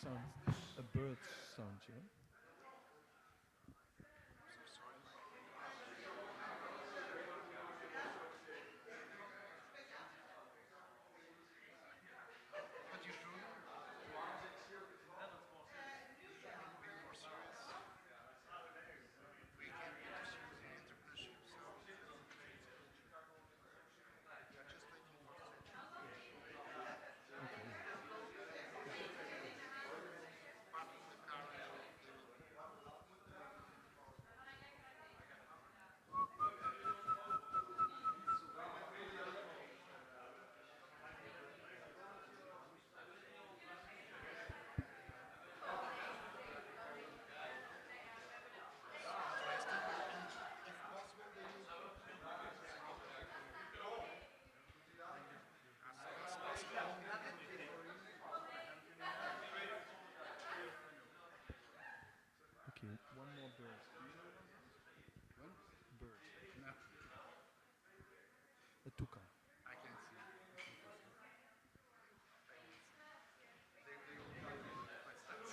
sound, a bird sound, yeah? But you should be more serious. We can be too serious in entrepreneurship, so we are just waiting for the Okay. part of the car. They will be. Interesting, and if possible, they will sell as soon as possible. We can pay for you. Okay, one more bird. One? Bird. No, A toucan. I can't see. It's impossible. I can't see. They will be quite stats.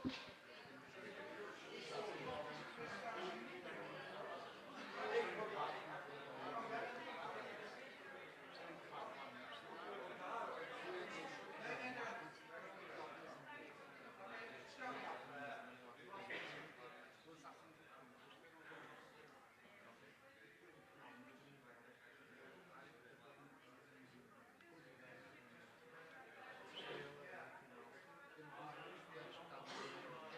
usually they just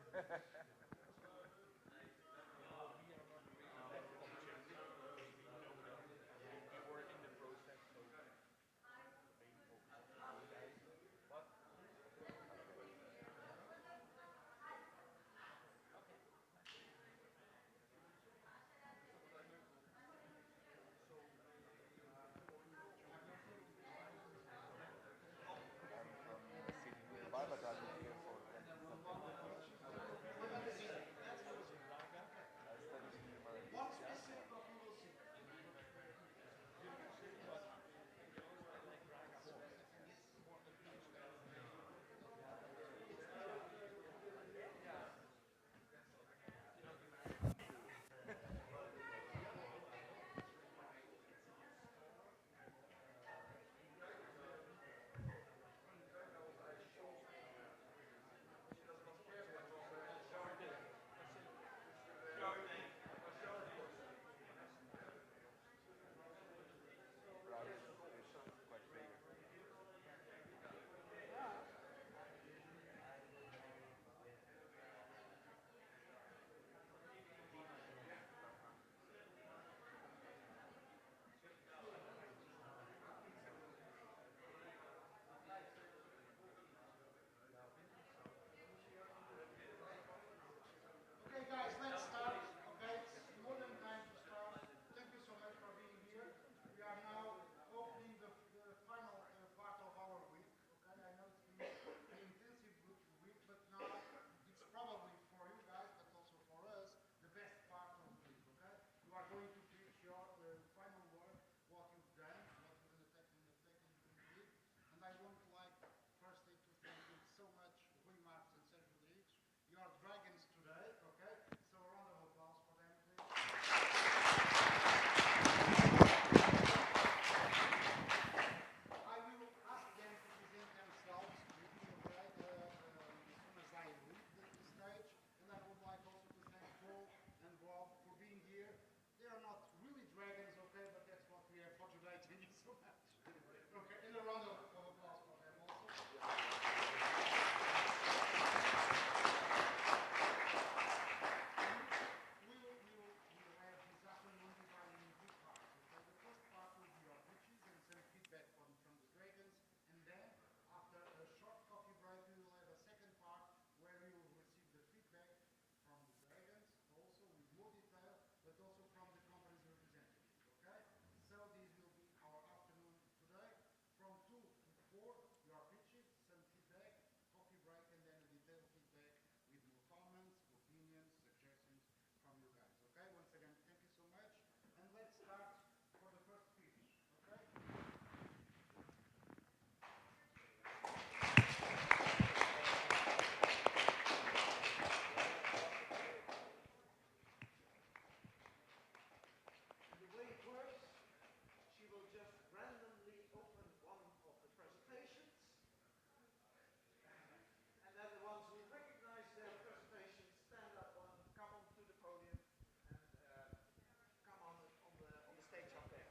No, we are not really left on changing because we know that we were in the process, so the main focus is on you guys. But okay, nice. So for you, I'm from a city nearby, but I've been here for 20 something years. and you was in Braga. I studied human linguistics in Prague. Beautiful city, but to be honest, I like Braga more. It's more upbeat. Yeah, yeah. Okay, let's say Prague is quite famous. Okay, guys, let's start. Okay, it's more than time to start. Thank you so much for being here. We are now opening the final part of our week. Okay, I know it's been an intensive week, but now it's probably for you guys, but also for us, the best part of the week. Okay, you are going to pitch your final work, what you've done, what you've undertaken during the week, and I would like firstly to thank you so much, Rui Marques and Sérgio Rodrigues, your dragons today, okay? So a round of applause for them, please. I will ask them to present themselves with me, okay, as soon as I leave the stage. And I would like also to thank Paul and Bob for being here. They are not really dragons, okay, but that's what we have for today. Thank you so much. Okay, and a round of applause for them also. We will have this afternoon divided in two parts. Okay, the first part will be our pitches and some feedback from the Dragons, and then after a short coffee break, we will have a second part where we will receive the feedback from the Dragons, also with more detail, but also from the company's representatives. Okay, so this will be our afternoon today from 2 to 4. Your pitches, some feedback, coffee break, and then a detailed feedback with more comments, opinions, suggestions from you guys. Okay, once again, thank you so much. And let's start for the first pitch. Okay? And the way it works, she will just randomly open one of the presentations, and then the ones who recognize their presentation stand up and come onto the podium and come on the stage up there.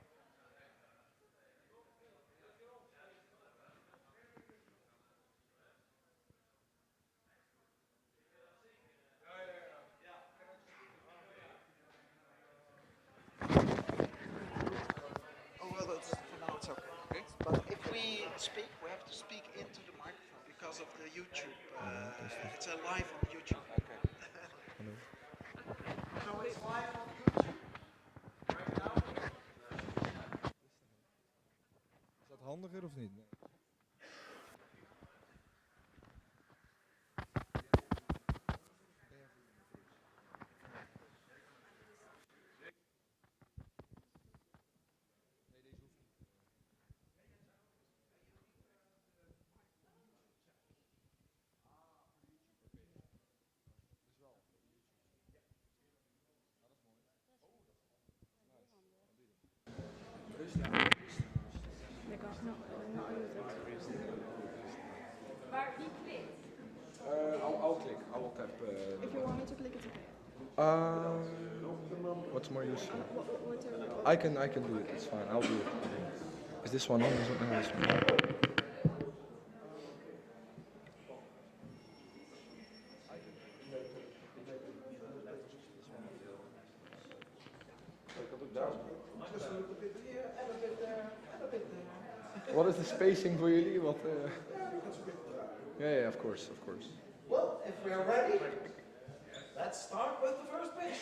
Oh, well, for now it's okay. Okay. But if we speak, we have to speak into the microphone because of the YouTube. Ja, testing. It's a live on YouTube. Okay. Hallo. So it's live on YouTube right now. Is dat handiger of niet? Nee. Nee, deze hoeft niet. Dus wel, voor de YouTube. Ah, dat is mooi. Oh, dat is nice. Dan doe je dat. D'accord, non, non, Maar wie klikt? I'll click. I will tap. If you want me to click, it's okay. What's more useful? Whatever. I can do it. It's fine. I'll do it. Is this one on? This one? No, this one. is the spacing voor jullie? Wat, yeah, of course, of course. Well, if we are ready, let's start with the first pitch.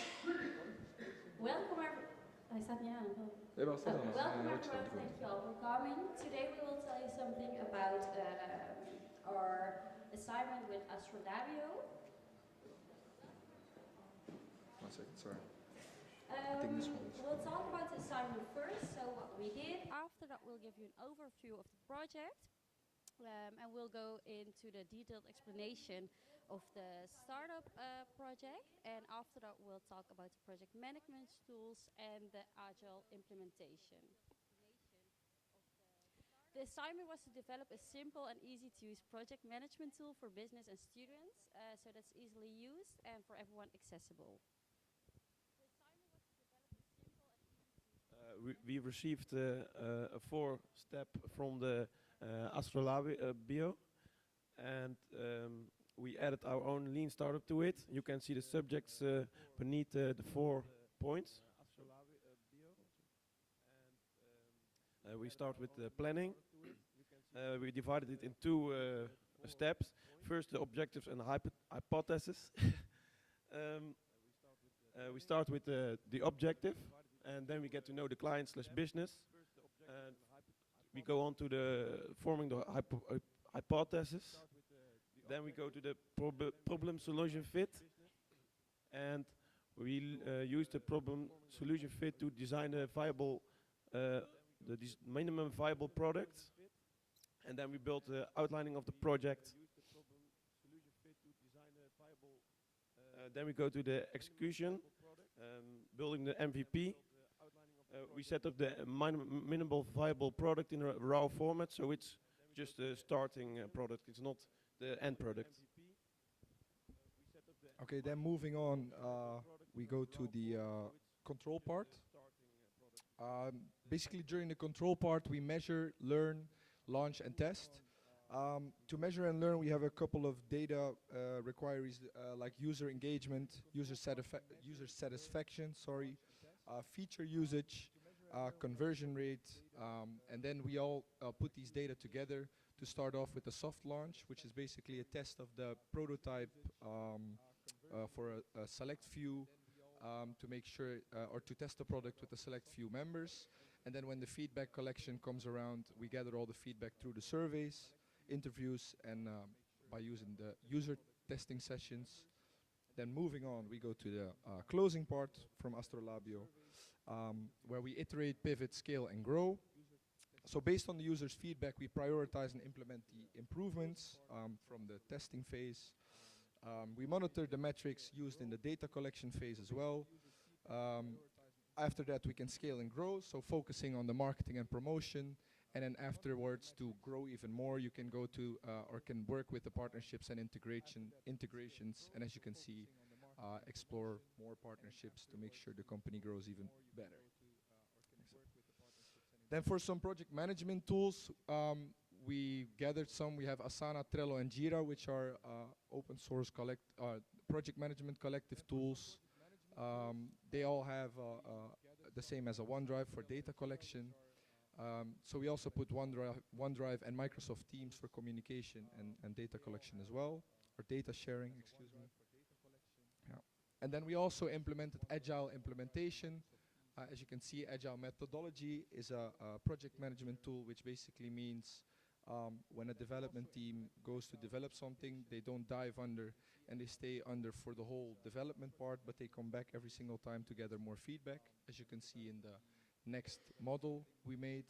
Welcome everyone. Hij staat niet aan. Jawel, staat aan. Welcome everyone. Thank you all for coming. Today we will tell you something about our assignment with Astrolabio. One second, sorry. I think this one is... We'll talk about the assignment first, so what we did. After that we'll give you an overview of the project. And we'll go into the detailed explanation of the startup project. And after that we'll talk about the project management tools and the agile implementation. The assignment was to develop a simple and easy to use project management tool for business and students, so that's easily used and for everyone accessible. We received a 4-step from the Astrolabio, and we added our own lean startup to it. You can see the subjects beneath the 4 points. We start with the planning. We divided it in 2 steps. First, the objectives and hypothesis. We start with the objective, and then we get to know the client/business. And we go on to the forming the hypothesis. Then we go to the problem solution fit, and we use the problem solution fit to design a viable, minimum viable product. And then we build the outlining of the project. Then we go to the execution, building the MVP. We set up the minimal viable product in a raw format, so it's just a starting product. It's not the end product. Okay, then moving on, we go to the control part. Basically, during the control part, we measure, learn, launch, and test. To measure and learn, we have a couple of data requirements like user engagement, user satisfaction, feature usage, conversion rate, and then we all put these data together to start off with a soft launch, which is basically a test of the prototype for a select few to make sure, or to test the product with a select few members. And then when the feedback collection comes around, we gather all the feedback through the surveys, interviews, and by using the user testing sessions. Then moving on, we go to the closing part from Astrolabio, where we iterate, pivot, scale, and grow. So based on the user's feedback, we prioritize and implement the improvements from the testing phase. We monitor the metrics used in the data collection phase as well. After that, we can scale and grow, so focusing on the marketing and promotion. And then afterwards, to grow even more, you can go to or can work with the partnerships and integrations. And as you can see, explore more partnerships to make sure the company grows even better. Then for some project management tools, we gathered some. We have Asana, Trello, and Jira, which are open source project management collective tools. They all have the same as a OneDrive for data collection. So we also put OneDrive and Microsoft Teams for communication and data collection as well, or data sharing, excuse me. Yeah. And then we also implemented Agile implementation. As you can see, Agile methodology is a project management tool, which basically means when a development team goes to develop something, they don't dive under and they stay under for the whole development part, but they come back every single time to gather more feedback, as you can see in the next model we made.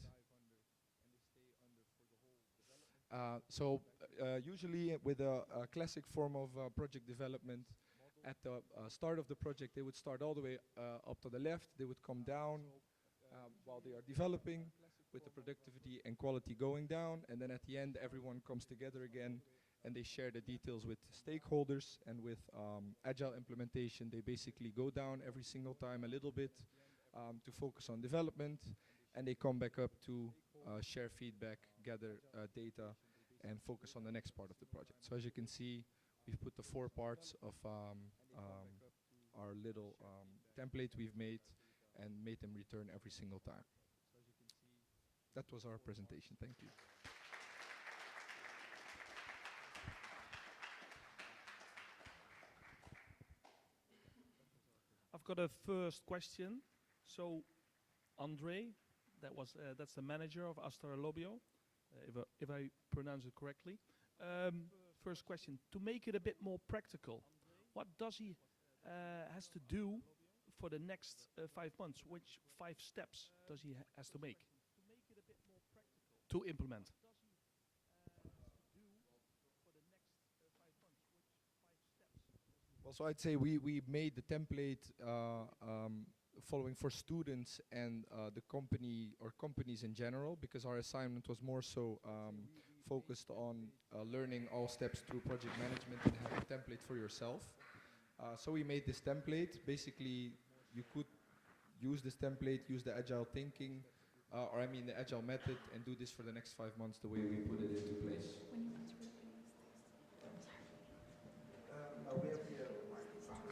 Usually with a classic form of project development, at the start of the project they would start all the way up to the left, they would come down while they are developing, with the productivity and quality going down, and then at the end everyone comes together again and they share the details with stakeholders. And with Agile implementation, they basically go down every single time a little bit to focus on development, and they come back up to share feedback, gather data, and focus on the next part of the project. So as you can see, we've put the 4 parts of our little template we've made and made them return every single time. that was our presentation. Thank you. I've got a first question. So, Andre, that's the manager of Astra Lobio, if I pronounce it correctly. First question: to make it a bit more practical, what does he has to do for the next 5 months? Which 5 steps does he has to make to implement? Well, so I'd say we made the template following for students and the company or companies in general, because our assignment was more so focused on learning all steps through project management and have a template for yourself. So we made this template. Basically, you could use this template, use the agile thinking, or I mean the agile method, and do this for the next 5 months the way we put it into place. We have here a microphone.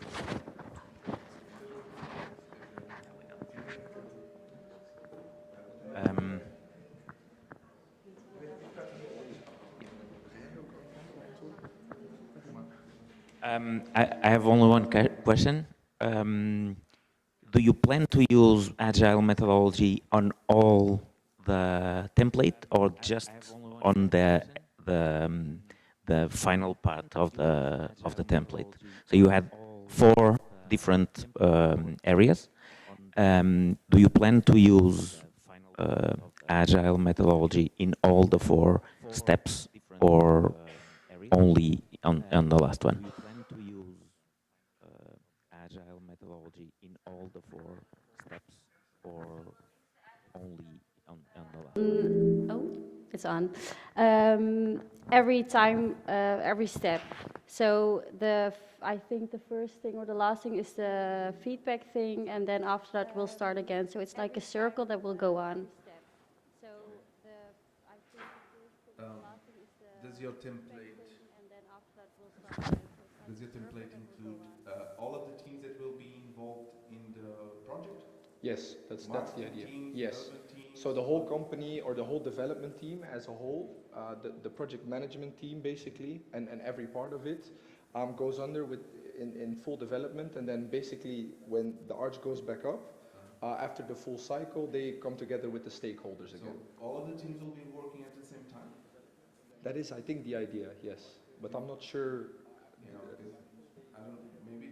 I have only one question. Do you plan to use agile methodology on all the template or just on the final part of the template? So you had 4 different areas. Do you plan to use agile methodology in all the 4 steps or only on the last one? Agile methodology in all the 4 steps or only on the last one? Oh, it's on. Every time, every step. So I think the first thing or the last thing is the feedback thing, and then after that we'll start again. So it's like a circle that will go on. So I think the first thing or the last thing is the Does your feedback template thing, and then after that we'll start again. So it's like does a your circle template that will include go on. all of the teams that will be involved in the project? Yes, that's the Marketing idea. teams, Yes. development teams. So the whole company or the whole development team as a whole, the project management team basically, and every part of it goes under in full development, and then basically when the arch goes back up, after the full cycle, they come together with the stakeholders So again. all of the teams will be working at the same time? That is, I think, the idea. Yes, but I'm not sure. Yeah, because I don't, maybe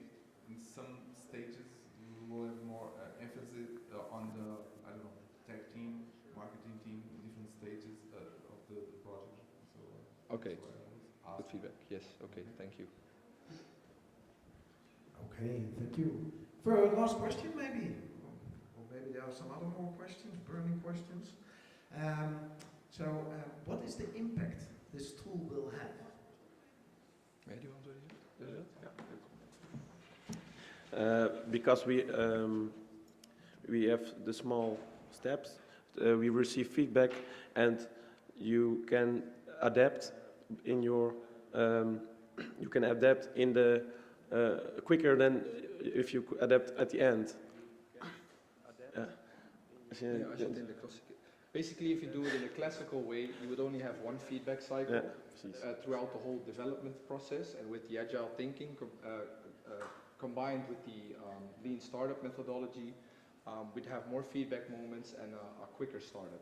in some stages we will have more emphasis on the, I don't know, tech team, marketing team in different stages of the project. So Okay, that's why I was good asking. feedback. Yes. Okay, thank you. Okay, thank you. For a last question, maybe, or maybe there are some other more questions, burning questions. What is the impact this tool will have? Yeah, do you want to do that? Because we have the small steps, we receive feedback, and you can adapt in your you can adapt in the quicker than if you adapt at the end. Yeah, als je het in de klassieke. Basically, if you do it in a classical way, you would only have one feedback cycle Yeah, precies. throughout the whole development process, and with the agile thinking combined with the lean startup methodology, we'd have more feedback moments and a quicker startup.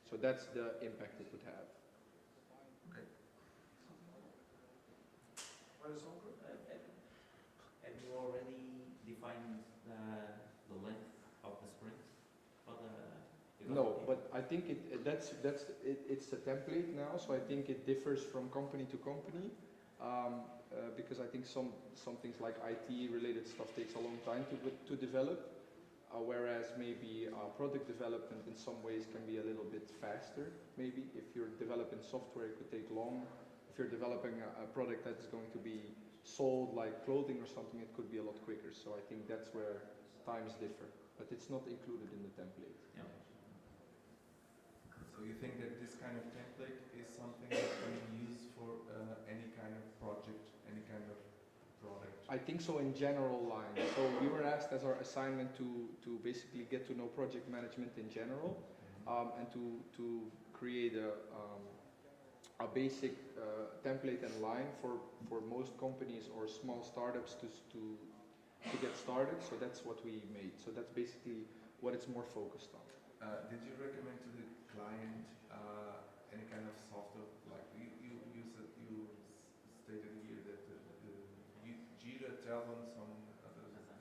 So that's the impact it would have. Okay. Have you already defined the length of the sprint for the No, but I think it's a template now, so I think it differs from company to company, because I think some things like IT related stuff takes a long time to develop, whereas maybe product development in some ways can be a little bit faster. Maybe if you're developing software, it could take long. If you're developing a product that's going to be sold like clothing or something, it could be a lot quicker. So I think that's where times differ, but it's not included in the template. Yeah. So you think that this kind of template is something that can be used for any kind of project, any kind of product? I think so in general lines. So we were asked as our assignment to basically get to know project management in general. and to create a basic template and line for most companies or small startups to get started. So that's what we made. So that's basically what it's more focused on. Did you recommend to the client any kind of software? Like you stated here that Jira, Talon, some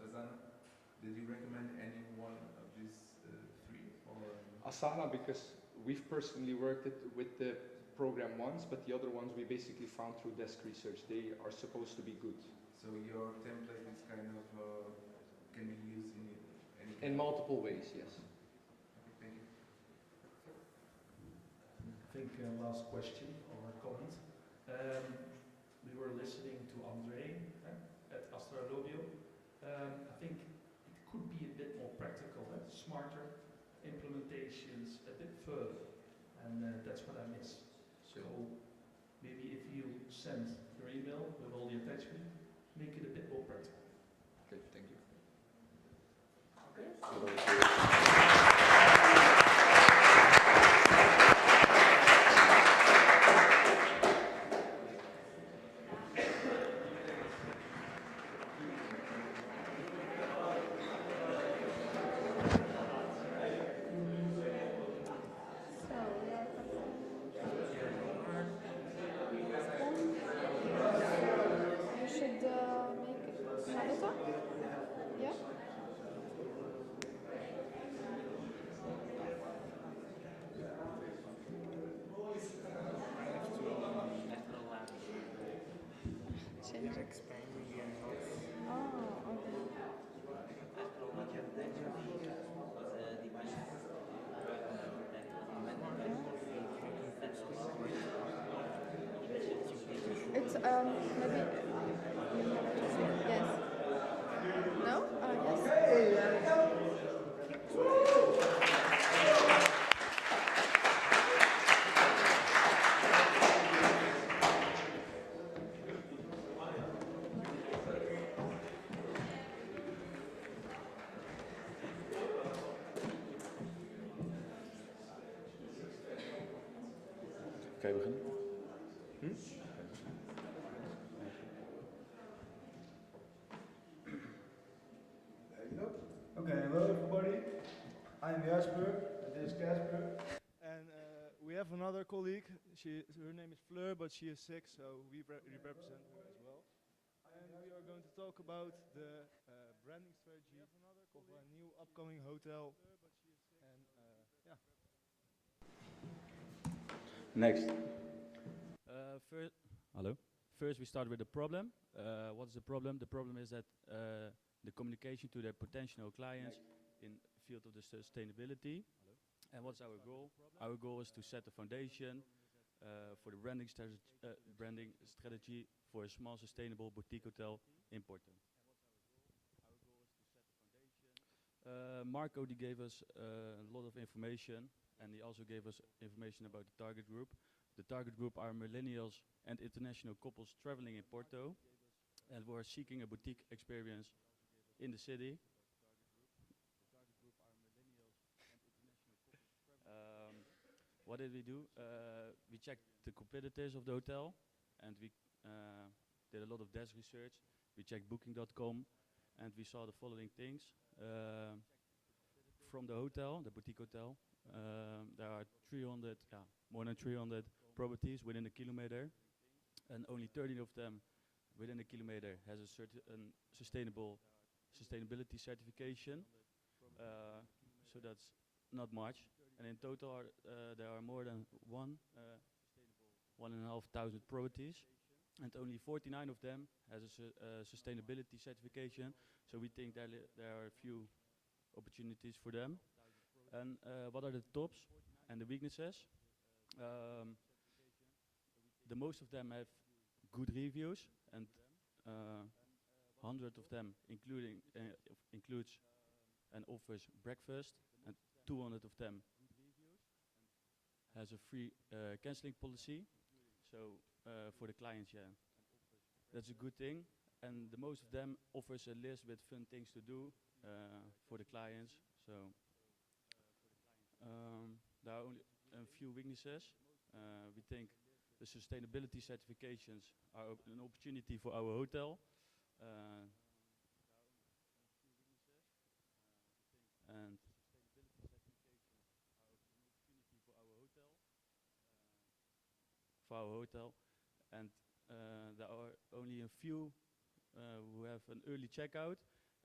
Asana. Did you recommend any one of these three? Or Asana, because we've personally worked with the program once, but the other ones we basically found through desk research. They are supposed to be good. so your template is kind of can be used in any In multiple ways, yes. Okay, thank you. I think last question or comment. We were listening to Andre at Astra Lobio. I think it could be a bit more practical, smarter implementations, a bit further, and that's what I miss. So maybe if you send your email with all the attachment, make it a bit more practical. Okay, thank you. So, you should make another talk? Yeah? Change it. Oh, okay. It's maybe yes. No? Yes. Kan je beginnen? Okay, hello everybody. I'm Jasper, and this is Casper. And we have another colleague. Her name is Fleur, but she is sick, so we represent her as well. And we are going to talk about the branding strategy of a new upcoming hotel. And yeah. Next. First, we start with the problem. What is the problem? The problem is that the communication to their potential clients in the field of the sustainability. And what's our goal? Our goal is to set the foundation for the branding strategy for a small sustainable boutique hotel in Porto. Marco gave us a lot of information, and he also gave us information about the target group. The target group are millennials and international couples traveling in Porto and who are seeking a boutique experience in the city. What did we do? We checked the competitors of the hotel, and we did a lot of desk research. We checked booking.com, and we saw the following things. From the hotel, the boutique hotel, there are more than 300 properties within a kilometer, and only 13 of them within a kilometer has a certain sustainability certification. So that's not much. And in total, there are more than 1,500 properties, and only 49 of them has a sustainability certification. So we think that there are a few opportunities for them. And what are the tops and the weaknesses? The most of them have good reviews, and 100 of them includes and offers breakfast, and 200 of them has a free cancelling policy. So for the clients, that's a good thing. And the most of them offers a list with fun things to do for the clients. So there are only a few weaknesses. We think the sustainability certifications are an opportunity for our hotel. Uh, and for our hotel, and there are only a few who have an early checkout,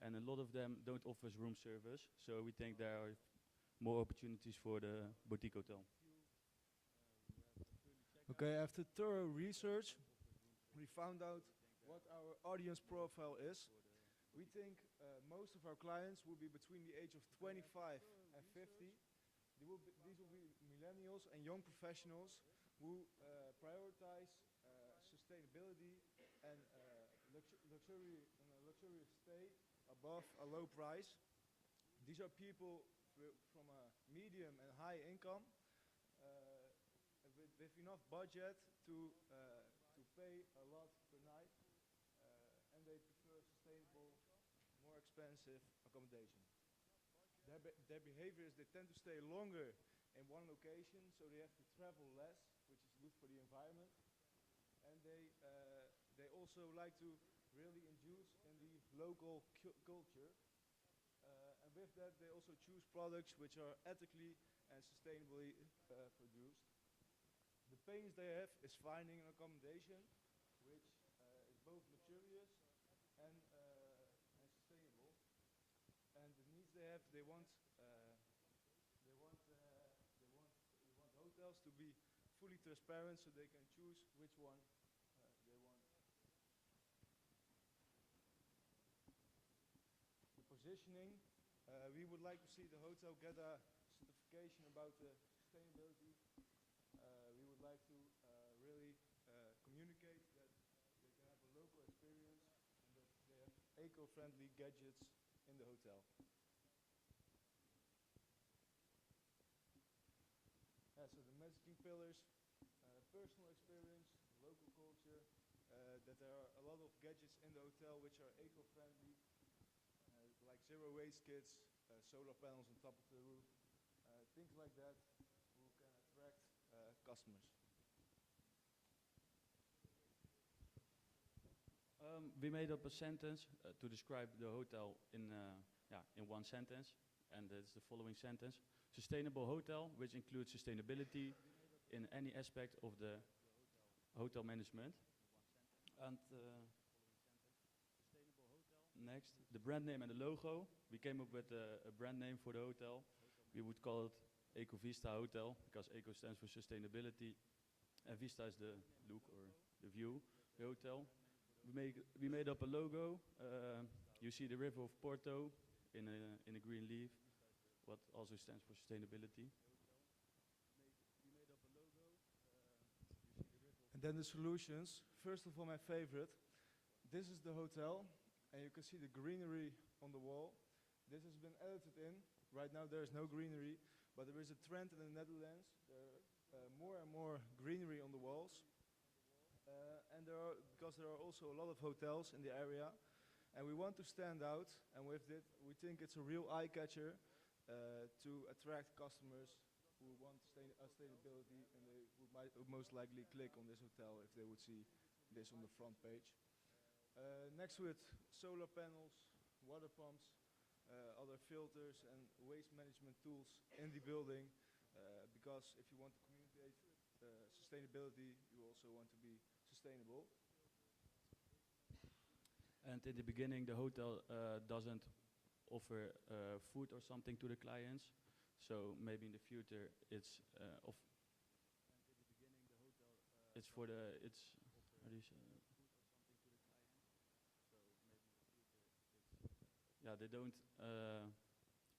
and a lot of them don't offer room service. So we think there are more opportunities for the boutique hotel. Okay, after thorough research, we found out what our audience profile is. We think most of our clients will be between the age of 25 and 50. These will be millennials and young professionals who prioritize sustainability and luxurious stay above a low price. These are people from a medium and high income with enough budget to pay a lot per night, and they prefer sustainable, more expensive accommodation. Their behavior is they tend to stay longer in one location, so they have to travel less, which is good for the environment. And they also like to really induce in the local culture. And with that, they also choose products which are ethically and sustainably produced. The pains they have is finding an accommodation which is both luxurious and sustainable. And the needs they have, they want hotels to be fully transparent so they can choose which one they want. The positioning, we would like to see the hotel get a certification about the sustainability. We would like to really communicate that they can have a local experience and that they have eco-friendly gadgets in the hotel. So the messaging pillars, personal experience, local culture, that there are a lot of gadgets in the hotel which are eco-friendly, like zero waste kits, solar panels on top of the roof, things like that, who can attract customers. We made up a sentence to describe the hotel in one sentence, and it's the following sentence: sustainable hotel, which includes sustainability in any aspect of the hotel management. And next, the brand name and the logo. We came up with a brand name for the hotel. We would call it Eco Vista Hotel, because Eco stands for sustainability, and Vista is the look or the view, the hotel. We made up a logo. You see the River of Porto in a green leaf, what also stands for sustainability. And then the solutions. First of all, my favorite. This is the hotel, and you can see the greenery on the wall. This has been edited in. Right now there is no greenery, but there is a trend in the Netherlands. There are more and more greenery on the walls. And because there are also a lot of hotels in the area, and we want to stand out, and with it we think it's a real eye-catcher to attract customers who want sustainability, and they would most likely click on this hotel if they would see this on the front page. Next to it, solar panels, water pumps, other filters and waste management tools in the building, because if you want to communicate sustainability, you also want to be sustainable. And in the beginning, the hotel doesn't offer food or something to the clients. So maybe in the future, it's for the how do you say? Yeah, they don't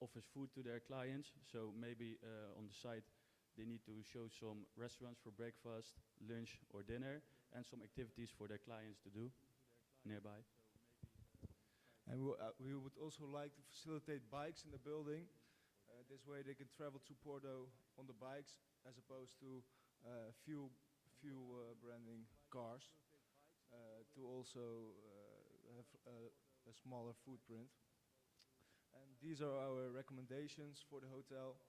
offer food to their clients. So maybe on the site, they need to show some restaurants for breakfast, lunch, or dinner, and some activities for their clients to do nearby. And we would also like to facilitate bikes in the building. This way they can travel to Porto on the bikes as opposed to fuel branding cars, to also have a smaller footprint. And these are our recommendations for the hotel.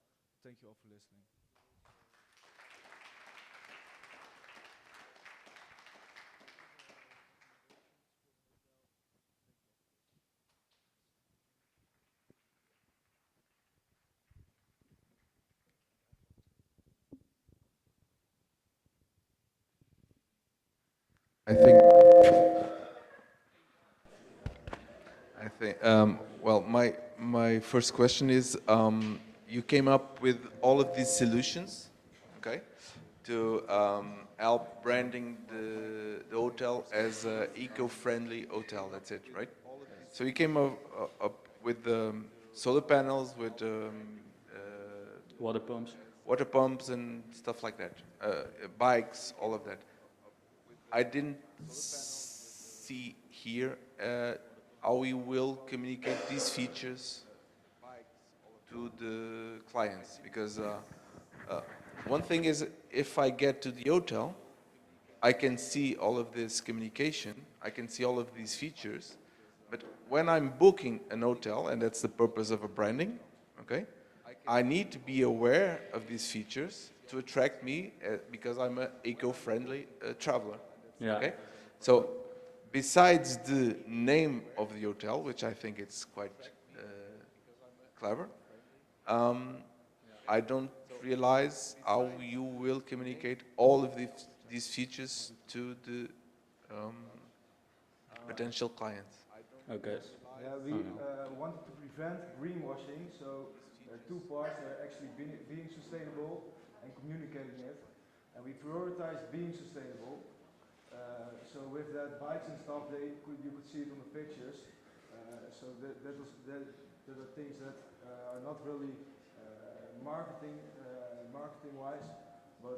Thank you all for listening. I think. Well, my first question is, you came up with all of these solutions, okay, to help branding the hotel as an eco-friendly hotel. That's it, right? So you came up with solar panels, with water pumps and stuff like that, bikes, all of that. I didn't see here how we will communicate these features to the clients, because one thing is, if I get to the hotel, I can see all of this communication, I can see all of these features, but when I'm booking an hotel, and that's the purpose of a branding, okay, I need to be aware of these features to attract me, because I'm an eco-friendly traveler. Yeah. Okay, so besides the name of the hotel, which I think it's quite clever, I don't realize how you will communicate all of these features to the potential clients. Okay. Yeah, we wanted to prevent greenwashing, so there are two parts. There are actually being sustainable and communicating it. And we prioritized being sustainable. So with that bikes and stuff, you could see it on the pictures. So that are things that are not really marketing wise, but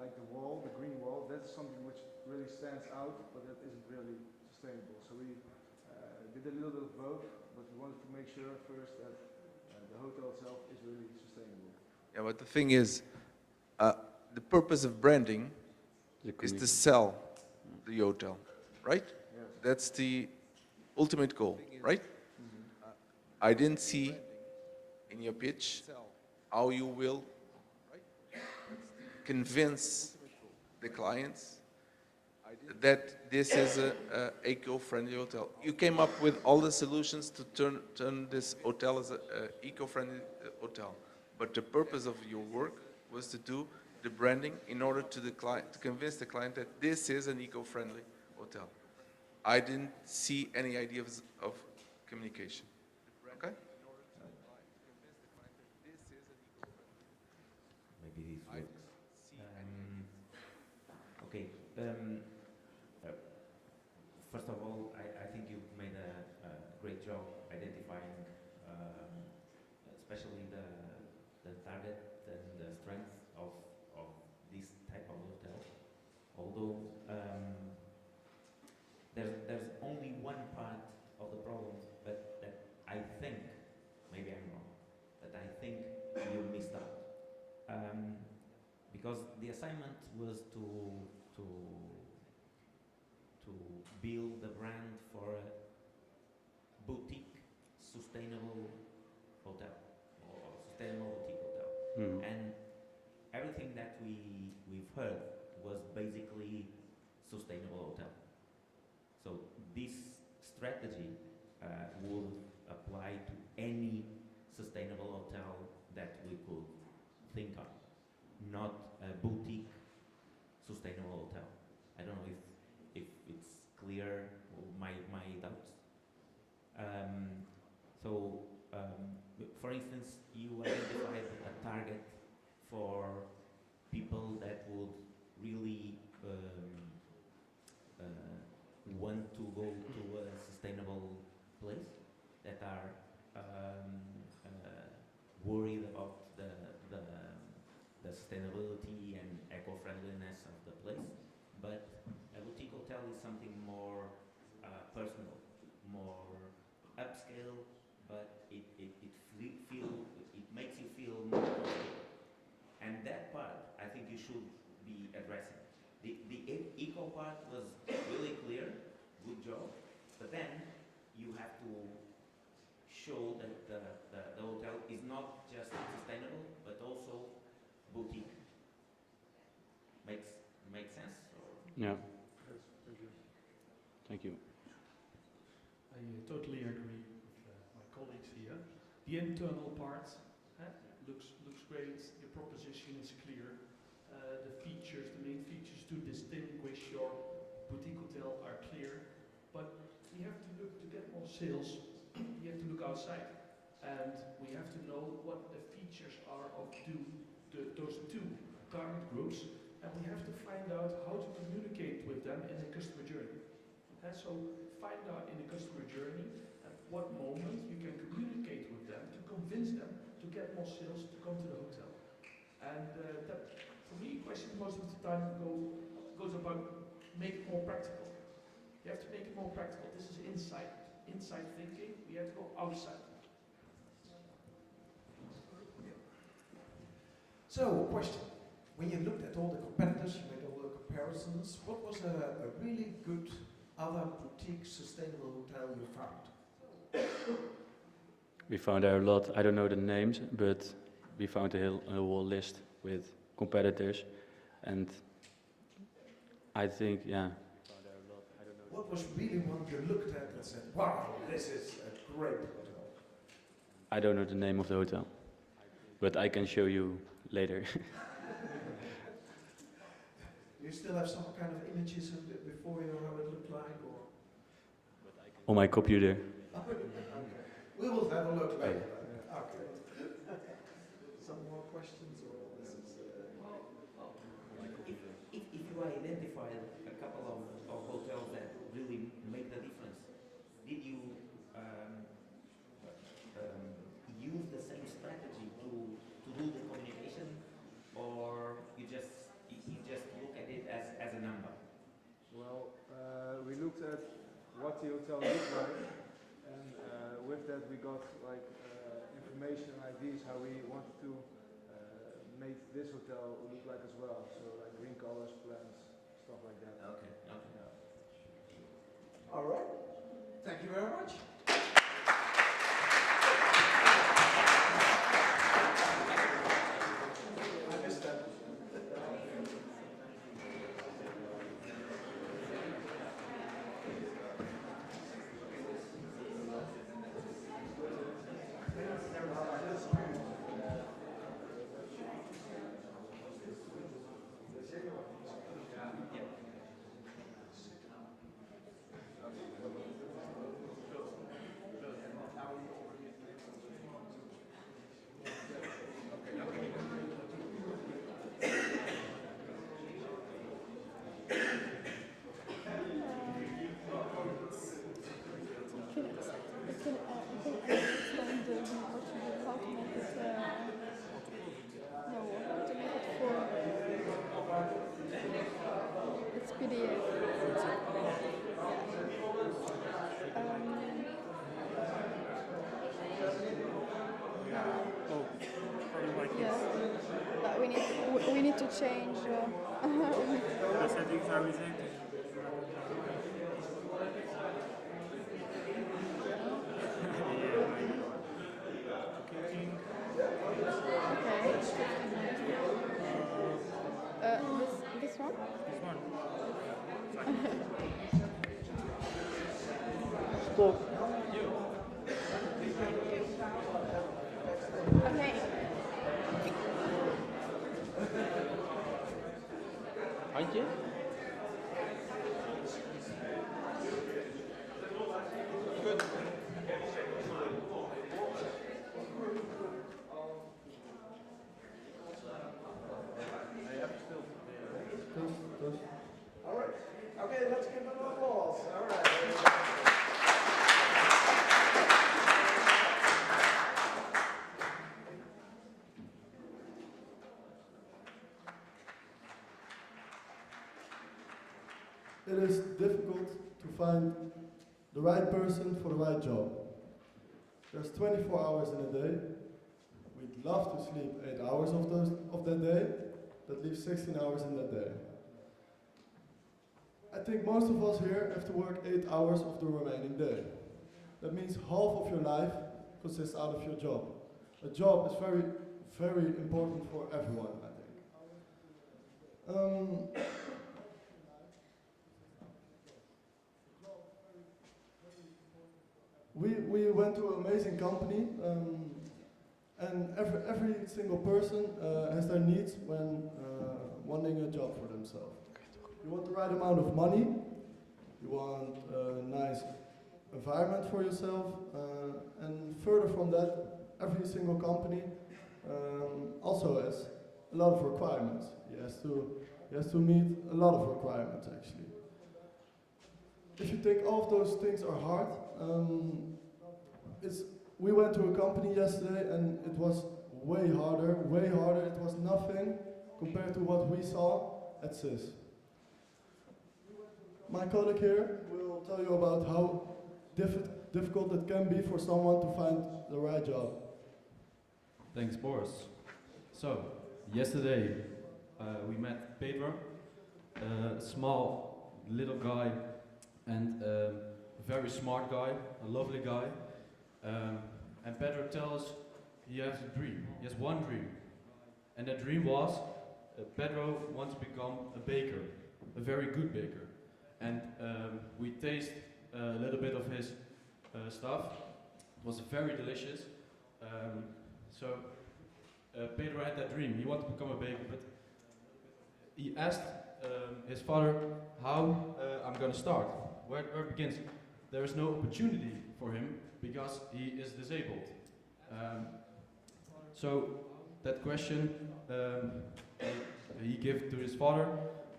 like the wall, the green wall, that's something which really stands out, but that isn't really sustainable. So we did a little bit of both, but we wanted to make sure first that the hotel itself is really sustainable. Yeah, but the thing is, the purpose of branding is to sell the hotel, right? Yes. That's the ultimate goal, right? I didn't see in your pitch how you will convince the clients that this is a eco-friendly hotel. You came up with all the solutions to turn this hotel as a eco-friendly hotel, but the purpose of your work was to do the branding in order to convince the client that this is an eco-friendly hotel. I didn't see any ideas of communication. Okay? Maybe this works. Okay. First of all, I think you've made a great job identifying, especially the target and the strength of this type of hotel. Although there's only one part of the problem, but that I think, maybe I'm wrong, but I think you missed out. Because the assignment was to build the brand for a boutique sustainable hotel, or sustainable boutique hotel. And everything that we've heard was basically sustainable hotel. So this strategy would apply to any sustainable hotel that we could think of, not a boutique sustainable hotel. I don't know if it's clear, my doubts. For instance, you identified a target for people that would really want to go to a sustainable place, that are worried about the sustainability and eco-friendliness of the place. But a boutique hotel is something more personal, more upscale, but it makes you feel more comfortable. And that part, I think you should be addressing. The eco part was really clear, good job, but then you have to show that the hotel is not just sustainable, but also boutique. Makes sense? Or? Yeah. Yes, thank you. Thank you. I totally agree with my colleagues here. The internal part looks great. Your proposition is clear. The main features to distinguish your hotel are clear, but we have to look to get more sales. We have to look outside, and we have to know what the features are of those two target groups, and we have to find out how to communicate with them in the customer journey. Okay, so find out in the customer journey at what moment you can communicate with them to convince them to get more sales to come to the hotel. And that, for me, question most of the time goes about make it more practical. You have to make it more practical. This is inside thinking. We have to go outside. So, question. When you looked at all the competitors, you made all the comparisons, what was a really good other boutique sustainable hotel you found? We found there a lot. I don't know the names, but we found a whole list with competitors, and I think, yeah. What was really one you looked at and said, wow, this is a great hotel? I don't know the name of the hotel, but I can show you later. Do you still have some kind of images before you how it looked like? Or? On my computer. Okay. We will have a look later. Okay. Some more questions? Or this is, if you identify a couple of hotels that really make the difference, did you use the same strategy to do the communication, or you just look at it as a number? Well, we looked at what the hotel looked like, and with that we got like information and ideas how we wanted to make this hotel look like as well. So like green colors, plants, stuff like that. Okay. Okay. Yeah. All right. Thank you very much. I missed that. We need to change. The settings are reset. This one? This one. Stop. Okay. Handje? Good. All right. Okay, let's give them applause. All right. It is difficult to find the right person for the right job. There's 24 hours in a day. We'd love to sleep 8 hours of that day. That leaves 16 hours in that day. I think most of us here have to work 8 hours of the remaining day. That means half of your life consists out of your job. A job is very, very important for everyone, I think. We went to an amazing company, and every single person has their needs when wanting a job for themselves. You want the right amount of money, you want a nice environment for yourself, and further from that, every single company also has a lot of requirements. He has to meet a lot of requirements actually. If you think all of those things are hard, we went to a company yesterday and it was way harder. It was nothing compared to what we saw at SIS. My colleague here will tell you about how difficult it can be for someone to find the right job. Thanks, Boris. So, yesterday we met Pedro, a small little guy and a very smart guy, a lovely guy. And Pedro tells us he has a dream. He has one dream. And that dream was Pedro wants to become a baker, a very good baker. And we taste a little bit of his stuff. It was very delicious. So Pedro had that dream. He wanted to become a baker, but he asked his father, how I'm going to start? Where it begins? There is no opportunity for him because he is disabled. So that question he gave to his father,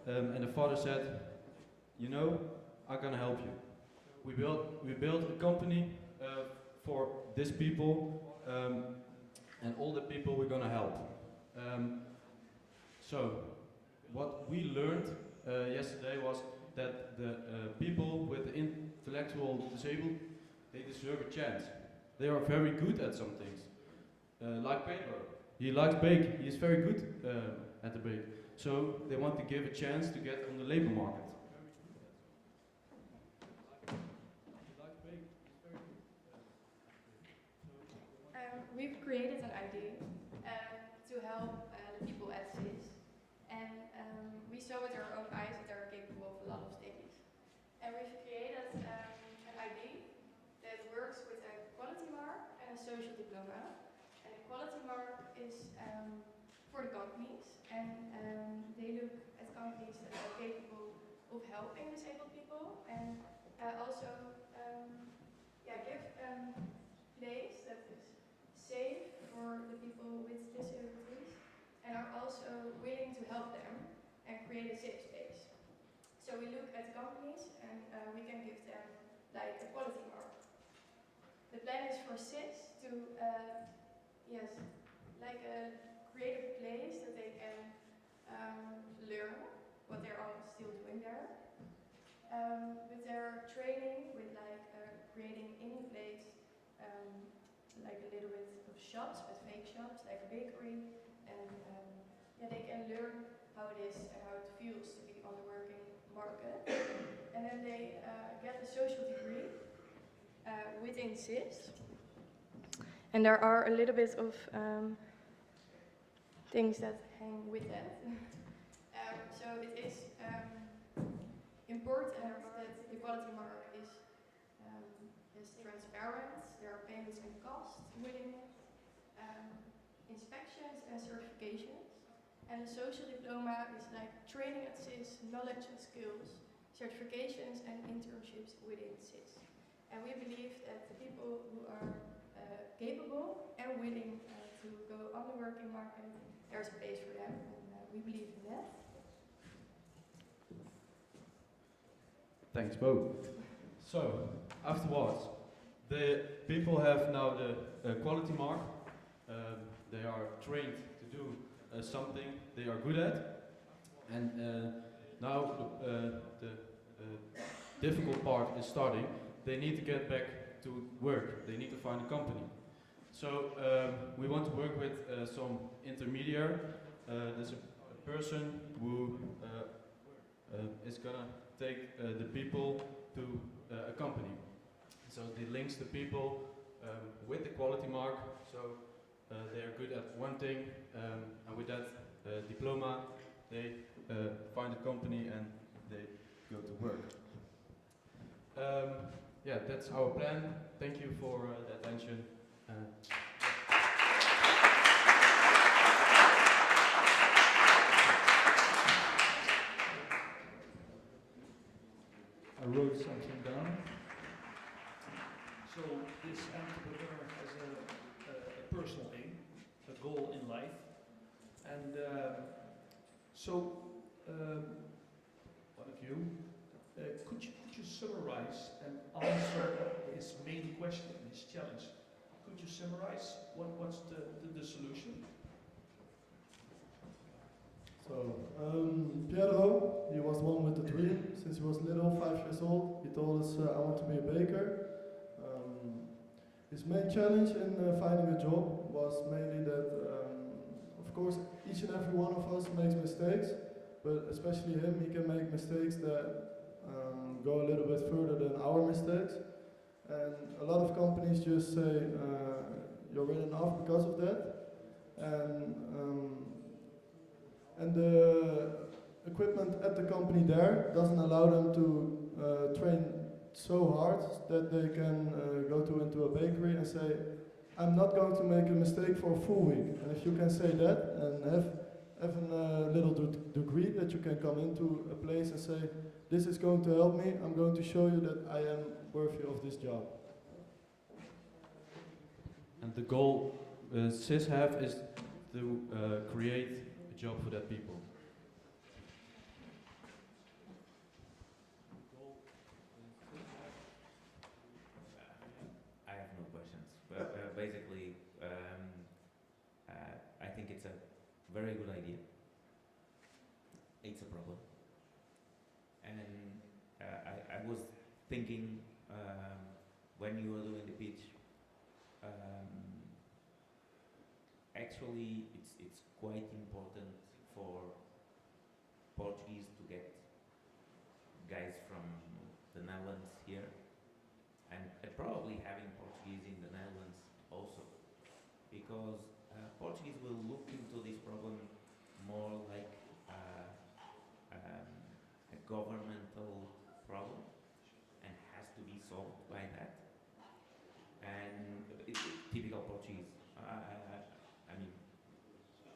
and the father said, you know, I'm gonna help you. We built a company for these people, and all the people we're gonna help. So what we learned yesterday was that the people with the intellectual disabled, they deserve a chance. They are very good at some things. Like Pedro. He likes bake. He is very good at the bake. So they want to give a chance to get on the labor market. We've created an idea to help the people at SIS. And we saw with our own eyes that they're capable of a lot of things. And we've created an ID that works with a quality mark and a social diploma. And the quality mark is for the companies, and they look at companies that are capable of helping disabled people, and also give a place that is safe for the people with disabilities, and are also willing to help them and create a safe space. So we look at companies and we can give them like a quality mark. The plan is for SIS to create a place that they can learn what they're all still doing there. With their training, with creating in place like a little bit of shops, but fake shops, like a bakery, and they can learn how it is and how it feels to be on the working market. And then they get a social degree within SIS. And there are a little bit of things that hang with that. So it is important that the quality mark is transparent. There are payments and costs within it, inspections and certifications. And the social diploma is like training at SIS, knowledge and skills, certifications and internships within SIS. And we believe that the people who are capable and willing to go on the working market, there's a place for them, and we believe in that. Thanks, Bo. So, afterwards, the people have now the quality mark. They are trained to do something they are good at. And now the difficult part is starting. They need to get back to work. They need to find a company. So we want to work with some intermediary. There's a person who is gonna take the people to a company. So they links the people with the quality mark. So they are good at one thing, and with that diploma, they find a company and they go to work. Yeah, that's our plan. Thank you for the attention. I wrote everyone. So this entrepreneur has a personal aim, a goal in life, and one of you, could you summarize and answer his main question, his challenge? Could you summarize what's the solution? So, Piero, he was one with the dream since he was little, 5 years old. He told us, I want to be a baker. His main challenge in finding a job was mainly that, of course, each and every one of us makes mistakes, but especially him, he can make mistakes that go a little bit further than our mistakes. And a lot of companies just say, you're written off because of that. And the equipment at the company there doesn't allow them to train so hard that they can go into a bakery and say, I'm not going to make a mistake for a full week. And if you can say that and have a little degree that you can come into a place and say, this is going to help me, I'm going to show you that I am worthy of this job. And the goal CIS have is to create a job for that people. I have no questions, but basically, I think it's a very good idea. It's a problem, and I was thinking when you were doing the pitch. Actually, it's quite important for Portuguese to get guys from the Netherlands here, and probably having Portuguese in the Netherlands also, because Portuguese will look into this problem more like a governmental problem and has to be solved by that. And typical Portuguese. I mean,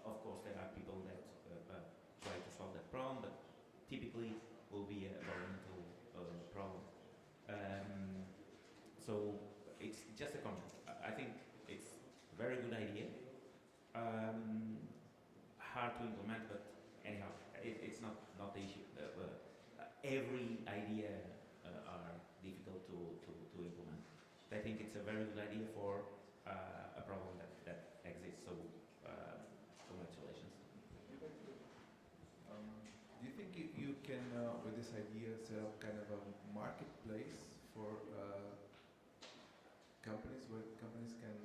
of course, there are people that try to solve that problem, but typically will be a governmental problem. So it's just a comment. I think it's a very good idea. Hard to implement, but anyhow, it's not the issue. Every idea are difficult to implement. I think it's a very good idea for a problem that exists. So congratulations. Do you think you can, with this idea, set up kind of a marketplace for companies where companies can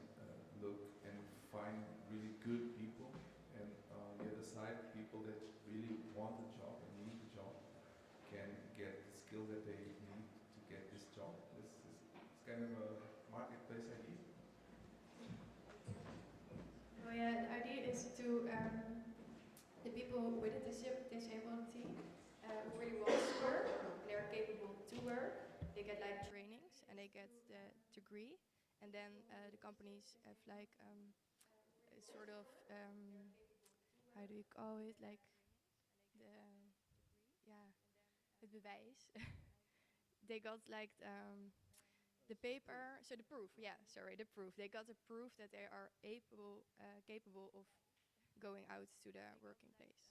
look and find really good people, and on the other side, people that really want a job and need a job can get the skills that they need to get this job? It's kind of a marketplace idea. Well, yeah, the idea is to the people with a disability who really want to work and they're capable to work. They get like trainings and they get the degree, and then the companies have like a sort of how do you call it, like the het bewijs. They got like the paper, so the proof. Yeah, sorry, the proof. They got the proof that they are capable of going out to the working place.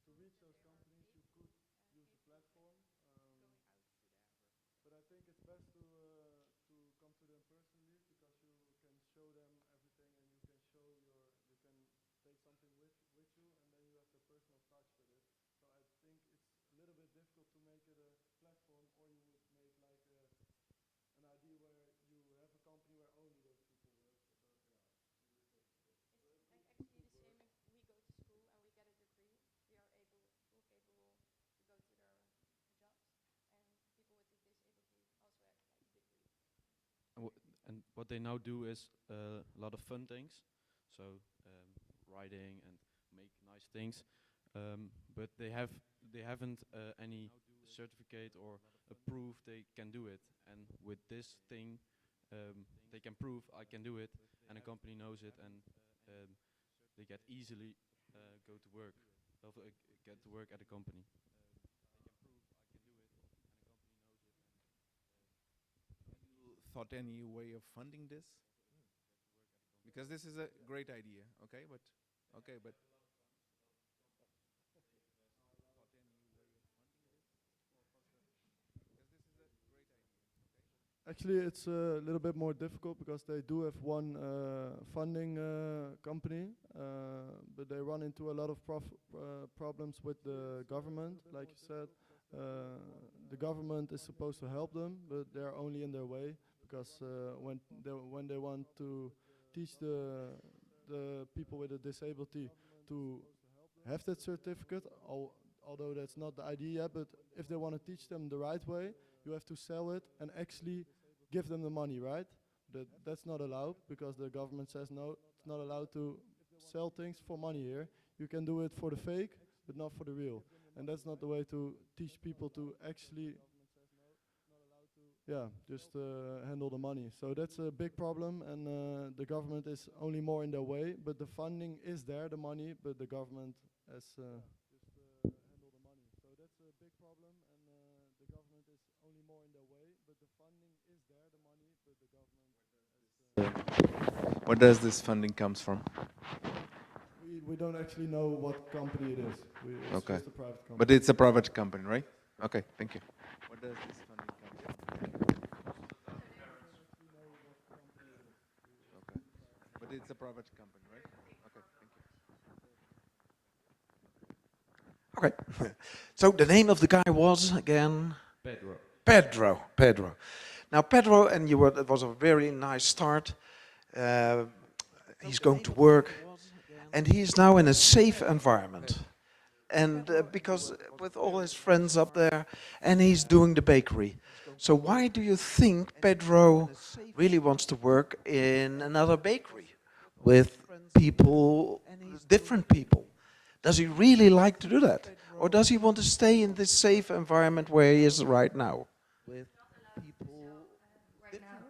To reach those companies, you could use the platform, but I think it's best to come to them personally, because you can show them everything and you can take something with you, and then you have the personal touch with it. So I think it's a little bit difficult to make it a platform, or you would make like an idea where you have a company where only those people work. It's like actually the same if we go to school and we get a degree, we are capable to go to their jobs, and people with a disability also have like a degree. And what they now do is a lot of fun things, so writing and make nice things, but they haven't any certificate or a proof they can do it. And with this thing, they can prove I can do it, and a company knows it, and they get easily go to work, get to work at a company. thought any way of funding this? Because this is a great idea, okay, but Actually, it's a little bit more difficult because they do have one funding company, but they run into a lot of problems with the government. Like you said, the government is supposed to help them, but they're only in their way because when they want to teach the people with a disability to have that certificate, although that's not the idea yet, but if they want to teach them the right way, you have to sell it and actually give them the money, right? That's not allowed because the government says no, it's not allowed to sell things for money here. You can do it for the fake, but not for the real. And that's not the way to teach people to actually, yeah, just handle the money. So that's a big problem, and the government is only more in their way, but the funding is there, the money, but the government has handle the money. So that's a big problem, and the government is only more in their way, but the funding is there, the money, but the government has. Where does this funding comes from? We don't actually know what company it is. It's Okay, just a private company. but it's a private company, right? Okay, thank you. Where does this funding come from? Okay, but it's a private company, right? Okay, thank you. Okay. So the name of the guy was again? Pedro. Pedro. Now Pedro, and it was a very nice start. He's going to work, and he's now in a safe environment. And because with all his friends up there, and he's doing the bakery. So why do you think Pedro really wants to work in another bakery with people, different people? Does he really like to do that? Or does he want to stay in this safe environment where he is right now? With people, right now,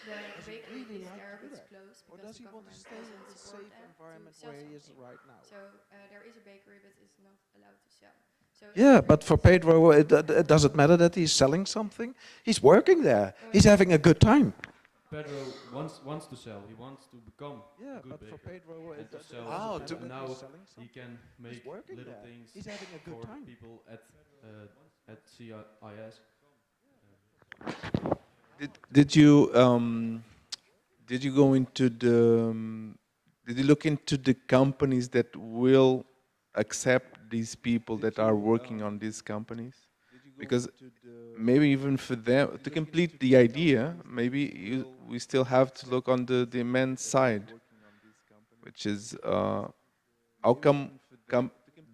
the bakery is there, but it's closed because the government doesn't support them to sell something. Right now. So there is a bakery, but it's not allowed to sell. So Yeah, but for Pedro, it doesn't matter that he's selling something. He's working there. He's having a good time. Pedro wants to sell. He wants to become a good baker. For Pedro, and to sell. to Now he can make little there. things He's having a good for time. people at CIS. Did you go into the did you look into the companies that will accept these people that are working on these companies? Because maybe even for them to complete the idea, maybe we still have to look on the demand side, which is how come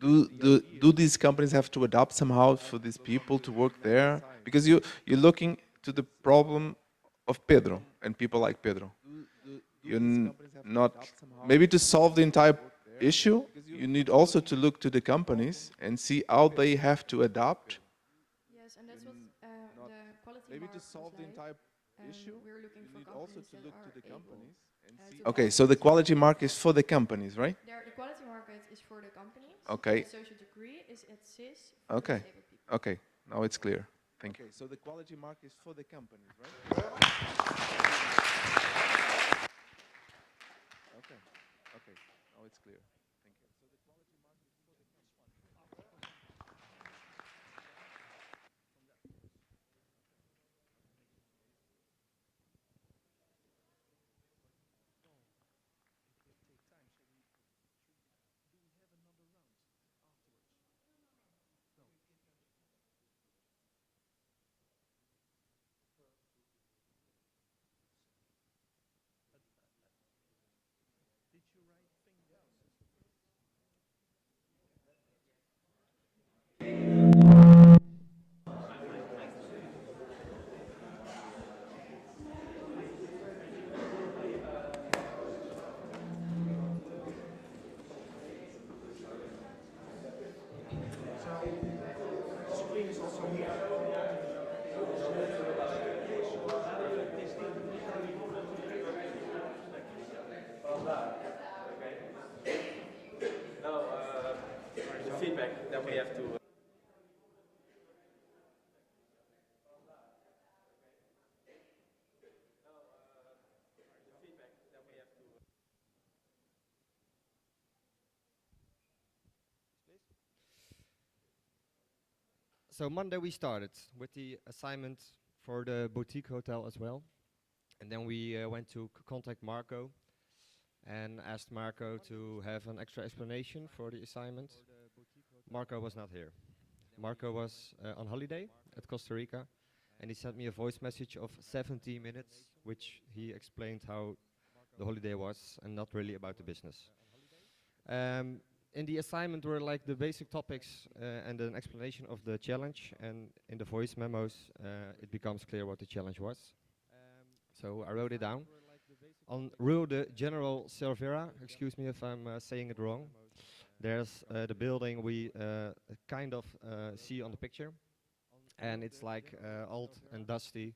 do these companies have to adapt somehow for these people to work there? Because you're looking to the problem of Pedro and people like Pedro. You're not maybe to solve the entire issue. You need also to look to the companies and see how they have to adapt. yes, and that's what the quality Maybe mark to solve was the like. entire issue, We're looking for you need also companies to that look to are the companies and able, see. to Okay, offer so the this quality quality mark is for the companies, right? The quality market is for the companies. Okay. The social degree is at CIS for Okay. disabled people. Okay. Now it's clear. Thank you. Okay, so the quality mark is for the companies, right? Okay. Okay. Now it's clear. Thank you. Feedback, then we have to So Monday we started with the assignment for the boutique hotel as well. And then we went to contact Marco and asked Marco to have an extra explanation for the assignment. Marco was not here. Marco was on holiday at Costa Rica, and he sent me a voice message of 70 minutes, which he explained how the holiday was and not really about the business. In the assignment were like the basic topics and an explanation of the challenge, and in the voice memos it becomes clear what the challenge was. So I wrote it down. On Rue de General Silveira, excuse me if I'm saying it wrong, there's the building we kind of see on the picture, and it's like old and dusty,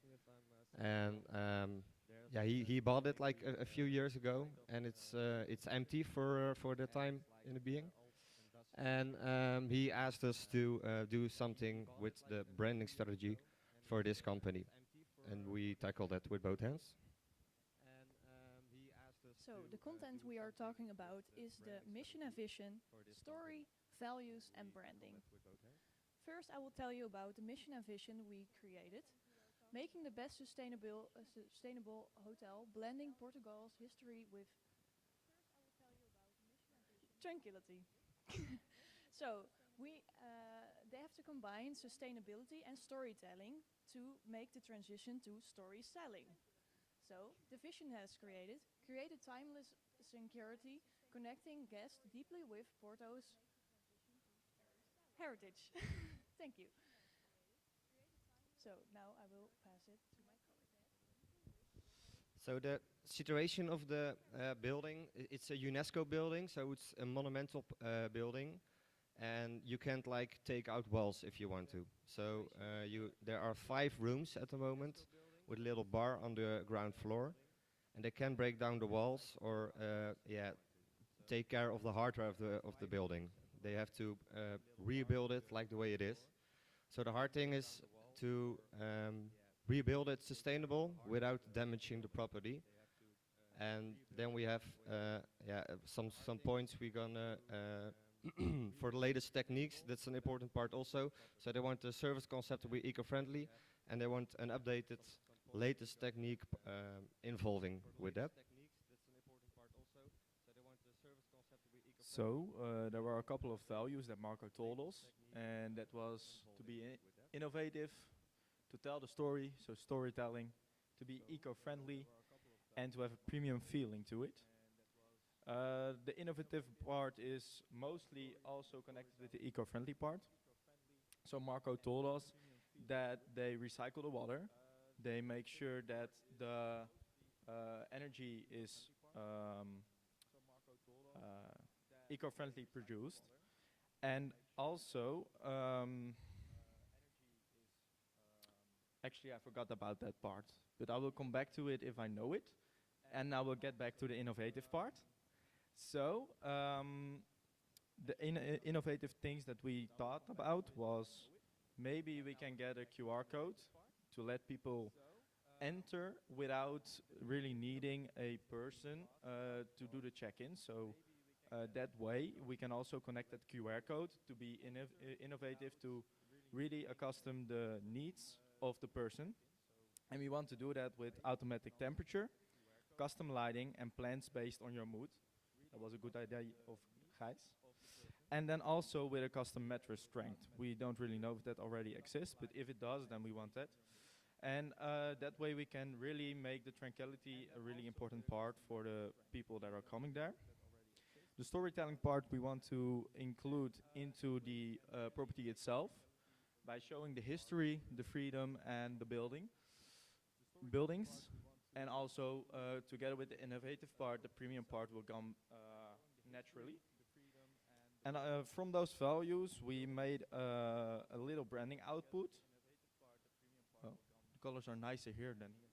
and yeah, he bought it like a few years ago, and it's empty for the time in the being. And he asked us to do something with the branding strategy for this company, and we tackled that with both hands. So the content we are talking about is the mission and vision, story, values and branding. First I will tell you about the mission and vision we created. Making the best sustainable hotel, blending Portugal's history with tranquility. So they have to combine sustainability and storytelling to make the transition to storytelling. So the vision has created timeless security, connecting guests deeply with Porto's heritage. Thank you. So now I will pass it to my colleague. So the situation of the building, it's a UNESCO building, so it's a monumental building, and you can't like take out walls if you want to. So there are 5 rooms at the moment with a little bar on the ground floor, and they can break down the walls or take care of the hardware of the building. They have to rebuild it like the way it is. So the hard thing is to rebuild it sustainable without damaging the property. And then we have some points we're gonna for the latest techniques. That's an important part also. So they want the service concept to be eco-friendly, and they want an updated latest technique involving with that. So there were a couple of values that Marco told us, and that was to be innovative, to tell the story, so storytelling, to be eco-friendly, and to have a premium feeling to it. The innovative part is mostly also connected with the eco-friendly part. So Marco told us that they recycle the water, they make sure that the energy is eco-friendly produced, and also actually I forgot about that part, but I will come back to it if I know it, and I will get back to the innovative part. So the innovative things that we thought about was maybe we can get a QR code to let people enter without really needing a person to do the check-in. So that way we can also connect that QR code to be innovative, to really accustom the needs of the person. And we want to do that with automatic temperature, custom lighting and plans based on your mood. That was a good idea of Gijs. And then also with a custom mattress strength. We don't really know if that already exists, but if it does, then we want that. And that way we can really make the tranquility a really important part for the people that are coming there. The storytelling part we want to include into the property itself by showing the history, the freedom and the buildings. And also together with the innovative part, the premium part will come naturally. And from those values we made a little branding output. Oh, the colors are nicer here than here.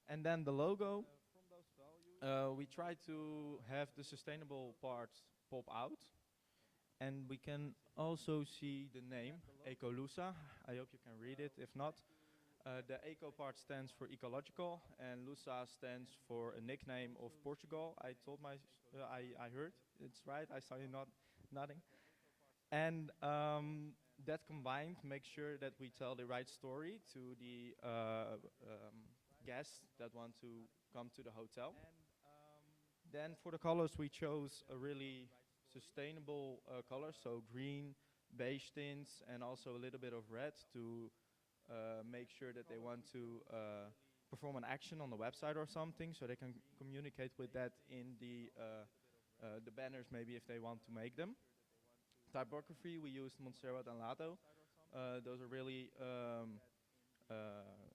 And then the logo, we try to have the sustainable parts pop out. And we can also see the name, Ecolusa. I hope you can read it. If not, the eco part stands for ecological, and Lusa stands for a nickname of Portugal. I told I heard it's right. I saw you nodding. And that combined makes sure that we tell the right story to the guests that want to come to the hotel. Then for the colors, we chose a really sustainable color, so green, beige tints, and also a little bit of red to make sure that they want to perform an action on the website or something, so they can communicate with that in the banners, maybe if they want to make them. Typography, we used Montserrat and Lato. Those are really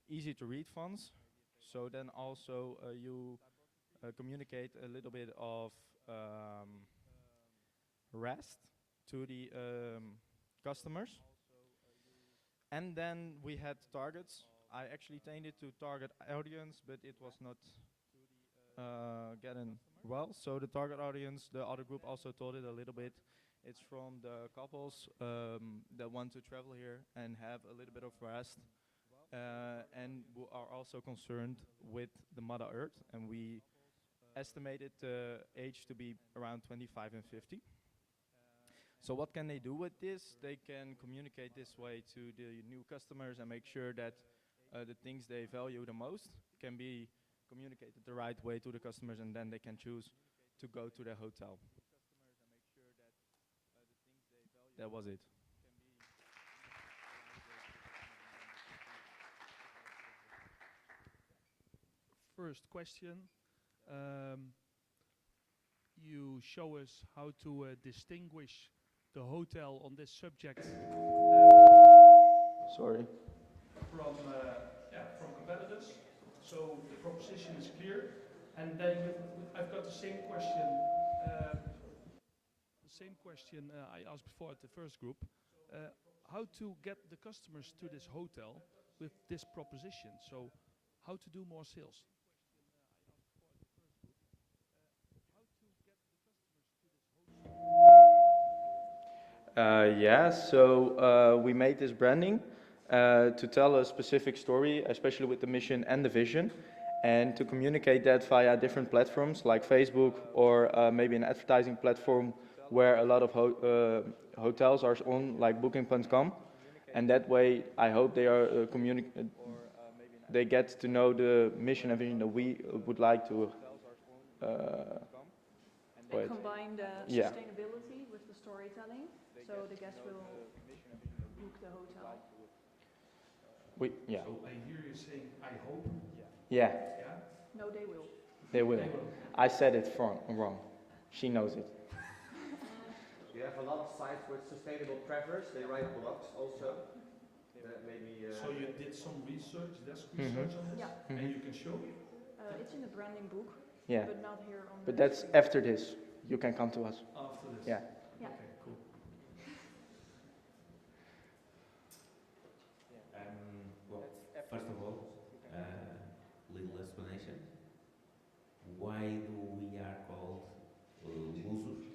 easy to read fonts. So then also you communicate a little bit of rest to the customers. And then we had targets. I actually tended to target audience, but it was not getting well. So the target audience, the other group also told it a little bit. It's from the couples that want to travel here and have a little bit of rest, and who are also concerned with the Mother Earth. And we estimated the age to be around 25 and 50. So what can they do with this? They can communicate this way to the new customers and make sure that the things they value the most can be communicated the right way to the customers, and then they can choose to go to the hotel. That was it. First question. You show us how to distinguish the hotel on this subject. Sorry. From competitors. So the proposition is clear. And then I've got the same question. I asked before at the first group. How to get the customers to this hotel with this proposition? So how to do more sales? We made this branding to tell a specific story, especially with the mission and the vision, and to communicate that via different platforms like Facebook or maybe an advertising platform where a lot of hotels are on, like Booking.com. And that way, I hope they are they get to know the mission and vision that we would like to. They combine the sustainability with the storytelling, so the guests will book the hotel. So I hear you saying, I hope. Yeah. No, they will. They will. I said it wrong. She knows it. You have a lot of sites with sustainable travelers. They write blogs also. Maybe. So you did some research, desk research on this, and you can show. It's in the branding book. Yeah. But not here on. But that's after this. You can come to us. After this. Yeah. Okay, cool. Well, first of all, little explanation. Why do we are called losers?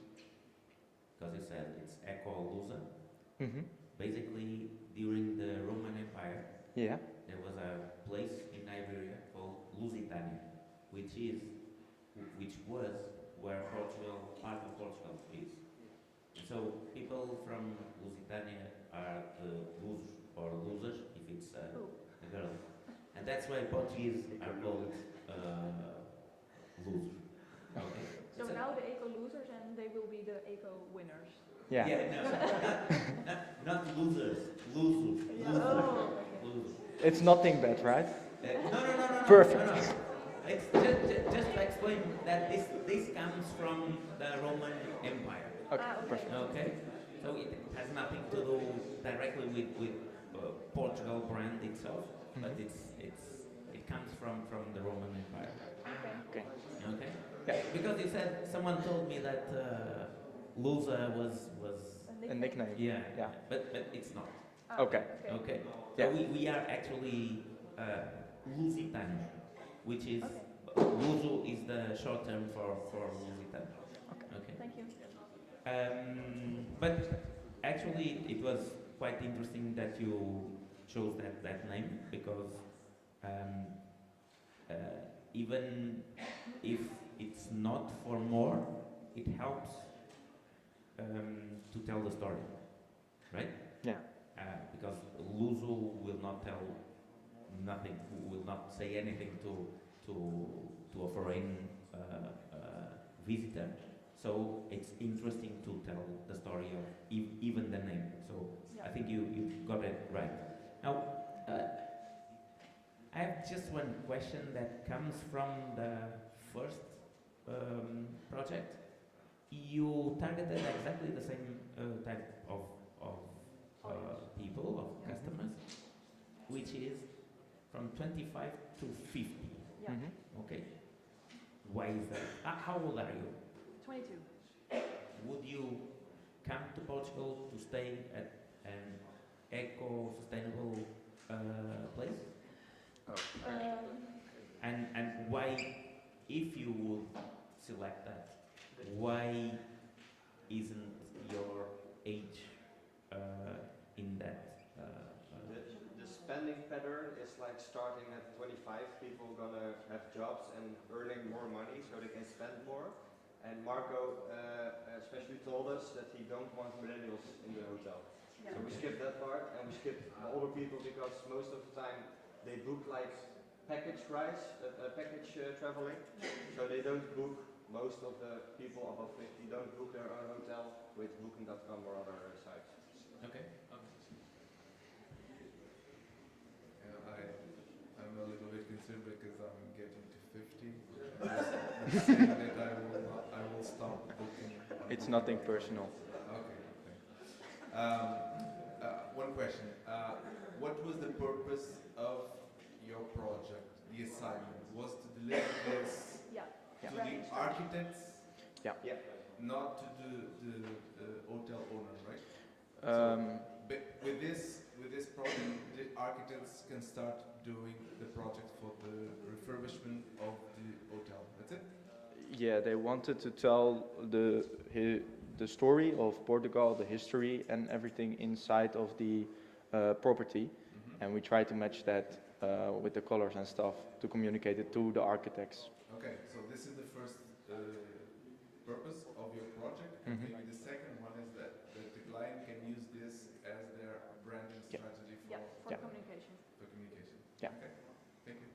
Because you said it's eco-loser. Basically, during the Roman Empire, there was a place in Iberia called Lusitania, which was where Portugal, part of Portugal is. And so people from Lusitania are losers or losers if it's a girl. And that's why Portuguese are called losers. Okay. So now the eco-losers and they will be the eco-winners. Yeah. Not losers. Losers. Losers. It's nothing bad, right? No. Perfect. No. It's just to explain that this comes from the Roman Empire. Okay, perfect. Okay, so it has nothing to do directly with Portugal brand itself, but it comes from the Roman Empire. Okay. Okay. Yeah. Because you said someone told me that loser was a nickname. Yeah. But it's not. Okay. Okay. Yeah. So we are actually Lusitano, which is Luso is the short term for Lusitano. Okay. Thank you. But actually, it was quite interesting that you chose that name because even if it's not for more, it helps to tell the story, right? Yeah. because Luzu will not tell nothing, will not say anything to a foreign visitor. So it's interesting to tell the story of even the name. So I think you got it right. Now, I have just one question that comes from the first project. You targeted exactly the same type of people, of customers, which is from 25 to 50. Yeah. Okay. Why is that? How old are you? 22. Would you come to Portugal to stay at an eco-sustainable place? And why, if you would select that, why isn't your age in that? The spending pattern is like starting at 25, people gonna have jobs and earning more money so they can spend more. And Marco especially told us that he don't want millennials in the hotel. Yeah. So we skipped that part and we skipped the older people because most of the time they book like package traveling. So they don't book, most of the people above 50 don't book their own hotel with booking.com or other sites. Okay. I'm a little bit concerned because I'm getting to 50. Saying that I will stop booking. It's nothing personal. Okay. One question. What was the purpose of your project, the assignment? Was to deliver this to the architects? Yeah. Not to the hotel owner, right? But with this project, the architects can start doing the project for the refurbishment of the hotel. That's it? Yeah, they wanted to tell the story of Portugal, the history and everything inside of the property, and we try to match that with the colors and stuff to communicate it to the architects. Okay, so this is the first purpose of your project, and maybe the second one is that the client can use this as their branding strategy for communication. For communication. Yeah. Okay, thank you.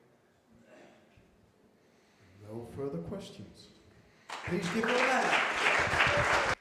No further questions. Please give her a hand.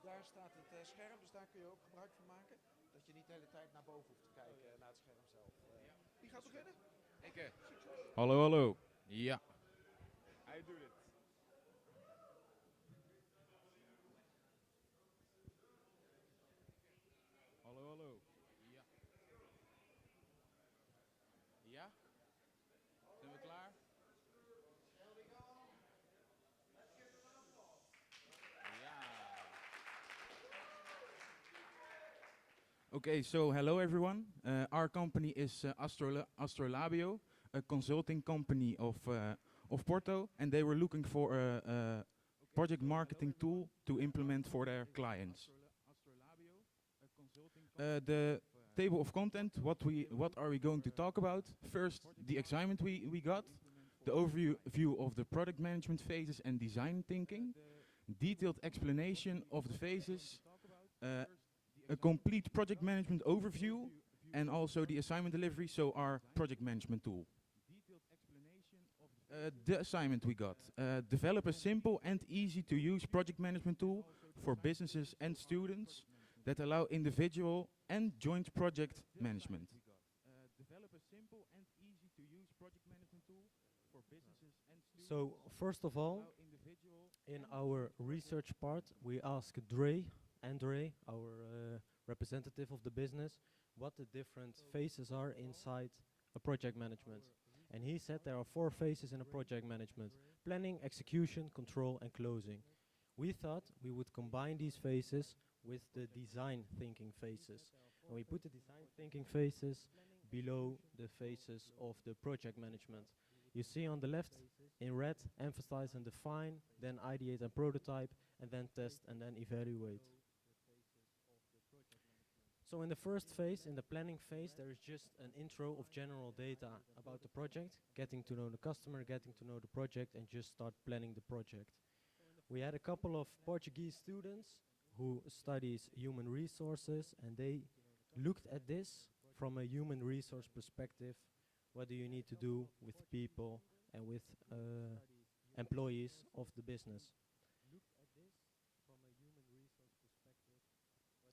Daar staat het scherm, dus daar kun je ook gebruik van maken. Dat je niet de hele tijd naar boven hoeft te kijken, naar het scherm zelf. Wie gaat beginnen? Ik. Hallo, hallo. Ja. I do it. Hallo, hallo. Ja. Ja? Zijn we klaar? Okay, so hello everyone. Our company is Astrolabio, a consulting company of Porto, and they were looking for a project marketing tool to implement for their clients. The table of content, what are we going to talk about? First, the assignment we got, the overview of the product management phases and design thinking, detailed explanation of the phases, a complete project management overview, and also the assignment delivery, so our project management tool. The assignment we got. Develop a simple and easy to use project management tool for businesses and students that allow individual and joint project management. Develop a simple and easy to use project management tool for businesses and students. So first of all, in our research part, we asked Andre, our representative of the business, what the different phases are inside a project management. And he said there are 4 phases in a project management: planning, execution, control, and closing. We thought we would combine these phases with the design thinking phases. And we put the design thinking phases below the phases of the project management. You see on the left in red, emphasize and define, then ideate and prototype, and then test and then evaluate. So in the first phase, in the planning phase, there is just an intro of general data about the project, getting to know the customer, getting to know the project, and just start planning the project. We had a couple of Portuguese students who studies human resources, and they looked at this from a human resource perspective. What do you need to do with people and with employees of the business?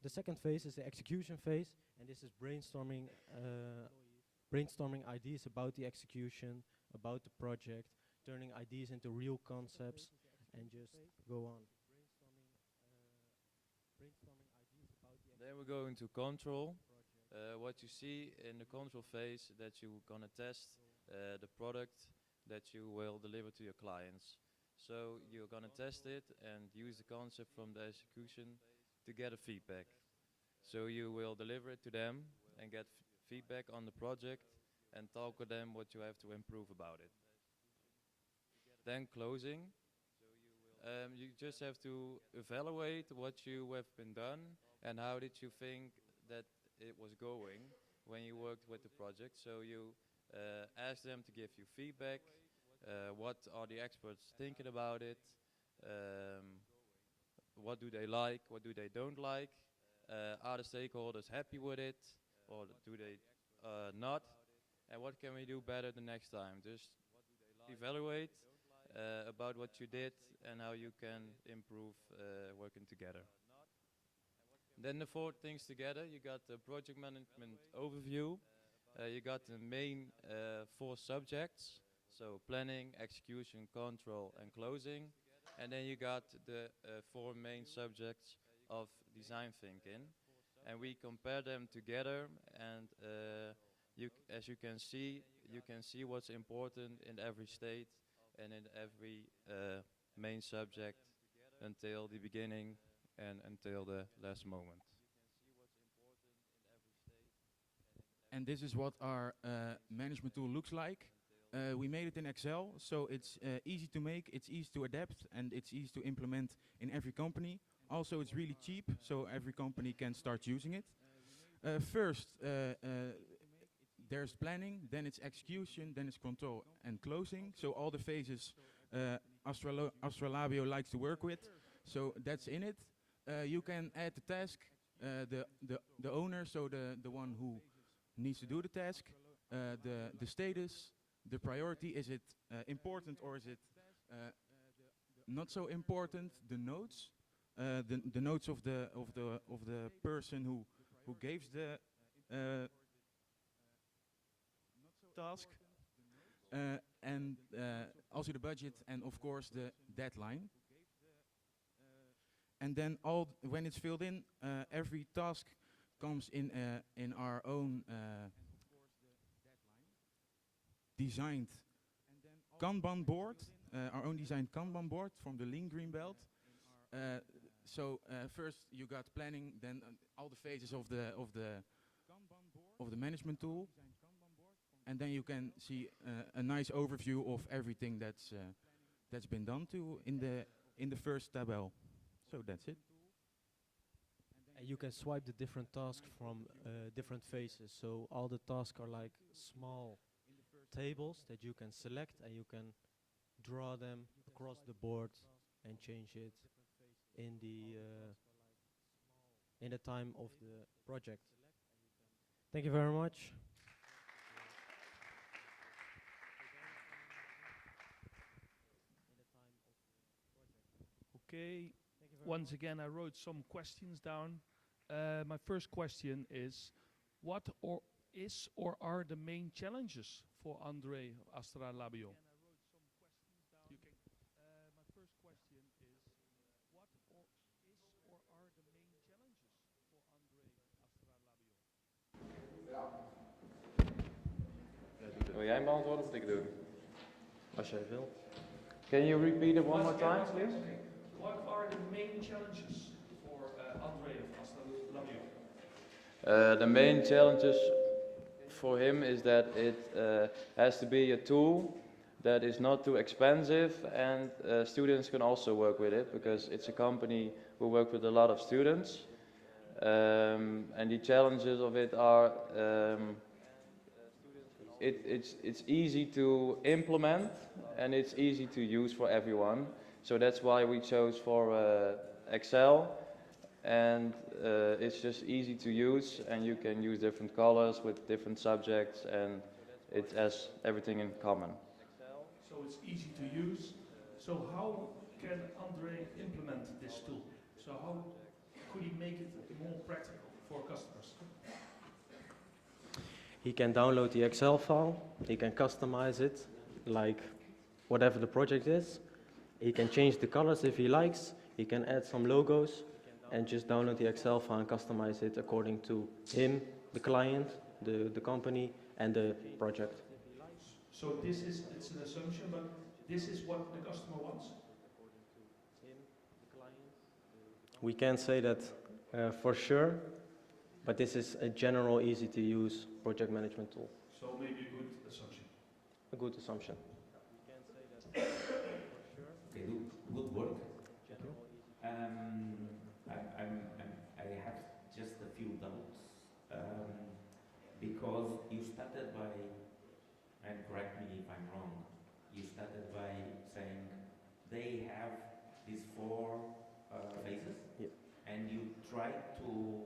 The second phase is the execution phase, and this is brainstorming ideas about the execution, about the project, turning ideas into real concepts, and just go on. Then we're going to control. What you see in the control phase, that you're gonna test the product that you will deliver to your clients. So you're gonna test it and use the concept from the execution to get a feedback. So you will deliver it to them and get feedback on the project and talk with them what you have to improve about it. Then closing. You just have to evaluate what you have been done and how did you think that it was going when you worked with the project. So you ask them to give you feedback. What are the experts thinking about it? What do they like? What do they don't like? Are the stakeholders happy with it, or do they not? And what can we do better the next time? Just evaluate about what you did and how you can improve working together. Then the 4 things together, you got the project management overview, you got the main 4 subjects, so planning, execution, control, and closing. And then you got the 4 main subjects of design thinking. And we compare them together, and as you can see what's important in every state and in every main subject until the beginning and until the last moment. And this is what our management tool looks like. We made it in Excel, so it's easy to make, it's easy to adapt, and it's easy to implement in every company. Also, it's really cheap, so every company can start using it. First, there's planning, then it's execution, then it's control and closing. So all the phases Astrolabio likes to work with. So that's in it. You can add the task, the owner, so the one who needs to do the task, the status, the priority. Is it important or is it not so important? The notes, the notes of the person who gives the task, and also the budget, and of course the deadline. And then when it's filled in, every task comes in our own designed Kanban board, our own designed Kanban board from the Lean Green Belt. So first you got planning, then all the phases of the management tool, and then you can see a nice overview of everything that's been done in the first tabel. So that's it. And you can swipe the different tasks from different phases. So all the tasks are like small tables that you can select, and you can draw them across the board and change it in the time of the project. Thank you very much. Okay. Once again, I wrote some questions down. My first question is, what or are the main challenges for Andre of Astra Labio? You can. My first question is, what or are the main challenges for Andre Astra Labio? Wil jij hem beantwoorden of moet ik het doen? Als jij wil. Can you repeat it one more time, Once again, please? what are the main challenges for Andre of Astra Labio? The main challenges for him is that it has to be a tool that is not too expensive, and students can also work with it because it's a company who work with a lot of students. And the challenges of it are it's easy to implement and it's easy to use for everyone. So that's why we chose for Excel, and it's just easy to use, and you can use different colors with different subjects, and it has everything in common. So it's easy to use. So how can Andre implement this tool? So how could he make it more practical for customers? He can download the Excel file, he can customize it, like whatever the project is. He can change the colors if he likes, he can add some logos, and just download the Excel file and customize it according to him, the client, the company, and the project. So it's an assumption, but this is what the customer wants? We can't say that for sure, but this is a general, easy-to-use project management tool. So maybe a good assumption. A good assumption. Okay, good work. I have just a few doubts because you started by, and correct me if I'm wrong, you started by saying they have these four phases, yeah, and you tried to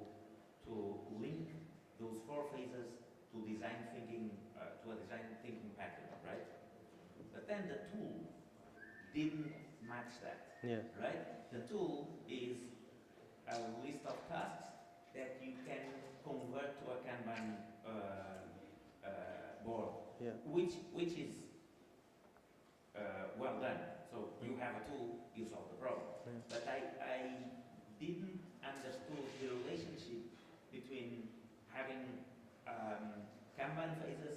link those four phases to design thinking to a design thinking pattern, right? But then the tool didn't match that, yeah, right? The tool is a list of tasks that you can convert to a Kanban board, yeah. which is well done. So you have a tool, you solve the problem. Yeah. But I didn't understood the relationship between having Kanban phases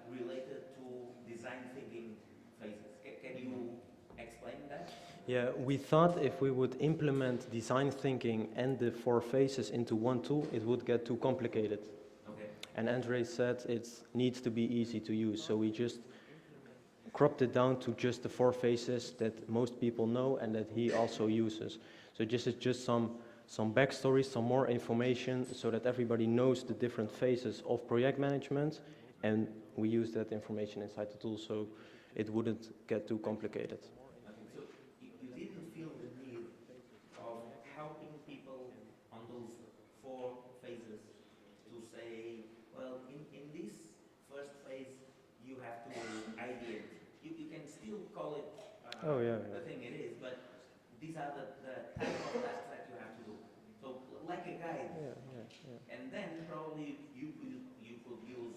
related to design thinking phases. Can you explain that? Yeah, we thought if we would implement design thinking and the four phases into one tool, it would get too complicated. Okay. And Andre said it needs to be easy to use, so we just cropped it down to just the four phases that most people know and that he also uses. So this is just some backstory, some more information, so that everybody knows the different phases of project management, and we use that information inside the tool so it wouldn't get too complicated. So you didn't feel the need of helping people on those four phases to say, well, in this first phase, you have to ideate. You can still call it the thing it is, but these are the type of tasks that you have to do. So like a guide. And then probably you could use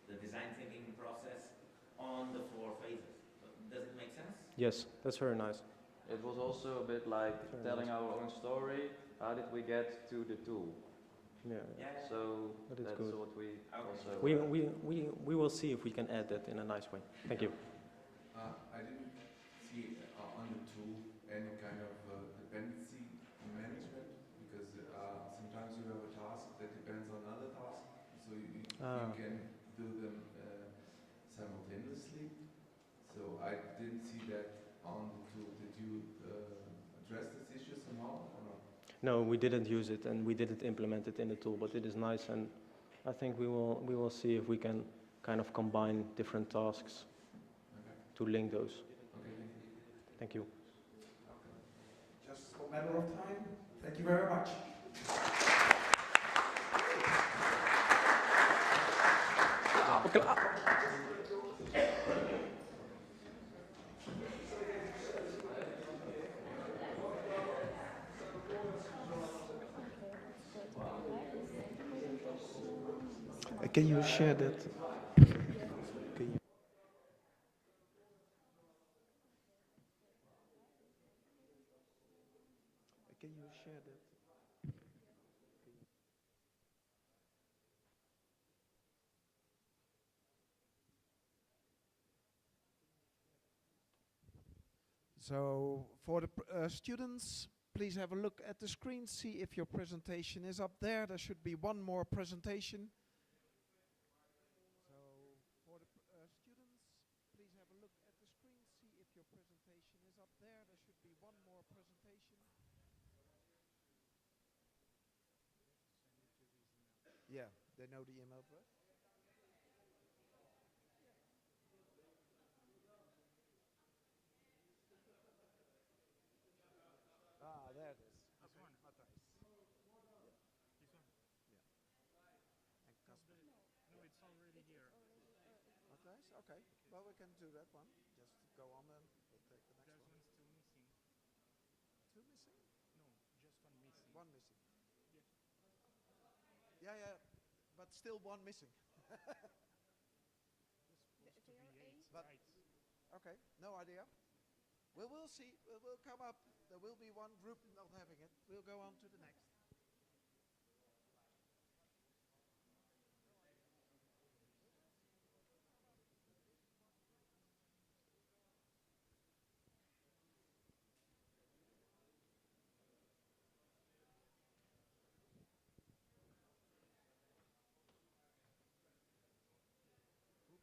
the design thinking process on the four phases. Does it make sense? Yes, that's very nice. It was also a bit like telling our own story. How did we get to the tool? Yeah. So that's good. what we also. We will see if we can add that in a nice way. Thank you. I didn't see on the tool any kind of dependency management, because sometimes you have a task that depends on another task, so you can do them simultaneously. So I didn't see that on the tool. Did you address this issue somehow or not? No, we didn't use it and we didn't implement it in the tool, but it is nice, and I think we will see if we can kind of combine different tasks to link those. Okay, thank you. Just for a matter of time, thank you very much. Can you share that? Can you? Can you share that? So for the students, please have a look at the screen, see if your presentation is up there. There should be one more presentation. So for the students, please have a look at the screen, see if your presentation is up there. There should be one more presentation. Yeah, they know the email address. Ah, there it is. This one. Matthijs. Yeah. This one. Yeah. And Casper. No, it's already here. Matthijs? Okay. Well, we can do that one. Just go on then. We'll take the next one. There's one still missing. Two missing? No, just one missing. One missing. Yes. Yeah, yeah. But still one missing. Supposed to be 8, But right? okay, no idea. We will see. It will come up. There will be one group not having it. We'll go on to the next.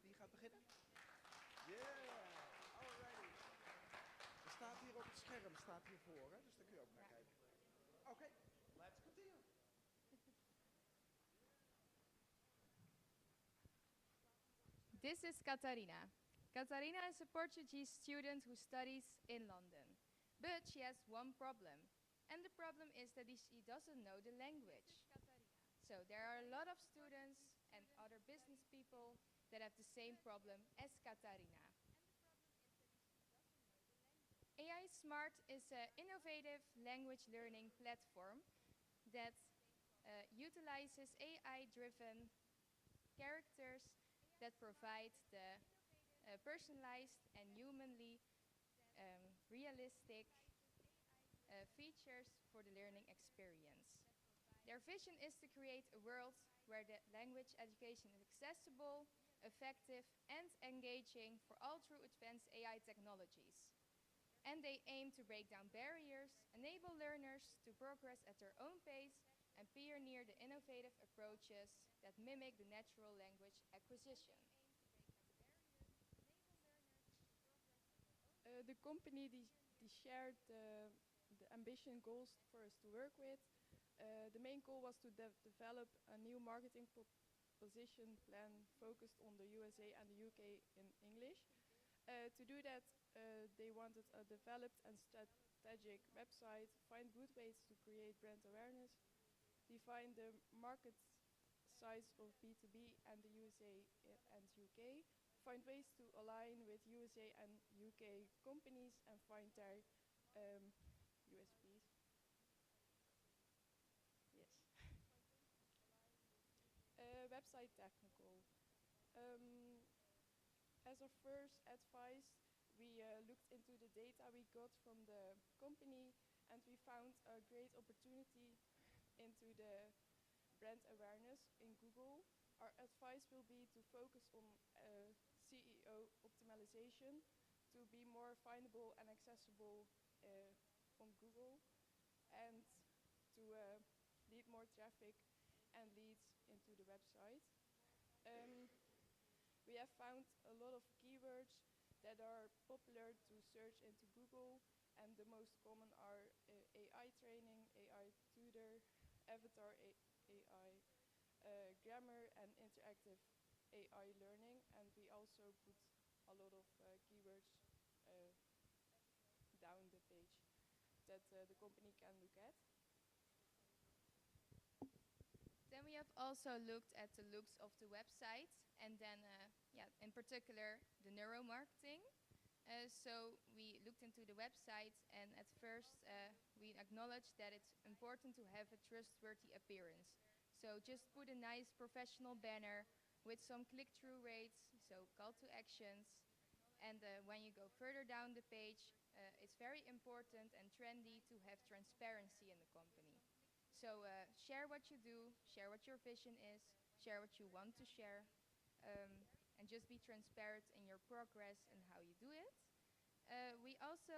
Wie gaat beginnen? Yeah, alrighty. Er staat hier op het scherm, staat hier voor, hè? Dus daar kun je ook naar kijken. Oké, let's continue. This is Catarina. Catarina is a Portuguese student who studies in London. But she has one problem. And the problem is that she doesn't know the language. So there are a lot of students and other business people that have the same problem as Catarina. AI Smart is an innovative language learning platform that utilizes AI-driven characters that provide the personalized and humanly realistic features for the learning experience. Their vision is to create a world where the language education is accessible, effective, and engaging for all through advanced AI technologies. And they aim to break down barriers, enable learners to progress at their own pace, and pioneer the innovative approaches that mimic the natural language acquisition. The company die shared the ambition goals for us to work with. The main goal was to develop a new marketing proposition plan focused on the USA and the UK in English. To do that, they wanted a developed and strategic website, find good ways to create brand awareness, define the market size of B2B and the USA and UK, find ways to align with USA and UK companies and find their USPs. Yes. Website technical. As a first advice, we looked into the data we got from the company and we found a great opportunity into the brand awareness in Google. Our advice will be to focus on CEO optimization to be more findable and accessible on Google and to lead more traffic and leads into the website. We have found a lot of keywords that are popular to search into Google, and the most common are AI training, AI tutor, avatar AI, grammar, and interactive AI learning. And we also put a lot of keywords down the page that the company can look at. Then we have also looked at the looks of the website and then, in particular, the neuromarketing. So we looked into the website and at first we acknowledged that it's important to have a trustworthy appearance. So just put a nice professional banner with some click-through rates, so call to actions. And when you go further down the page, it's very important and trendy to have transparency in the company. So share what you do, share what your vision is, share what you want to share, and just be transparent in your progress and how you do it. We also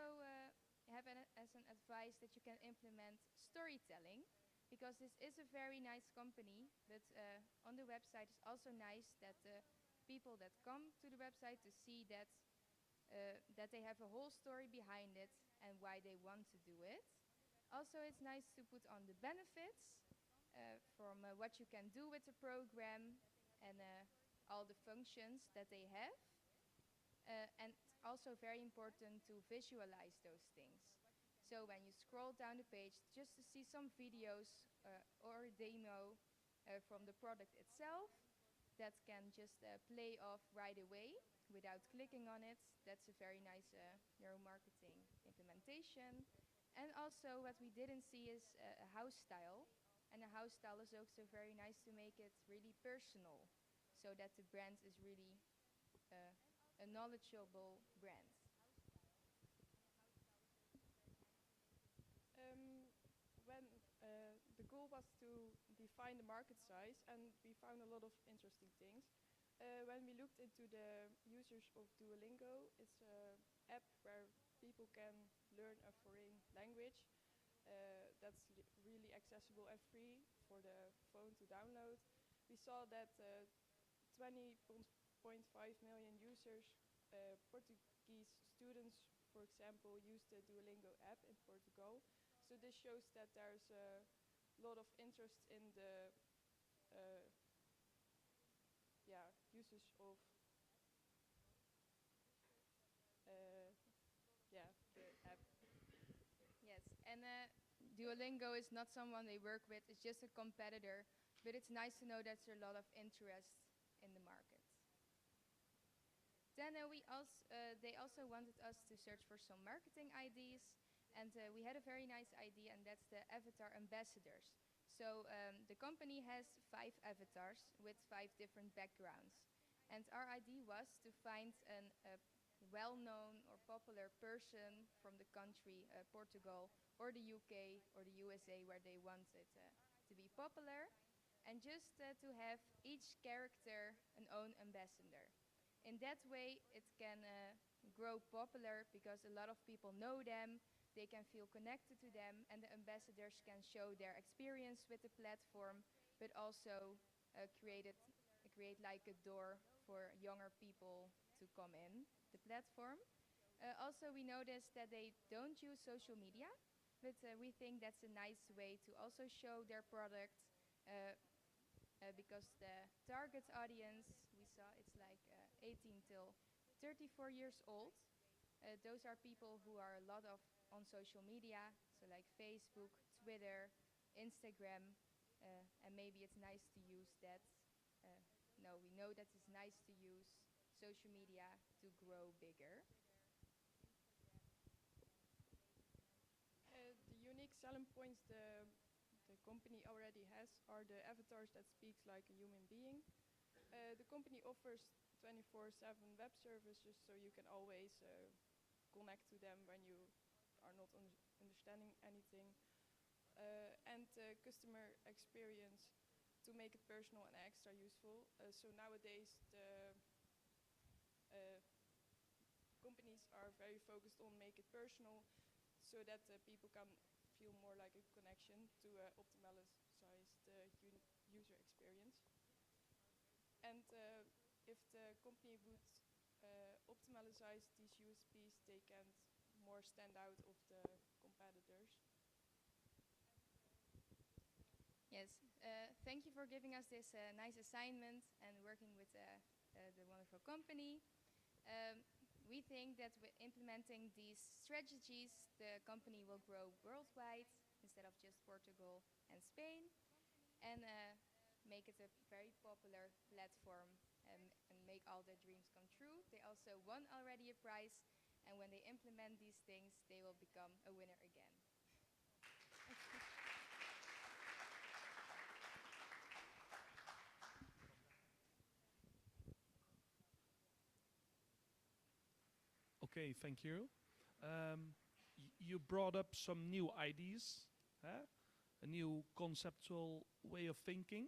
have as an advice that you can implement storytelling, because this is a very nice company, but on the website it's also nice that the people that come to the website to see that they have a whole story behind it and why they want to do it. Also, it's nice to put on the benefits from what you can do with the program and all the functions that they have. And also very important to visualize those things. So when you scroll down the page, just to see some videos or a demo from the product itself that can just play off right away without clicking on it. That's a very nice neuromarketing implementation. And also what we didn't see is a house style. And a house style is also very nice to make it really personal, so that the brand is really a knowledgeable brand. When the goal was to define the market size, and we found a lot of interesting things. When we looked into the users of Duolingo, it's an app where people can learn a foreign language. That's really accessible and free for the phone to download. We saw that 20.5 million users, Portuguese students, for example, use the Duolingo app in Portugal. So this shows that there's a lot of interest in the usage of the app. Yes, and Duolingo is not someone they work with, it's just a competitor, but it's nice to know that there's a lot of interest in the market. Then they also wanted us to search for some marketing ideas, and we had a very nice idea, and that's the avatar ambassadors. So the company has 5 avatars with 5 different backgrounds. And our idea was to find a well-known or popular person from the country, Portugal, or the UK, or the USA, where they wanted to be popular, and just to have each character an own ambassador. In that way, it can grow popular because a lot of people know them, they can feel connected to them, and the ambassadors can show their experience with the platform, but also create like a door for younger people to come in the platform. Also, we noticed that they don't use social media, but we think that's a nice way to also show their product, because the target audience we saw, it's like 18 till 34 years old. Those are people who are a lot on social media, so like Facebook, Twitter, Instagram, and maybe it's nice to use that. No, we know that it's nice to use social media to grow bigger. The unique selling points the company already has are the avatars that speaks like a human being. The company offers 24/7 web services, so you can always connect to them when you are not understanding anything. And customer experience to make it personal and extra useful. So nowadays the companies are very focused on make it personal, so that people can feel more like a connection to optimize the user experience. And if the company would optimize these USPs, they can more stand out of the competitors. Yes, thank you for giving us this nice assignment and working with the wonderful company. We think that with implementing these strategies, the company will grow worldwide instead of just Portugal and Spain, and make it a very popular platform, and make all their dreams come true. They also won already a prize, and when they implement these things, they will become a winner again. Okay, thank you. You brought up some new ideas, a new conceptual way of thinking.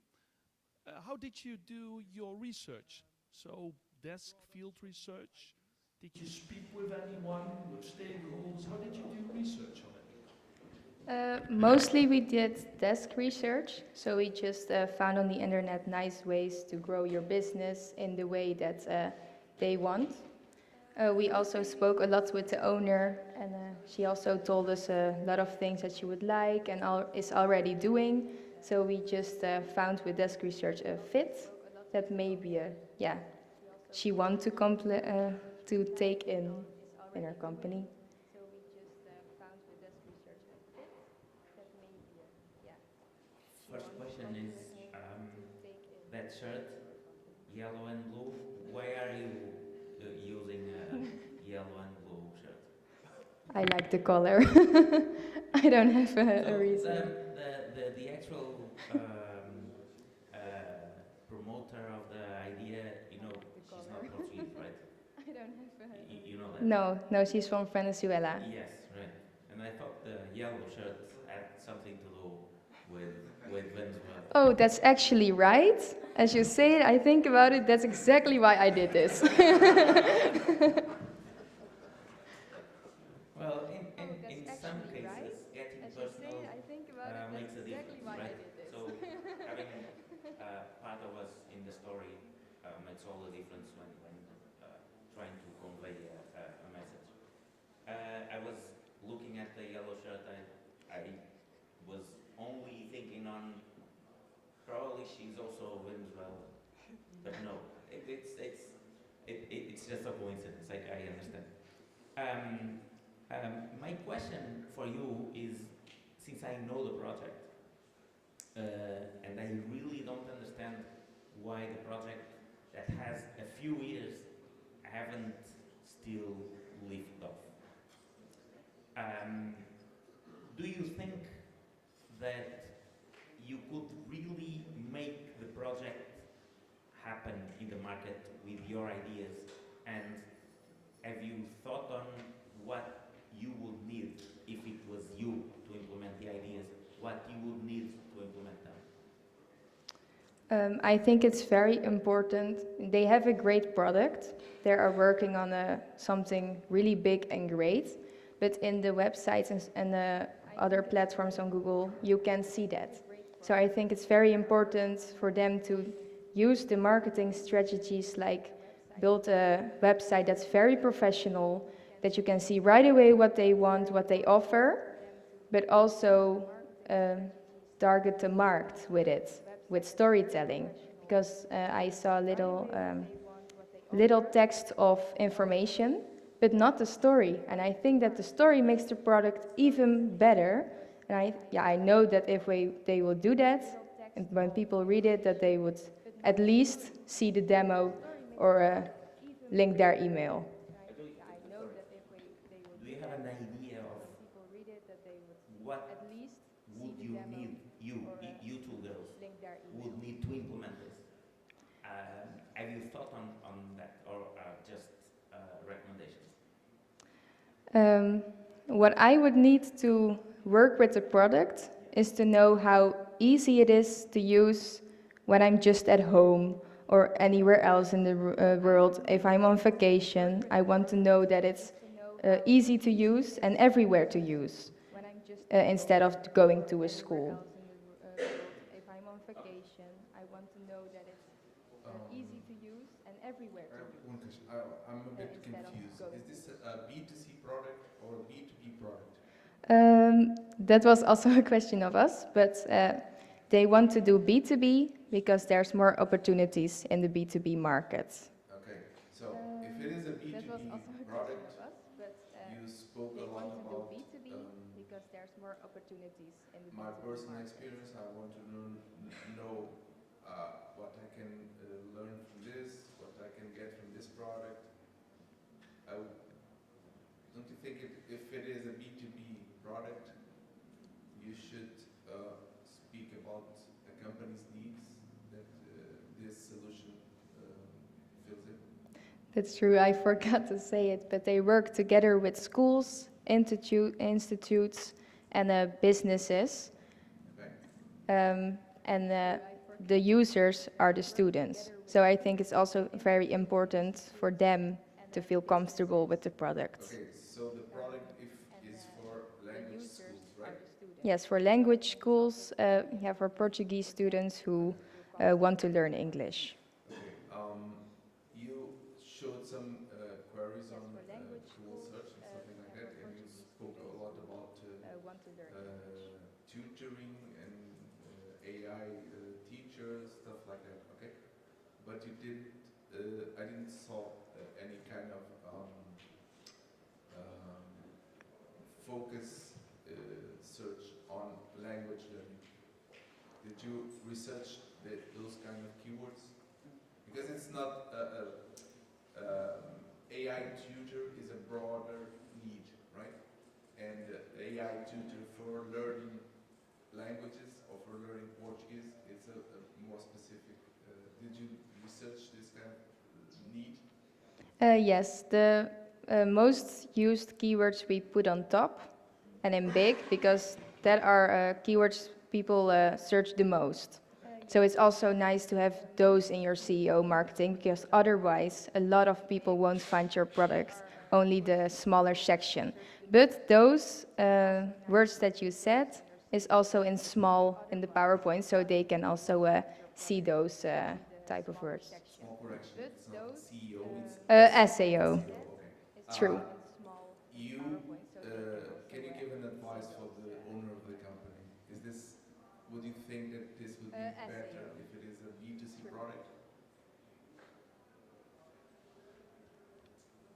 How did you do your research? So, desk field research. Did you speak with anyone, with stakeholders? How did you do research on it? Mostly we did desk research, so we just found on the internet nice ways to grow your business in the way that they want. We also spoke a lot with the owner, and she also told us a lot of things that she would like and is already doing. So we just found with desk research a fit that maybe, yeah, she wants to take in her company. First question is that shirt, yellow and blue. Why are you using a yellow and blue shirt? I like the color. I don't have a reason. The actual promoter of the idea, you know, she's not Portuguese, right? I don't have a You know that? No, she's from Venezuela. Yes, right. And I thought the yellow shirt had something to do with Venezuela. Oh, that's actually right. As you say it, I think about it, that's exactly why I did this. Well, in some cases, getting personal makes a difference, right? So having part of us in the story makes all the difference when trying to convey a message. I was looking at the yellow shirt. I was only thinking on probably she's also Venezuelan, but no, it's just a coincidence. I understand. My question for you is, since I know the project, and I really don't understand why the project that has a few years haven't still lifted off. Do you think that you could really make the project happen in the market with your ideas, and have you thought on what you would need if it was you to implement the ideas, what you would need to implement them? I think it's very important. They have a great product. They are working on something really big and great. But in the websites and the other platforms on Google, you can see that. So I think it's very important for them to use the marketing strategies, like build a website that's very professional, that you can see right away what they want, what they offer, but also target the market with it, with storytelling. Because I saw little text of information, but not the story. And I think that the story makes the product even better. And I know that if they will do that, and when people read it, that they would at least see the demo or link their email. Do you have an idea of what would you need, you two girls, would need to implement this? Have you thought on that, or just recommendations? What I would need to work with the product is to know how easy it is to use when I'm just at home or anywhere else in the world. If I'm on vacation, I want to know that it's easy to use and everywhere to use, instead of going to a school. If I'm on vacation, I want to know that it's easy to use and everywhere to use. One question. I'm a bit confused. Is this a B2C product or a B2B product? That was also a question of us, but they want to do B2B because there's more opportunities in the B2B market. Okay, so if it is a B2B product, you spoke a lot about because there's more opportunities in the my B2B personal market. experience. I want to know what I can learn from this, what I can get from this product. Don't you think if it is a B2B product, you should speak about the company's needs that this solution fills in? That's true, I forgot to say it, but they work together with schools, institutes, and businesses. And the users are the students. So I think it's also very important for them to feel comfortable with the product. Okay, so the product is for language schools, right? Yes, for language schools, yeah, for Portuguese students who want to learn English. Okay, you showed some queries on Google search and something like that, and you spoke a lot about tutoring and AI teachers, stuff like that. Okay, but you didn't. I didn't saw any kind of focus search on language learning. Did you research those kind of keywords? Because it's not AI tutor is a broader need, right? And AI tutor for learning languages or for learning Portuguese is a more specific. Did you research this kind of need? Yes, the most used keywords we put on top and in big because that are keywords people search the most. So it's also nice to have those in your CEO marketing because otherwise a lot of people won't find your product, only the smaller section. But those words that you said is also in small in the PowerPoint, so they can also see those type of words. Small correction. It's not CEO. It's SAO. Okay. True. Can you give an advice for the owner of the company? Would you think that this would be better if it is a B2C product?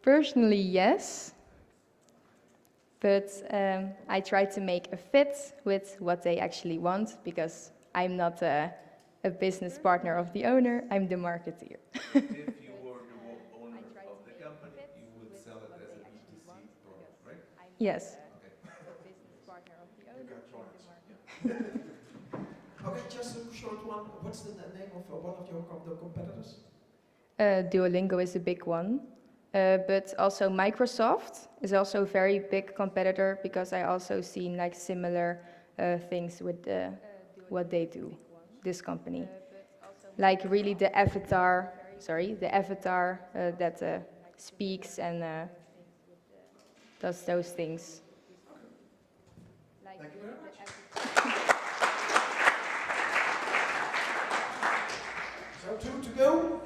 Personally, yes. But I try to make a fit with what they actually want because I'm not a business partner of the owner, I'm the marketeer. If you were the owner of the company, you would sell it as a B2C product, right? Yes. Okay. Okay, just a short one. What's the name of one of your competitors? Duolingo is a big one. But also Microsoft is also a very big competitor because I also seen like similar things with what they do, this company. Like really the avatar that speaks and does those things. Thank you very much. So 2 to go.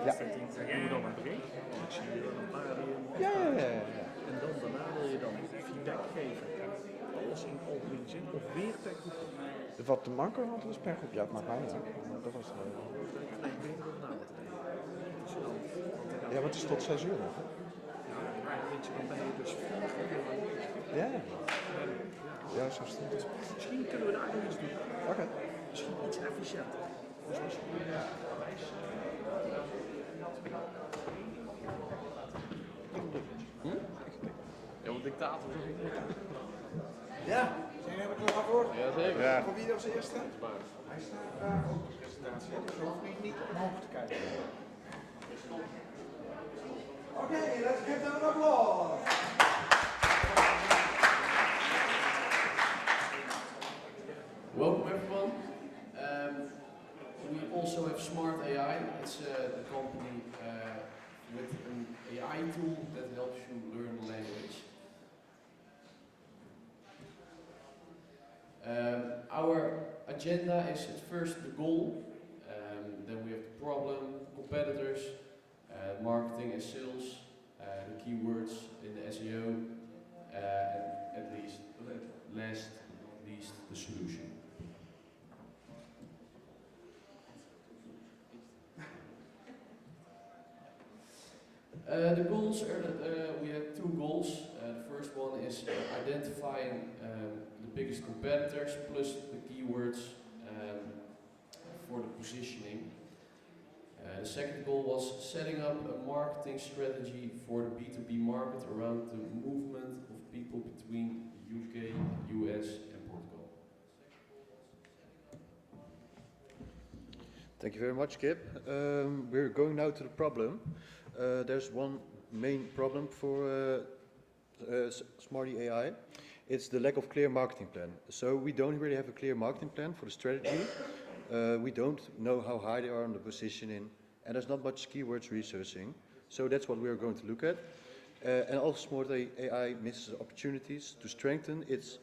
Ja. Doen we dan een break? Ik zie hier een parium. Ja. En dan daarna wil je dan feedback geven. Alles in algemene zin of weer per groep? Wat de Marco had was per groep. Ja, het maakt mij niet uit. Dat was Nee, beter over na te denken. ja, maar het is tot 6 uur nog. Hè? Ja, weet je, dan ben je dus 4 uur lang bezig. Ja. Ja, zo stond het. Misschien kunnen we daar nog iets doen. Oké. Misschien iets efficiënter. Dus als je wijs... Ja, want dictator zeg ik niet. Ja, zijn jullie er klaar voor? Ja, zeker. Ja. Voor wie als eerste? Hij staat daar ook de presentatie, dus we hoeven niet omhoog te kijken. Oké, let's give them an applause. Welcome everyone. We also have Smart AI. It's the company with an AI tool that helps you learn the language. Our agenda is at first the goal, then we have the problem, competitors, marketing and sales, the keywords in the SEO, and last least the solution. The goals are that we have two goals. The first one is identifying the biggest competitors plus the keywords for the positioning. The second goal was setting up a marketing strategy for the B2B market around the movement of people between UK, US and Portugal. Thank you very much, Kip. We're going now to the problem. There's one main problem for Smarty AI. It's the lack of clear marketing plan. So we don't really have a clear marketing plan for the strategy. We don't know how high they are on the positioning, and there's not much keywords researching. So that's what we're going to look at. And also Smarty AI misses opportunities to strengthen its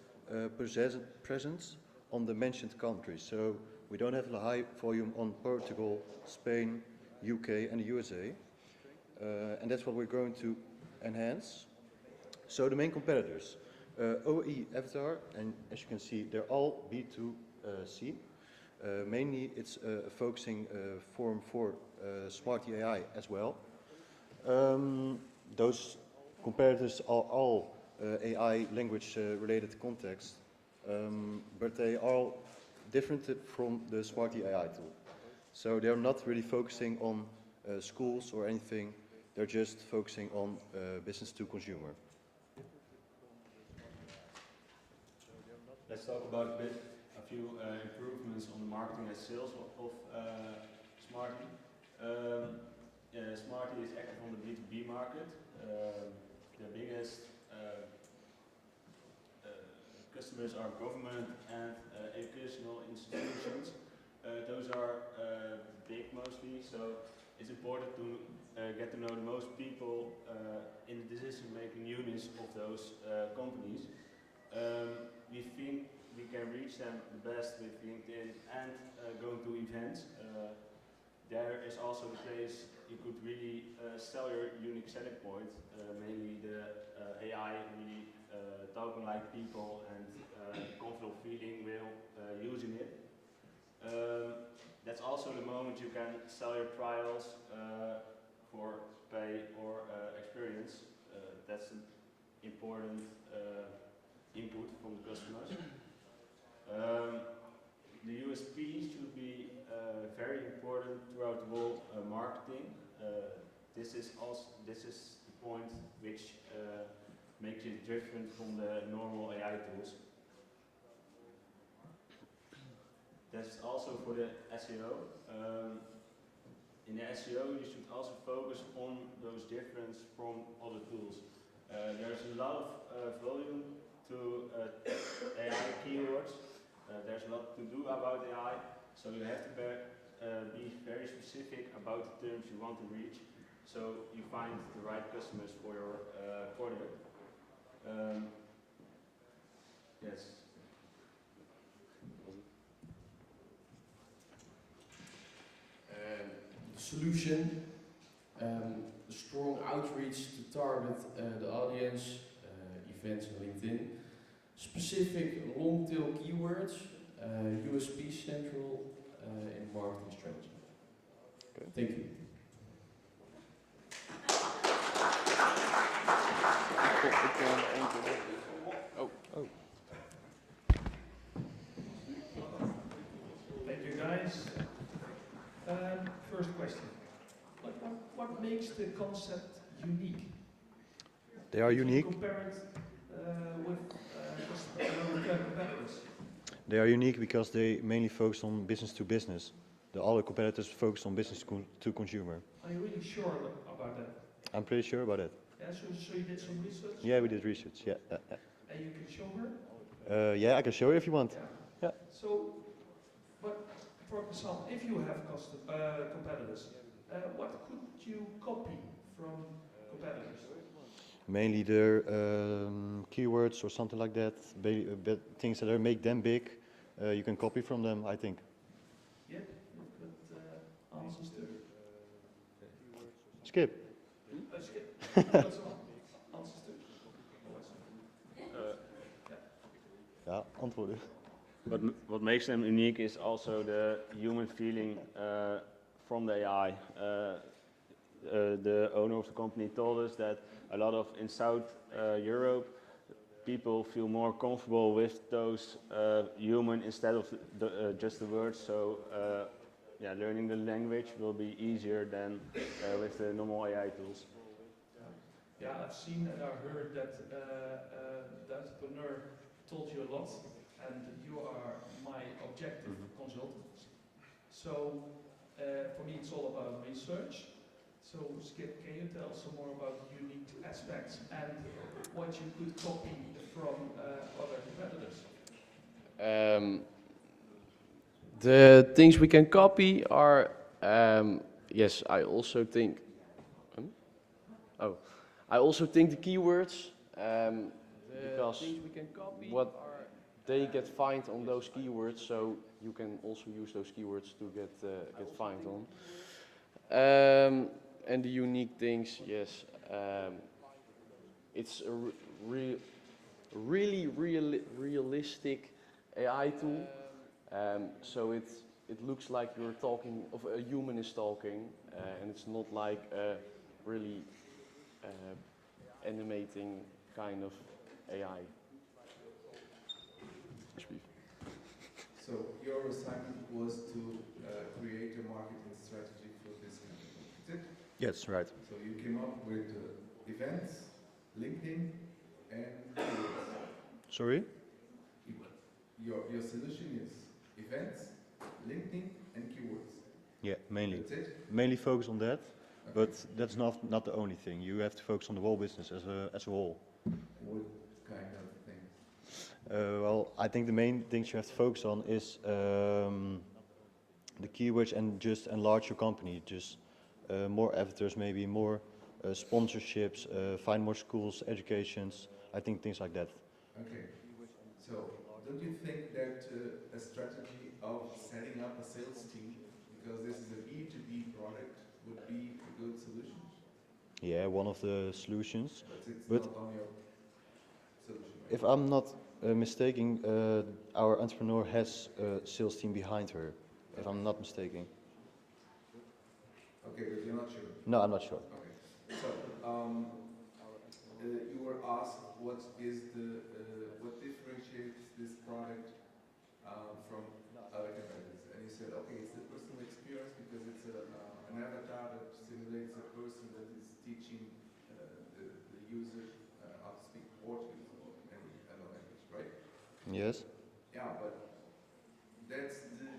presence on the mentioned countries. So we don't have a high volume on Portugal, Spain, UK and the USA. And that's what we're going to enhance. So the main competitors, OE Avatar, and as you can see, they're all B2C. Mainly it's a focusing forum for Smarty AI as well. Those competitors are all AI language related context, but they are all different from the Smarty AI tool. So they're not really focusing on schools or anything, they're just focusing on business to consumer. Let's talk about a few improvements on the marketing and sales of Smarty. Smarty is active on the B2B market. The biggest customers are government and educational institutions. Those are big mostly, so it's important to get to know the most people in the decision-making units of those companies. We think we can reach them the best with LinkedIn and going to events. There is also the place you could really sell your unique selling point, mainly the AI really talking like people and comfortable feeling while using it. That's also the moment you can sell your trials for pay or experience. That's an important input from the customers. The USP should be very important throughout the whole marketing. This is the point which makes it different from the normal AI tools. That's also for the SEO. In the SEO, you should also focus on those differences from other tools. There's a lot of volume to AI keywords. There's a lot to do about AI, so you have to be very specific about the terms you want to reach, so you find the right customers for your product. Yes. Solution, strong outreach to target the audience, events on LinkedIn, specific long-tail keywords, USP central in marketing strategy. Okay. Thank you. Thank you, guys. First question. What makes the concept unique? They are unique. Compare it with competitors. They are unique because they mainly focus on business to business. The other competitors focus on business to consumer. Are you really sure about that? I'm pretty sure about it. Yeah, so you did some research? Yeah, we did research, yeah. And you can show her? Yeah, I can show you if you want. Yeah. So, but for example, if you have competitors, what could you copy from competitors? Mainly their keywords or something like that, things that make them big, you can copy from them, I think. Yeah, but answers to? Skip. Skip. Answers to? Ja, antwoorden. What makes them unique is also the human feeling from the AI. the owner of the company told us that a lot of in South Europe, people feel more comfortable with those human instead of just the words. So yeah, learning the language will be easier than with the normal AI tools. Yeah, I've seen and I've heard that the entrepreneur told you a lot, and you are my objective consultant. So for me, it's all about research. So Skip, can you tell some more about unique aspects and what you could copy from other competitors? The things we can copy are, yes, I also think, I also think the keywords, because what they get fined on those keywords, so you can also use those keywords to get fined on. And the unique things, yes, it's a really realistic AI tool. So it looks like you're talking, of a human is talking, and it's not like a really animating kind of AI. So your assignment was to create a marketing strategy for this company, is it? Yes, right. So you came up with events, LinkedIn, and keywords. Sorry? Your solution is events, LinkedIn, and keywords. Yeah, mainly. That's it? Mainly focus on that, but that's not the only thing. You have to focus on the whole business as a whole. What kind of things? Well, I think the main things you have to focus on is the keywords and just enlarge your company. Just more avatars, maybe more sponsorships, find more schools, educations. I think things like that. Okay. So don't you think that a strategy of setting up a sales team, because this is a B2B product, would be a good solution? Yeah, one of the solutions. But it's not on your solution, right? If I'm not mistaken, our entrepreneur has a sales team behind her, if I'm not mistaken. Okay, but you're not sure? No, I'm not sure. Okay. So, you were asked what differentiates this product from other competitors, and you said, okay, it's the personal experience because it's an avatar that simulates a person that is teaching the user how to speak Portuguese or any other language, right? Yes. Yeah, but that's the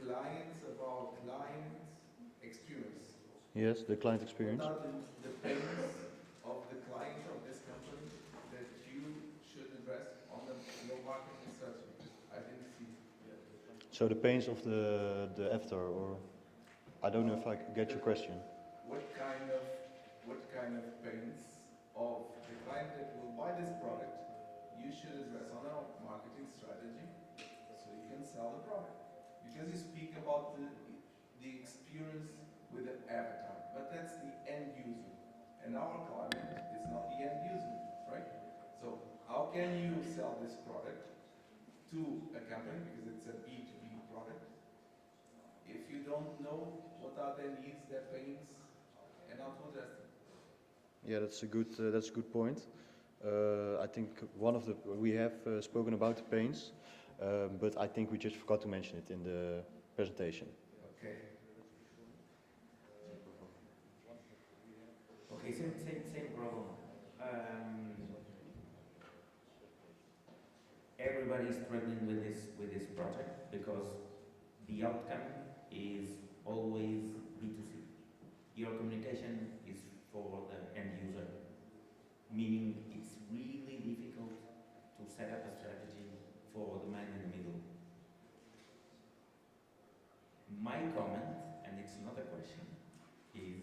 clients of our clients' experience. Yes, the client experience. What are the pains of the client of this company that you should address on your marketing strategy? I didn't see yet. So the pains of the avatar, or I don't know if I get your question. What kind of pains of the client that will buy this product you should address on our marketing strategy so you can sell the product? Because you speak about the experience with the avatar, but that's the end user. And our client is not the end user, right? So how can you sell this product to a company, because it's a B2B product, if you don't know what are their needs, their pains, and how to address them? Yeah, that's a good point. I think we have spoken about the pains, but I think we just forgot to mention it in the presentation. Okay. Okay, same problem. Everybody is struggling with this project because the outcome is always B2C. Your communication is for the end user, meaning it's really difficult to set up a strategy for the man in the middle. My comment, and it's not a question, is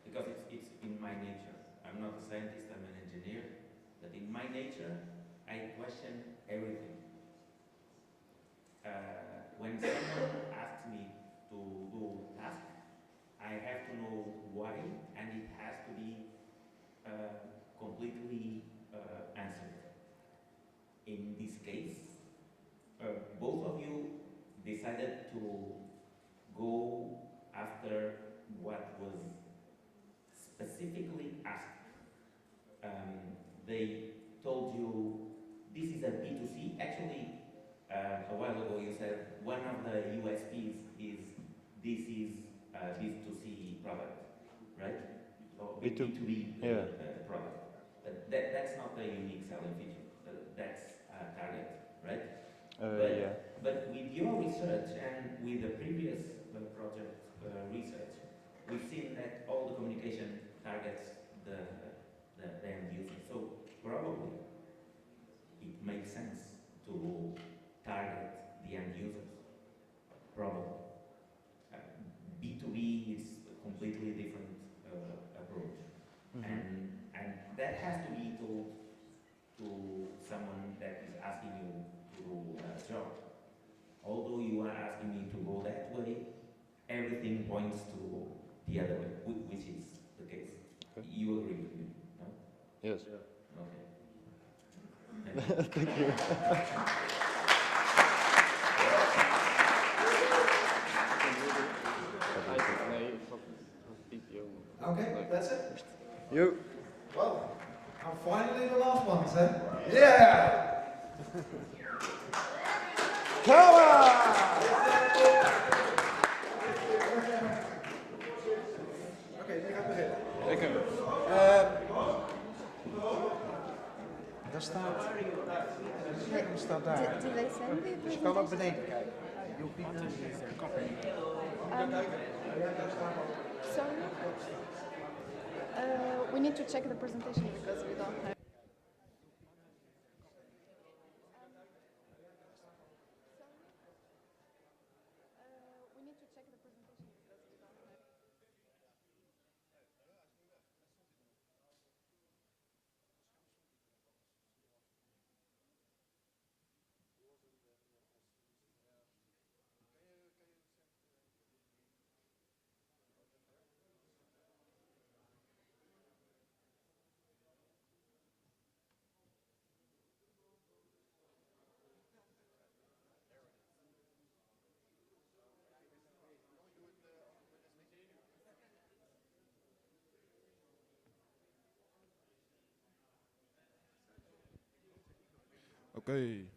because it's in my nature. I'm not a scientist, I'm an engineer, but in my nature, I question everything. When someone asks me to do a task, I have to know why, and it has to be completely answered. In this case, both of you decided to go after what was specifically asked, they told you this is a B2C. Actually, a while ago you said one of the USPs is this is a B2C product, right? Or B2B product. But that's not a unique selling feature. That's a target, right? Yeah. But with your research and with the previous project research, we've seen that all the communication targets the end user. So probably it makes sense to target the end users. Probably. B2B is a completely different approach. And that has to be told to someone that is asking you to do a job. Although you are asking me to go that way, everything points to the other way, which is the case. Okay. You agree with me, no? Yes. Okay. Thank you. Okay, that's it. You. Well, I'm finally the last ones, eh? Yeah! Come on! Oké, nu gaat beginnen. Lekker. Daar staat... Het scherm staat daar. Dus je kan ook beneden kijken. Sorry. We need to check the presentation because we don't have. We need to check the presentation because we don't have. Okay,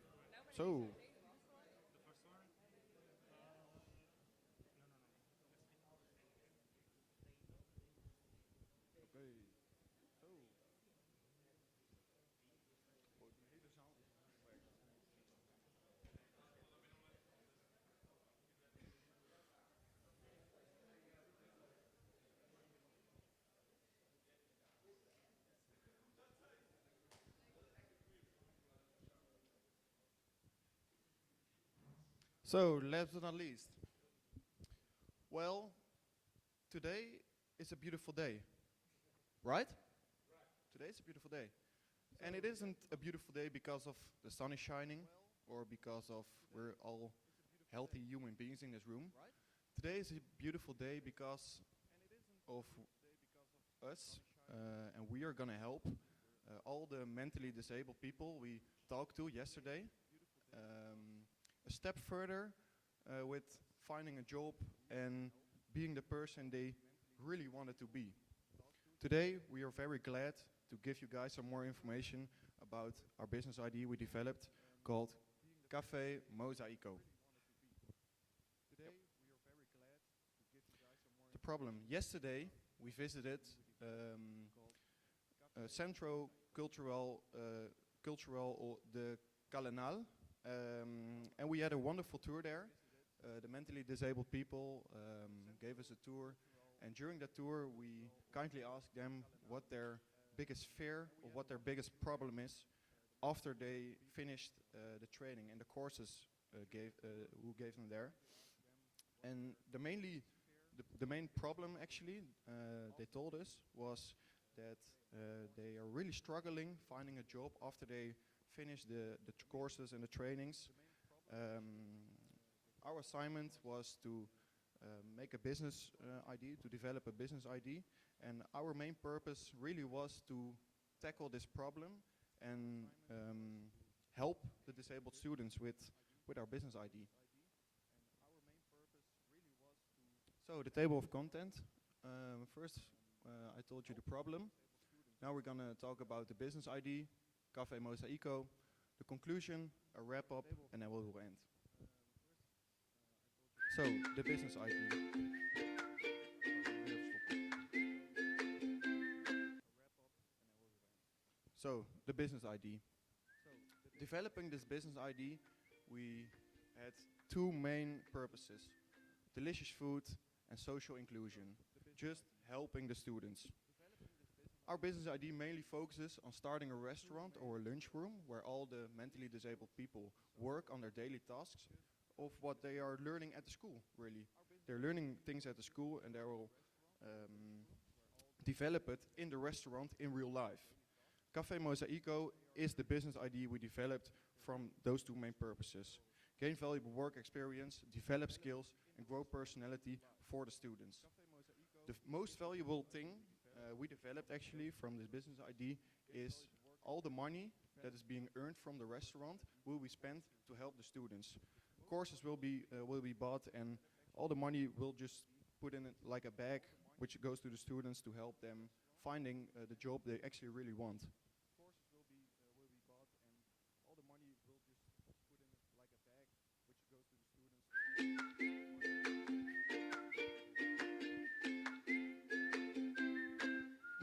so. So, last but not least, well, today is a beautiful day, right? Today is a beautiful day. And it isn't a beautiful day because of the sun is shining or because of we're all healthy human beings in this room. Today is a beautiful day because of us, and we are going to help all the mentally disabled people we talked to yesterday a step further with finding a job and being the person they really wanted to be. Today we are very glad to give you guys some more information about our business idea we developed called Café Mosaico. The problem, yesterday we visited Centro Cultural de Calenal, and we had a wonderful tour there. The mentally disabled people gave us a tour, and during that tour we kindly asked them what their biggest fear or what their biggest problem is after they finished the training and the courses who gave them there. And the main problem actually, they told us, was that they are really struggling finding a job after they finish the courses and the trainings. Our assignment was to make a business ID, to develop a business ID, and our main purpose really was to tackle this problem and help the disabled students with our business ID. So the table of content. First I told you the problem. Now we're going to talk about the business ID, Café Mosaico, the conclusion, a wrap up, and then we will end. So, the business ID. So, the business ID. Developing this business ID, we had two main purposes: delicious food and social inclusion, just helping the students. Our business ID mainly focuses on starting a restaurant or a lunchroom where all the mentally disabled people work on their daily tasks of what they are learning at the school, really. They're learning things at the school and they will develop it in the restaurant in real life. Café Mosaico is the business ID we developed from those two main purposes: gain valuable work experience, develop skills, and grow personality for the students. The most valuable thing we developed actually from this business ID is all the money that is being earned from the restaurant will be spent to help the students. Courses will be bought and all the money will just put in it like a bag which goes to the students to help them finding the job they actually really want.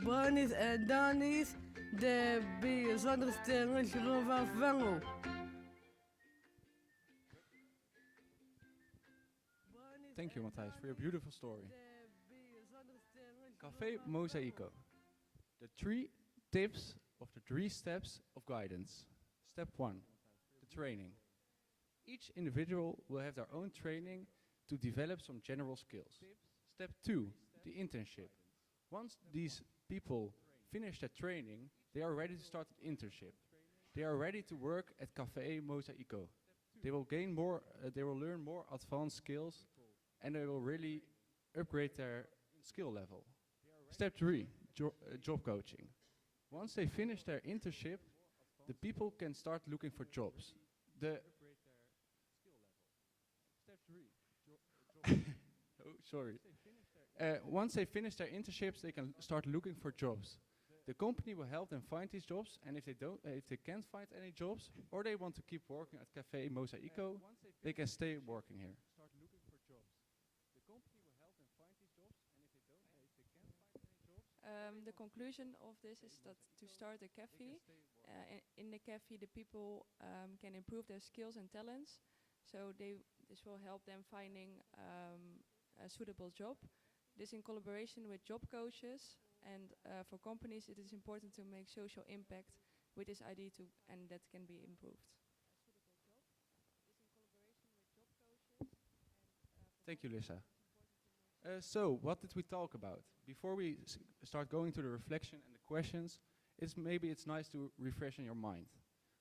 Bonis en Danis, de bijzondere sterren van Vango. Thank you, Matthijs, for your beautiful story. Café Mosaico. The 3 tips of the 3 steps of guidance. Step 1, the training. Each individual will have their own training to develop some general skills. Step 2, the internship. Once these people finish their training, they are ready to start an internship. They are ready to work at Café Mosaico. They will gain more, they will learn more advanced skills, and they will really upgrade their skill level. Step 3, job coaching. Once they finish their internship, the people can start looking for jobs. Once they finish their internships, they can start looking for jobs. The company will help them find these jobs, and if they can't find any jobs, or they want to keep working at Café Mosaico, they can stay working here. The conclusion of this is that to start a cafe, in the cafe the people can improve their skills and talents, so this will help them finding a suitable job. This in collaboration with job coaches, and for companies it is important to make social impact with this ID too, and that can be improved. Thank you, Lisa. So, what did we talk about? Before we start going to the reflection and the questions, maybe it's nice to refresh in your mind.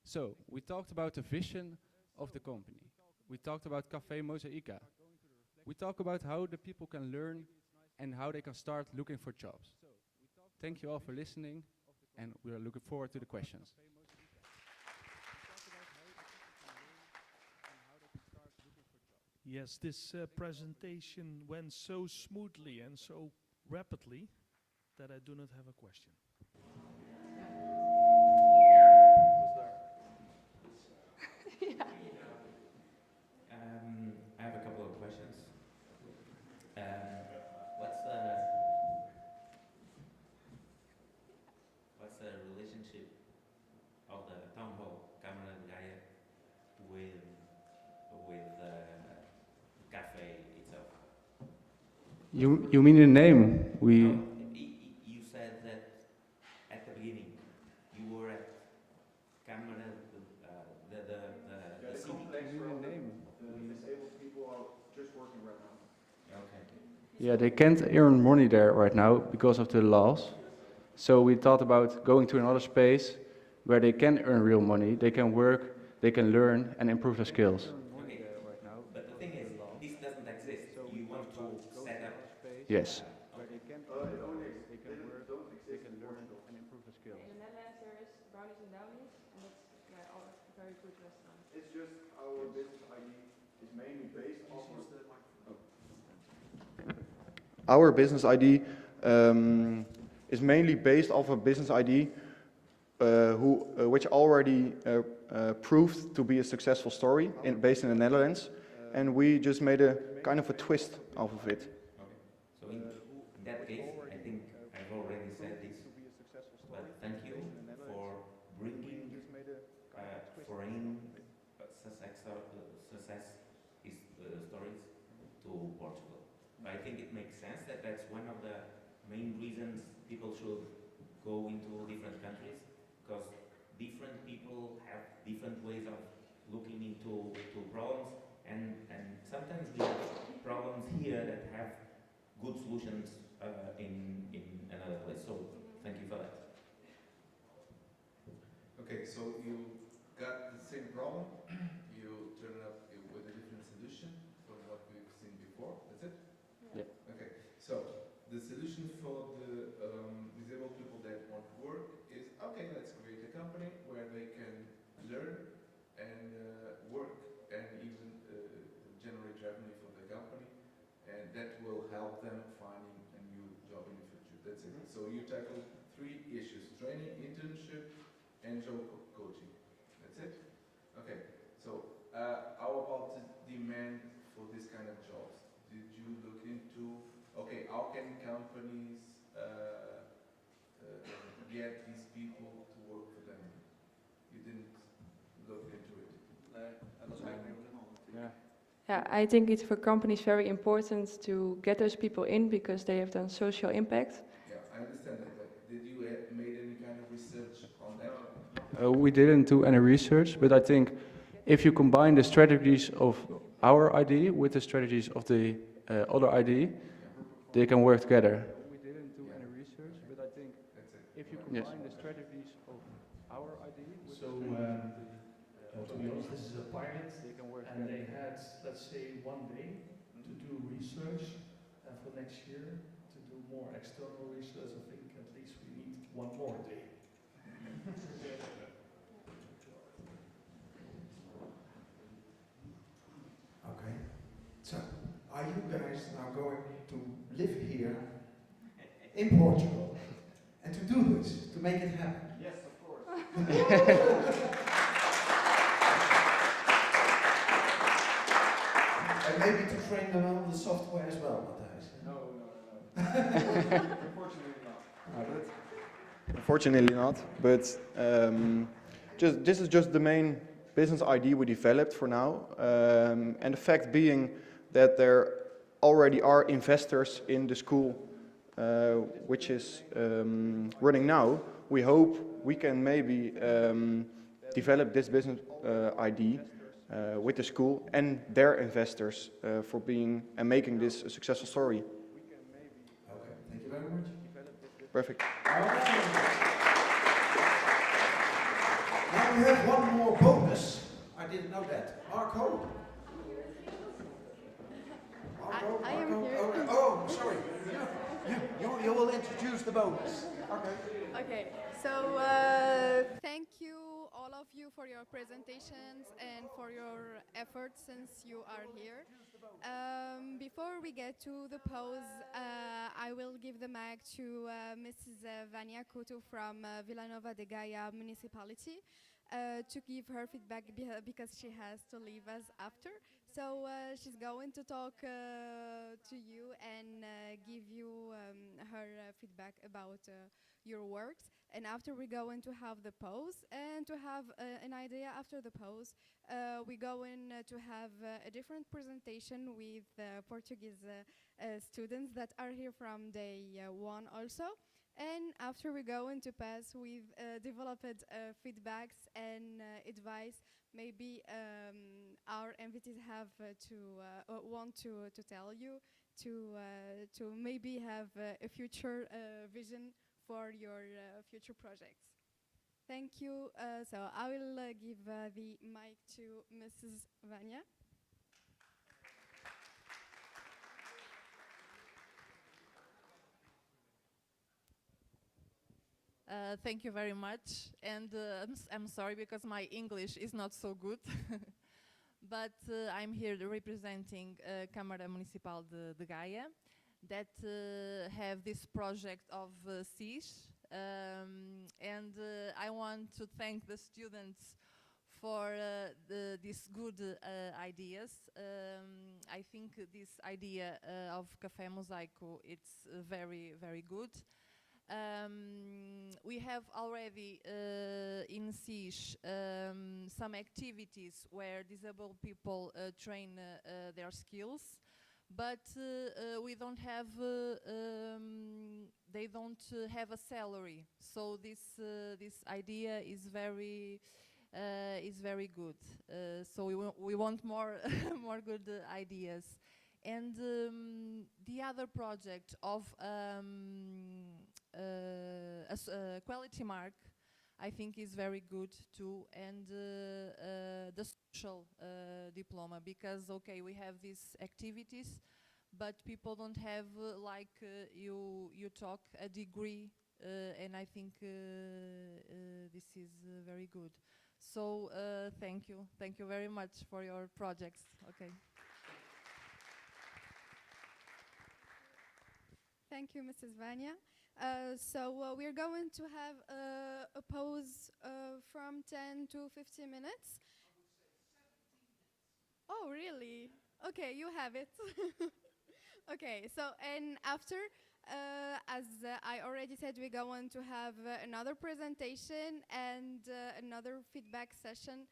So, we talked about the vision of the company. We talked about Café Mosaico. We talked about how the people can learn and how they can start looking for jobs. Thank you all for listening, and we are looking forward to the questions. Yes, this presentation went so smoothly and so rapidly that I do not have a question. I have a couple of questions. What's the relationship of the town hall Câmara de Gaia with the cafe itself? You mean the name? You said that at the beginning you were at Câmara the city. Name. The disabled people are just working right now. Okay. Yeah, they can't earn money there right now because of the laws. So we thought about going to another space where they can earn real money, they can work, they can learn and improve their skills. Okay. But the thing is, this doesn't exist. You want to set up. Yes. It only they can work, they can learn and improve their skills. In the Netherlands there is Brownies and Downies, and that's all very good restaurants. It's just our business ID is mainly based off of our business ID is mainly based off a business idea which already proved to be a successful story based in the Netherlands, and we just made a kind of a twist off of it. So in that case, I think I've already said this, but thank you for bringing foreign success stories to Portugal. I think it makes sense that that's one of the main reasons people should go into different countries, because different people have different ways of looking into problems, and sometimes we have problems here that have good solutions in another place. So thank you for that. Okay, so you got the same problem, you turn it up with a different solution from what we've seen before. That's it? Yeah. Okay, so the solution for the disabled people that want to work is, okay, let's create a company where they can learn and work and even generate revenue for the company, and that will help them finding a new job in the future. That's it. So you tackle 3 issues: training, internship, and job coaching. That's it? Okay, so how about the demand for this kind of jobs? Did you look into, okay, how can companies get these people to work for them? You didn't look into it. Yeah. Yeah, I think it's for companies very important to get those people in because they have done social impact. Yeah, I understand that, but did you made any kind of research on that? We didn't do any research, but I think if you combine the strategies of our ID with the strategies of the other ID, they can work together. We didn't do any research, but I think if you Yes. combine the strategies of our ID with So, the strategies of to be honest, this is a pilot, they can work and they together. had, let's say, 1 day to do research, and for next year to do more external research. I think at least we need 1 more day. Okay. So, are you guys now going to live here in Portugal and to do this, to make it happen? Yes, of course. And maybe to train them on the software as well, Matthijs. No. Unfortunately not, but this is just the main business idea we developed for now, and the fact being that there already are investors in the school which is running now. We hope we can maybe develop this business idea with the school and their investors for being and making this a successful story. Okay, thank you very much. Perfect. Now we have one more bonus. I didn't know that. Marco? I am here. Oh, sorry. You will introduce the bonus. Okay. Okay, so thank you all of you for your presentations and for your efforts since you are here. Before we get to the pose, I will give the mic to Mrs. Vania Couto from Villanova de Gaia municipality to give her feedback because she has to leave us after. So she's going to talk to you and give you her feedback about your works. And after we're going to have the pose, and to have an idea after the pose, we're going to have a different presentation with Portuguese students that are here from day 1 also. And after we're going to pass with developed feedbacks and advice, maybe our invitees have want to tell you to maybe have a future vision for your future projects. Thank you. So I will give the mic to Mrs. Vania. Thank you very much, and I'm sorry because my English is not so good, but I'm here representing Câmara Municipal de Gaia. that have this project of SIS. And I want to thank the students for these good ideas. I think this idea of Café Mosaico, it's very, very good. We have already in SIS some activities where disabled people train their skills, but we don't have, they don't have a salary. So this idea is very good. So we want more more good ideas. And the other project of a quality mark, I think is very good too, and the social diploma, because okay, we have these activities, but people don't have like you talk a degree, and I think this is very good. So thank you very much for your projects. Okay. Thank you, Mrs. Vanya. So we're going to have a pause from 10 to 15 minutes. Oh, really? Okay, you have it. Okay, so and after, as I already said, we're going to have another presentation and another feedback session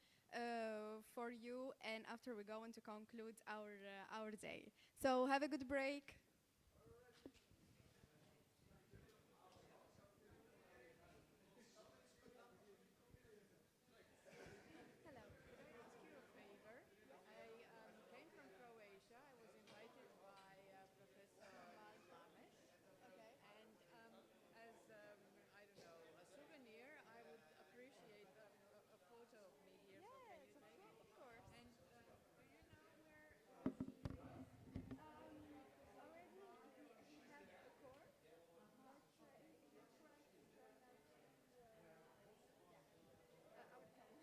for you, and after we're going to conclude our day. So have a good break. Hello. Could I ask you a favor? I came from Croatia. I was invited by Professor Lames. Okay. And as I don't know, a souvenir, I would appreciate a photo of me here. Yes, So can you take it? of course. And do you know where already he has a course, but if you would like to join us to yeah, outcome.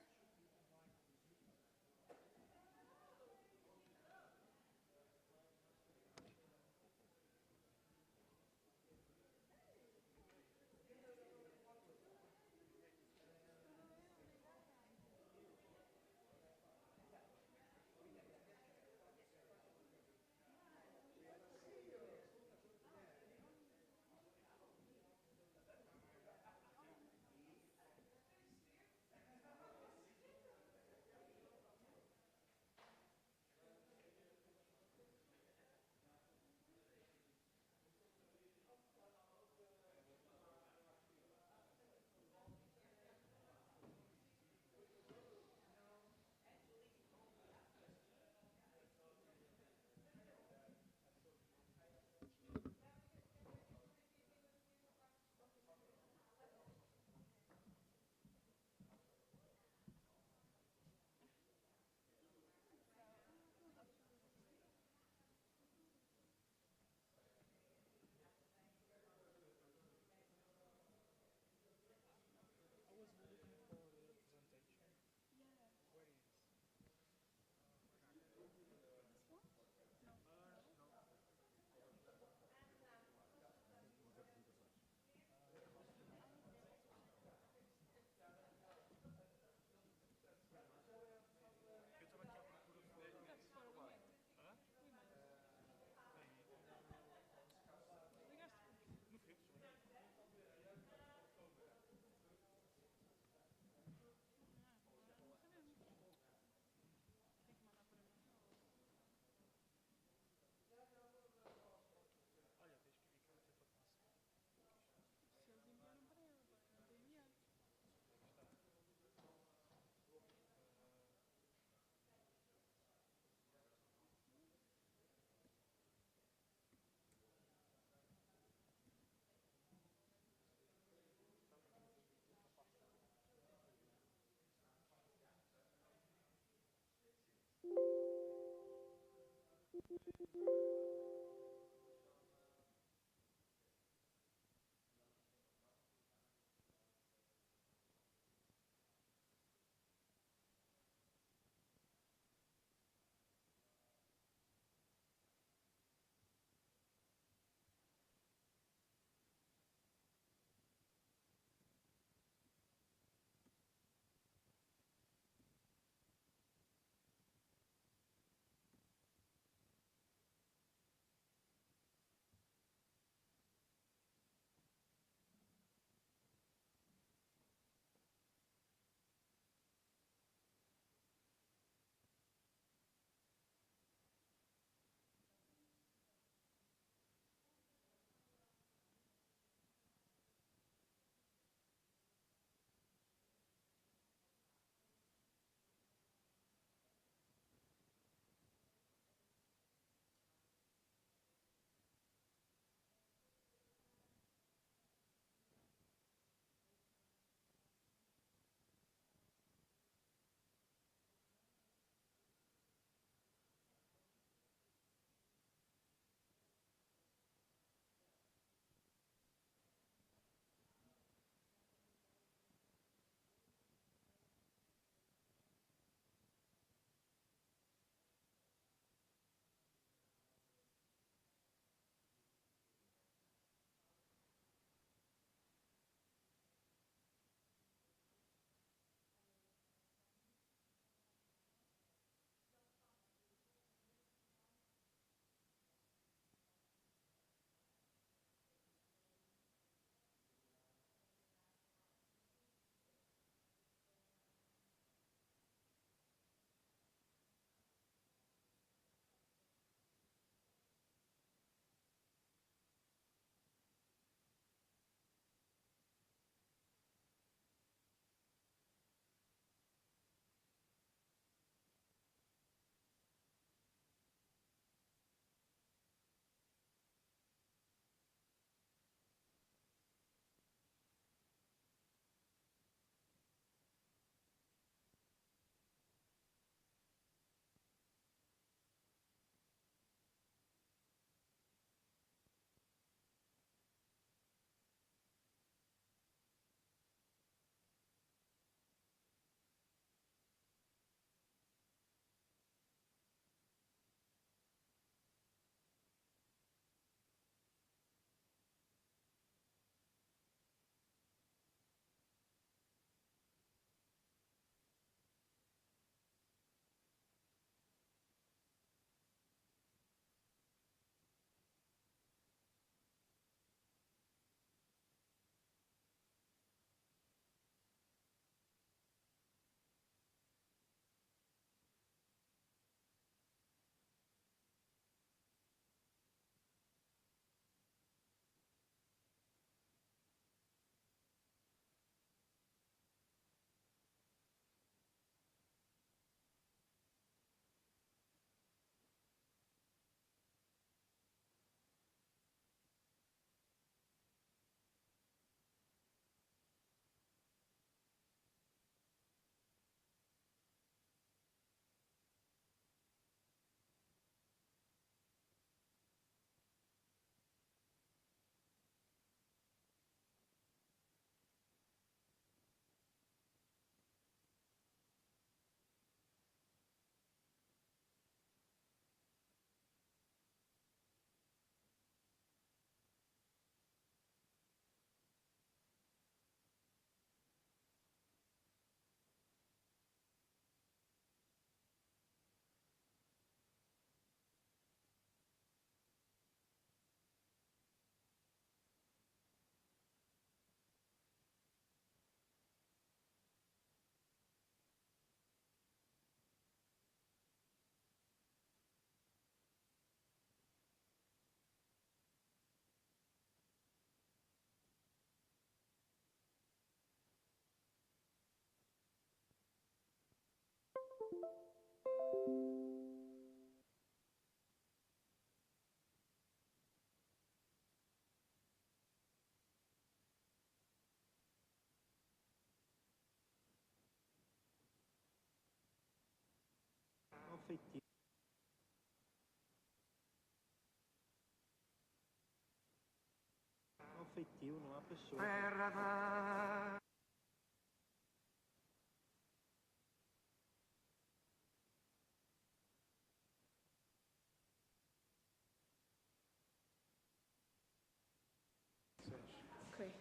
Ok,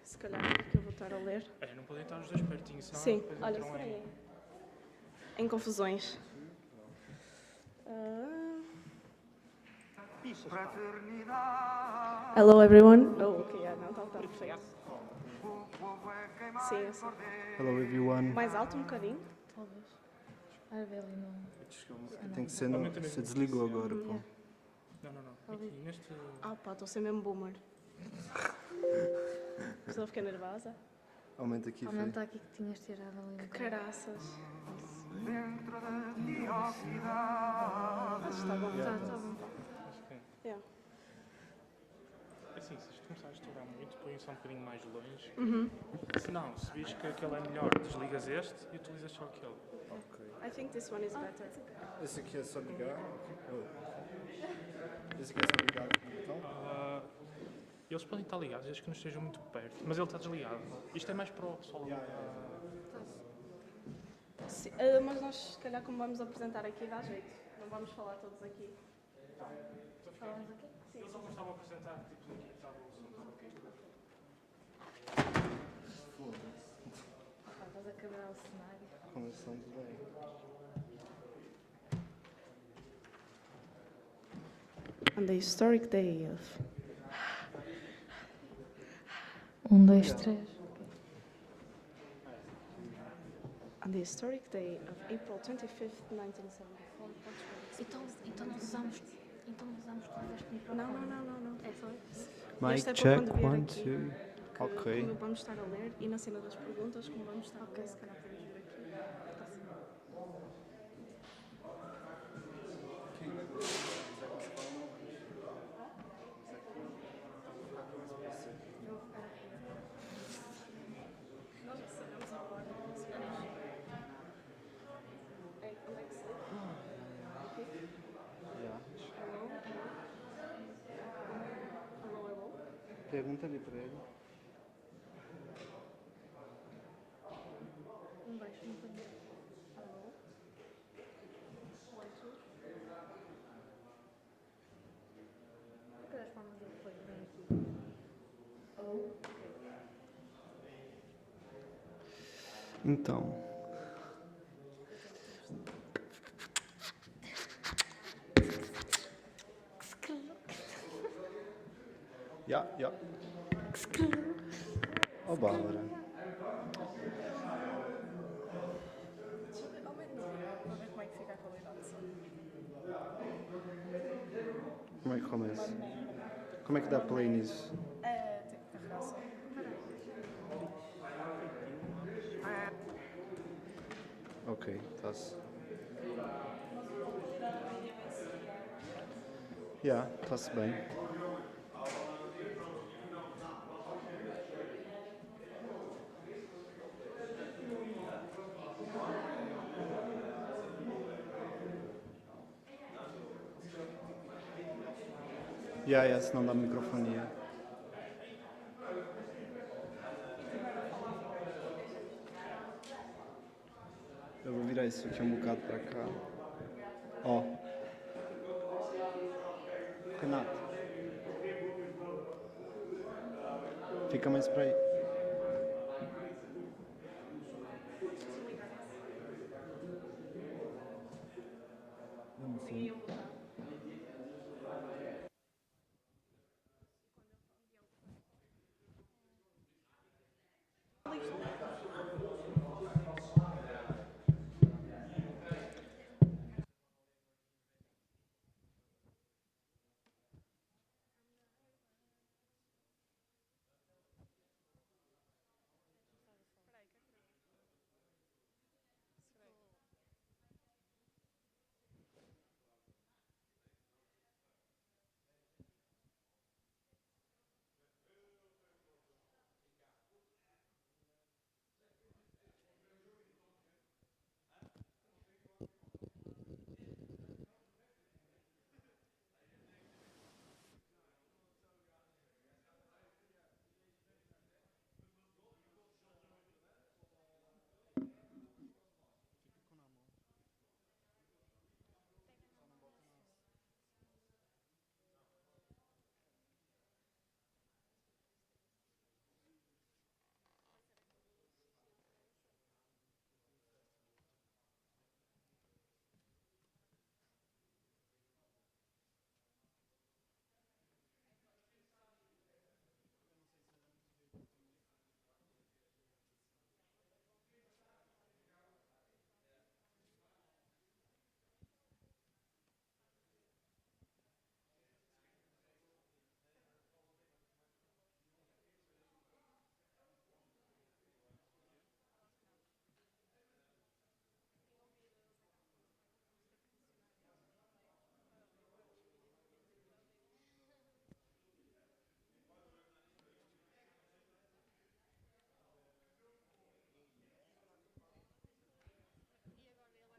se calhar é que eu vou estar a ler. Não podem estar os dois pertinhos, senão Sim, depois olha, entram em confusões. Hello everyone. Oh, ok, não, está perfeito. Sim, sim. Hello everyone. Mais alto um bocadinho? Talvez. Não. Tem que ser no... Você desligou agora, pô. Não. Aqui neste... Ah pá, estou a ser mesmo boomer. Estou a ficar nervosa. Aumenta aqui, Fê. Aumenta aqui que tinhas tirado ali. Que caraças. Acho que está bom. Yeah. Está bom. Yeah. Assim, se isto começar a estourar muito, põe só um bocadinho mais longe. Uhum. Se não, se vês que aquele é melhor, desligas este e utilizas só aquele. Ok. I think this one is better. Esse aqui é só ligar? Esse aqui é só ligar então? Eles podem estar ligados, desde que não estejam muito perto, mas ele está desligado. Isto é mais para o pessoal. Sim, mas nós, se calhar, como vamos apresentar aqui, dá jeito. Não vamos falar todos aqui. Falamos aqui? Sim. Eu só começava a apresentar tipos aqui, estava o assunto. Estás a quebrar o cenário. Começamos bem. On the historic day of... 1, 2, 3. On the historic day of April 25th, 1974, Portugal... Então nós usamos quando este microfone. Não. É só isso? Mic Este é para check, quando vier 1, aqui, 2. que Ok. Como vamos estar a ler e na cena das perguntas, como vamos estar a ler, se calhar podemos vir aqui. Nós já sabemos a ordem. Onde é que se lê? Hello. Pergunta ali para ele. Baixo um bocadinho. Hello. 1, 2. De qualquer forma, depois vem aqui. Ou. Então. Ja. Oh, Bárbara. Deixa eu ver, para ver como é que fica a qualidade. Como é que começa? Como é que dá play nisso? Tem que carregar só. Ok, está-se. Já, está-se bem. Já, senão dá microfonia. Eu vou virar isso aqui um bocado para cá. Ó. Renato. Fica mais para aí. Vamos sim.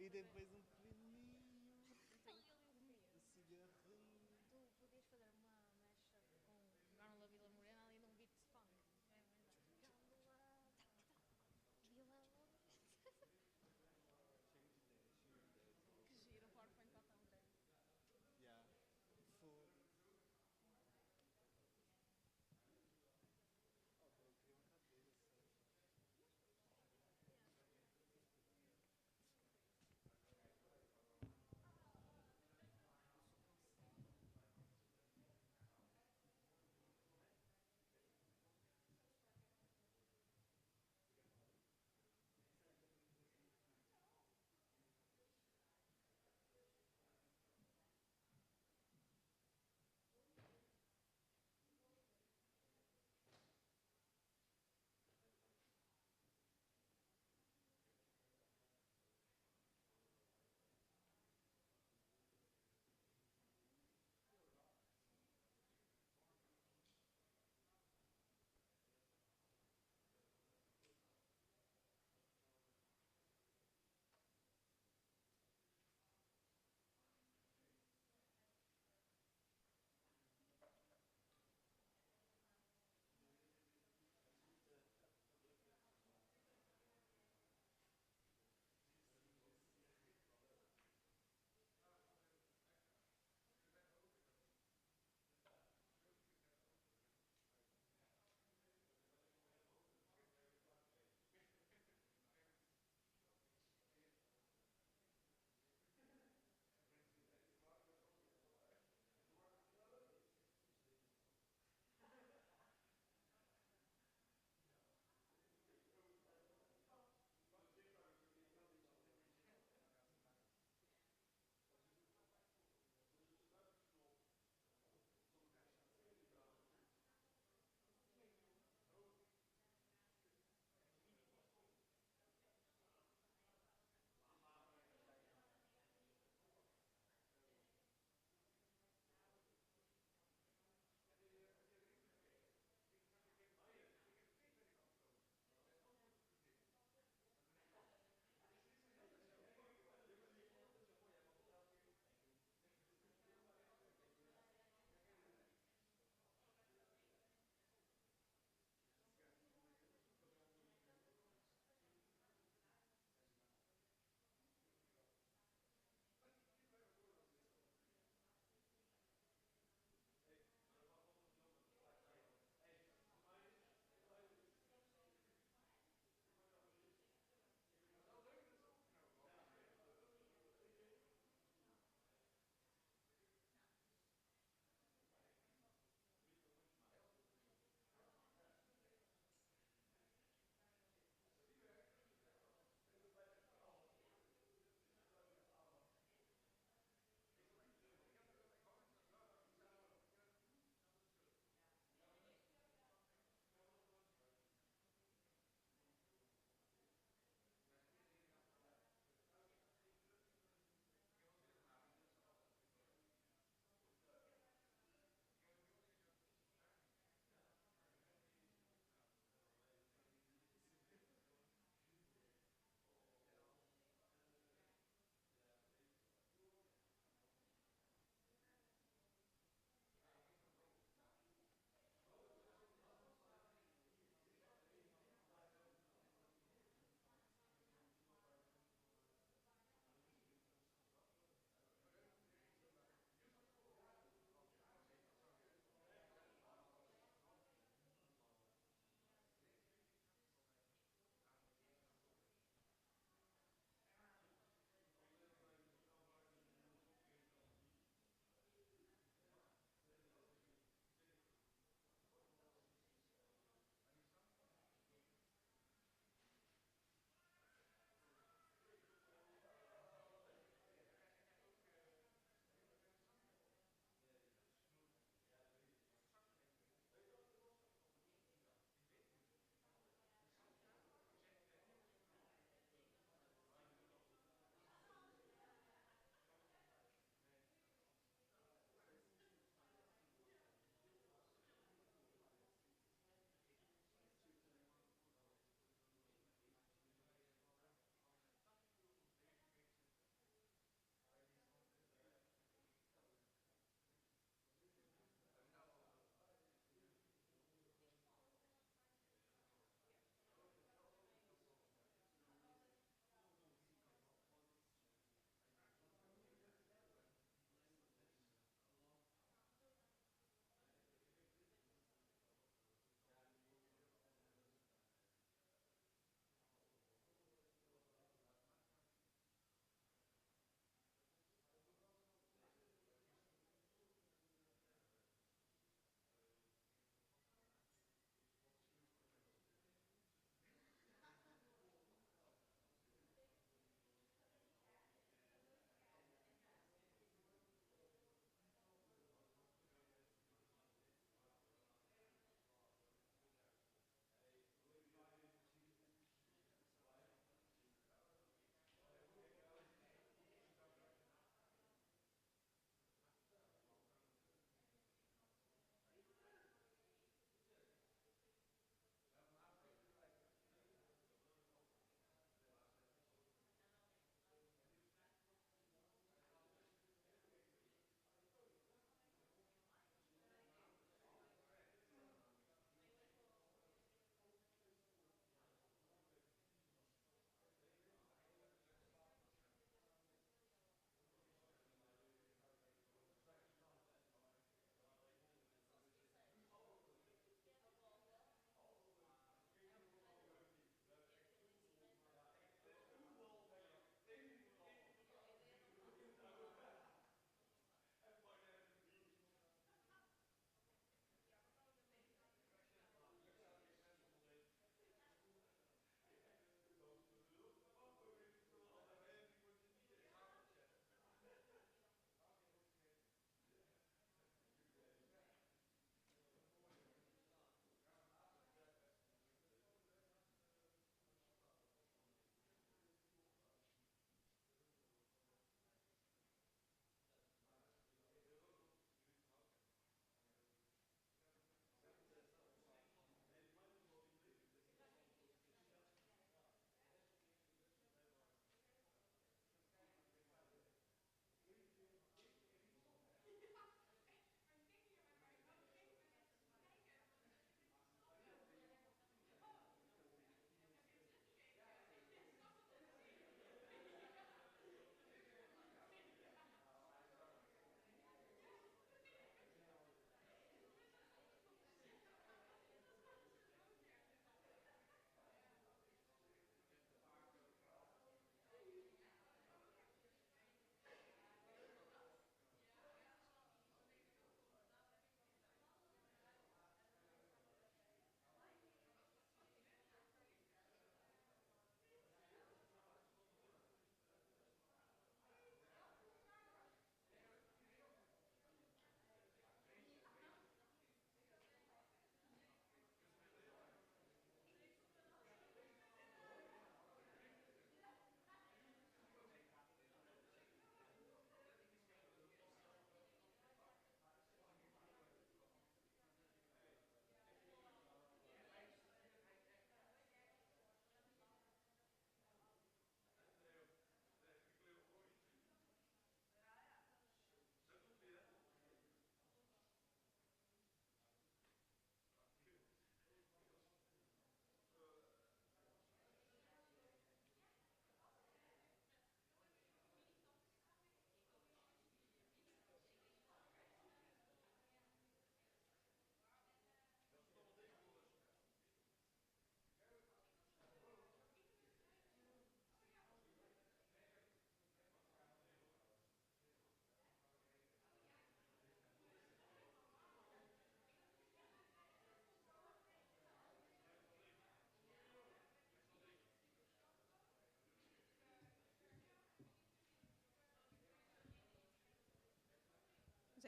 E depois um pequenininho. Cigarrinho. Tu podias fazer uma mashup com pegar no Vila Morena ali num beat de funk. É verdade. Gândola, Vila Morena. Que giro, o PowerPoint está tão grande. Yeah. Fogo.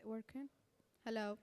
working? Hello.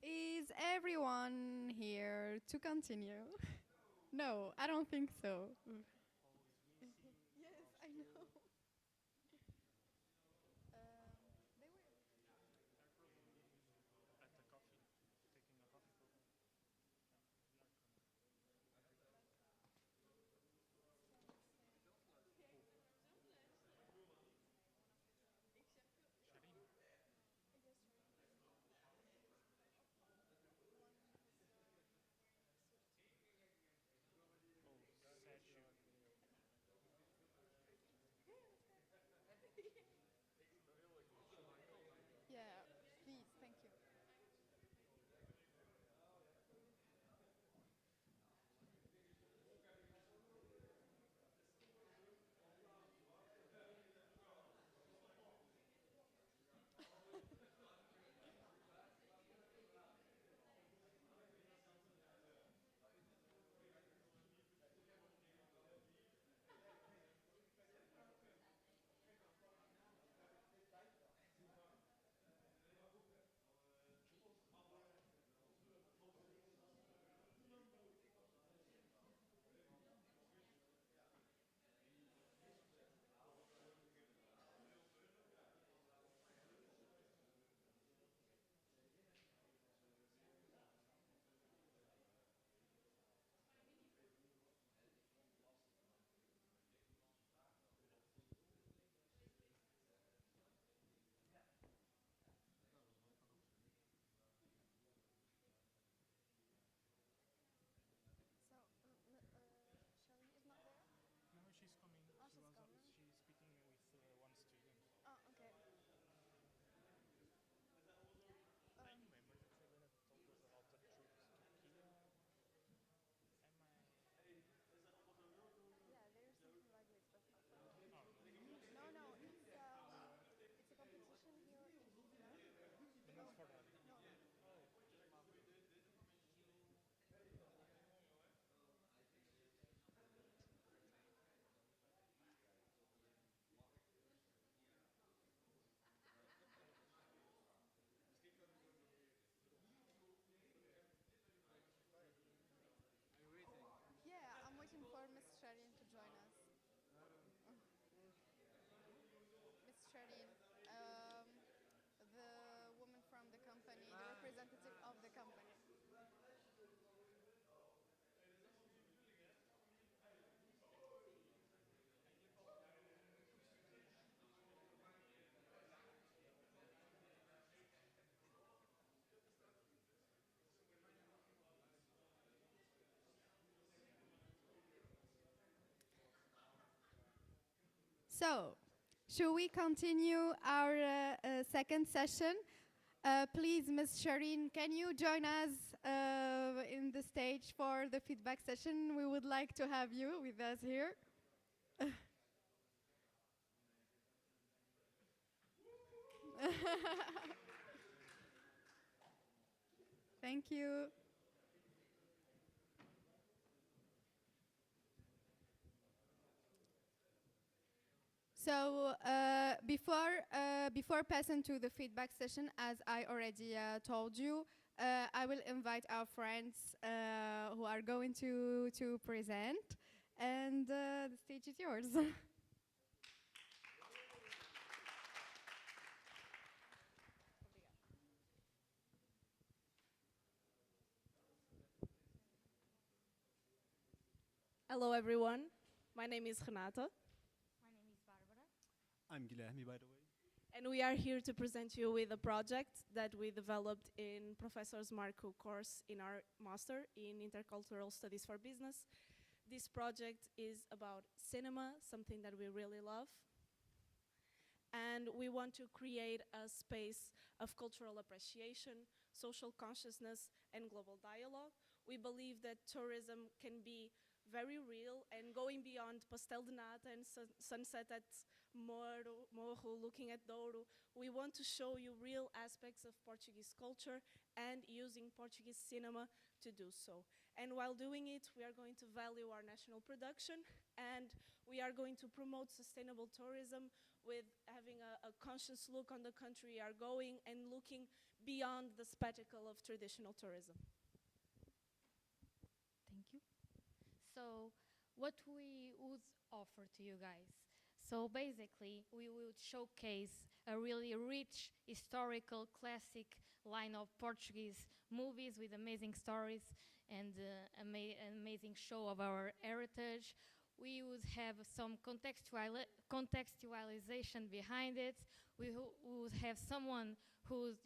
Is everyone here to continue? No, I don't think so. Yes, I know. They were. At the coffee, taking a coffee program. Yeah, please, thank you. So, Charlene is not there? No, she's coming. Oh, She she's was. coming. She's speaking with one student. Oh, okay. I remember that Helena told us about the trip to Kia. Am I? Yeah, there's something like this, but not for me. Oh, really? No, no, it's a competition here in Amsterdam. But not for them. No, no. Oh. Are you waiting? Yeah, I'm waiting for Miss Charlene to join us. Miss Charlene, the woman from the company, the representative of the company. So, should we continue our second session? Please, Ms. Shireen, can you join us in the stage for the feedback session? We would like to have you with us here. Thank you. So before passing to the feedback session, as I already told you, I will invite our friends who are going to present, and the stage is yours. Hello everyone, my name is Renata. My name is Barbara. I'm Guilherme, by the way. And we are here to present you with a project that we developed in Professor's Marco course in our master in Intercultural Studies for Business. This project is about cinema, something that we really love. And we want to create a space of cultural appreciation, social consciousness, and global dialogue. We believe that tourism can be very real and going beyond pastel de nata and sunset at Morro, looking at Douro. We want to show you real aspects of Portuguese culture and using Portuguese cinema to do so. And while doing it, we are going to value our national production, and we are going to promote sustainable tourism with having a conscious look on the country we are going and looking beyond the spectacle of traditional tourism. Thank you. So what we would offer to you guys. So basically, we will showcase a really rich, historical, classic line of Portuguese movies with amazing stories and amazing show of our heritage. We would have some contextualization behind it. We would have someone who's,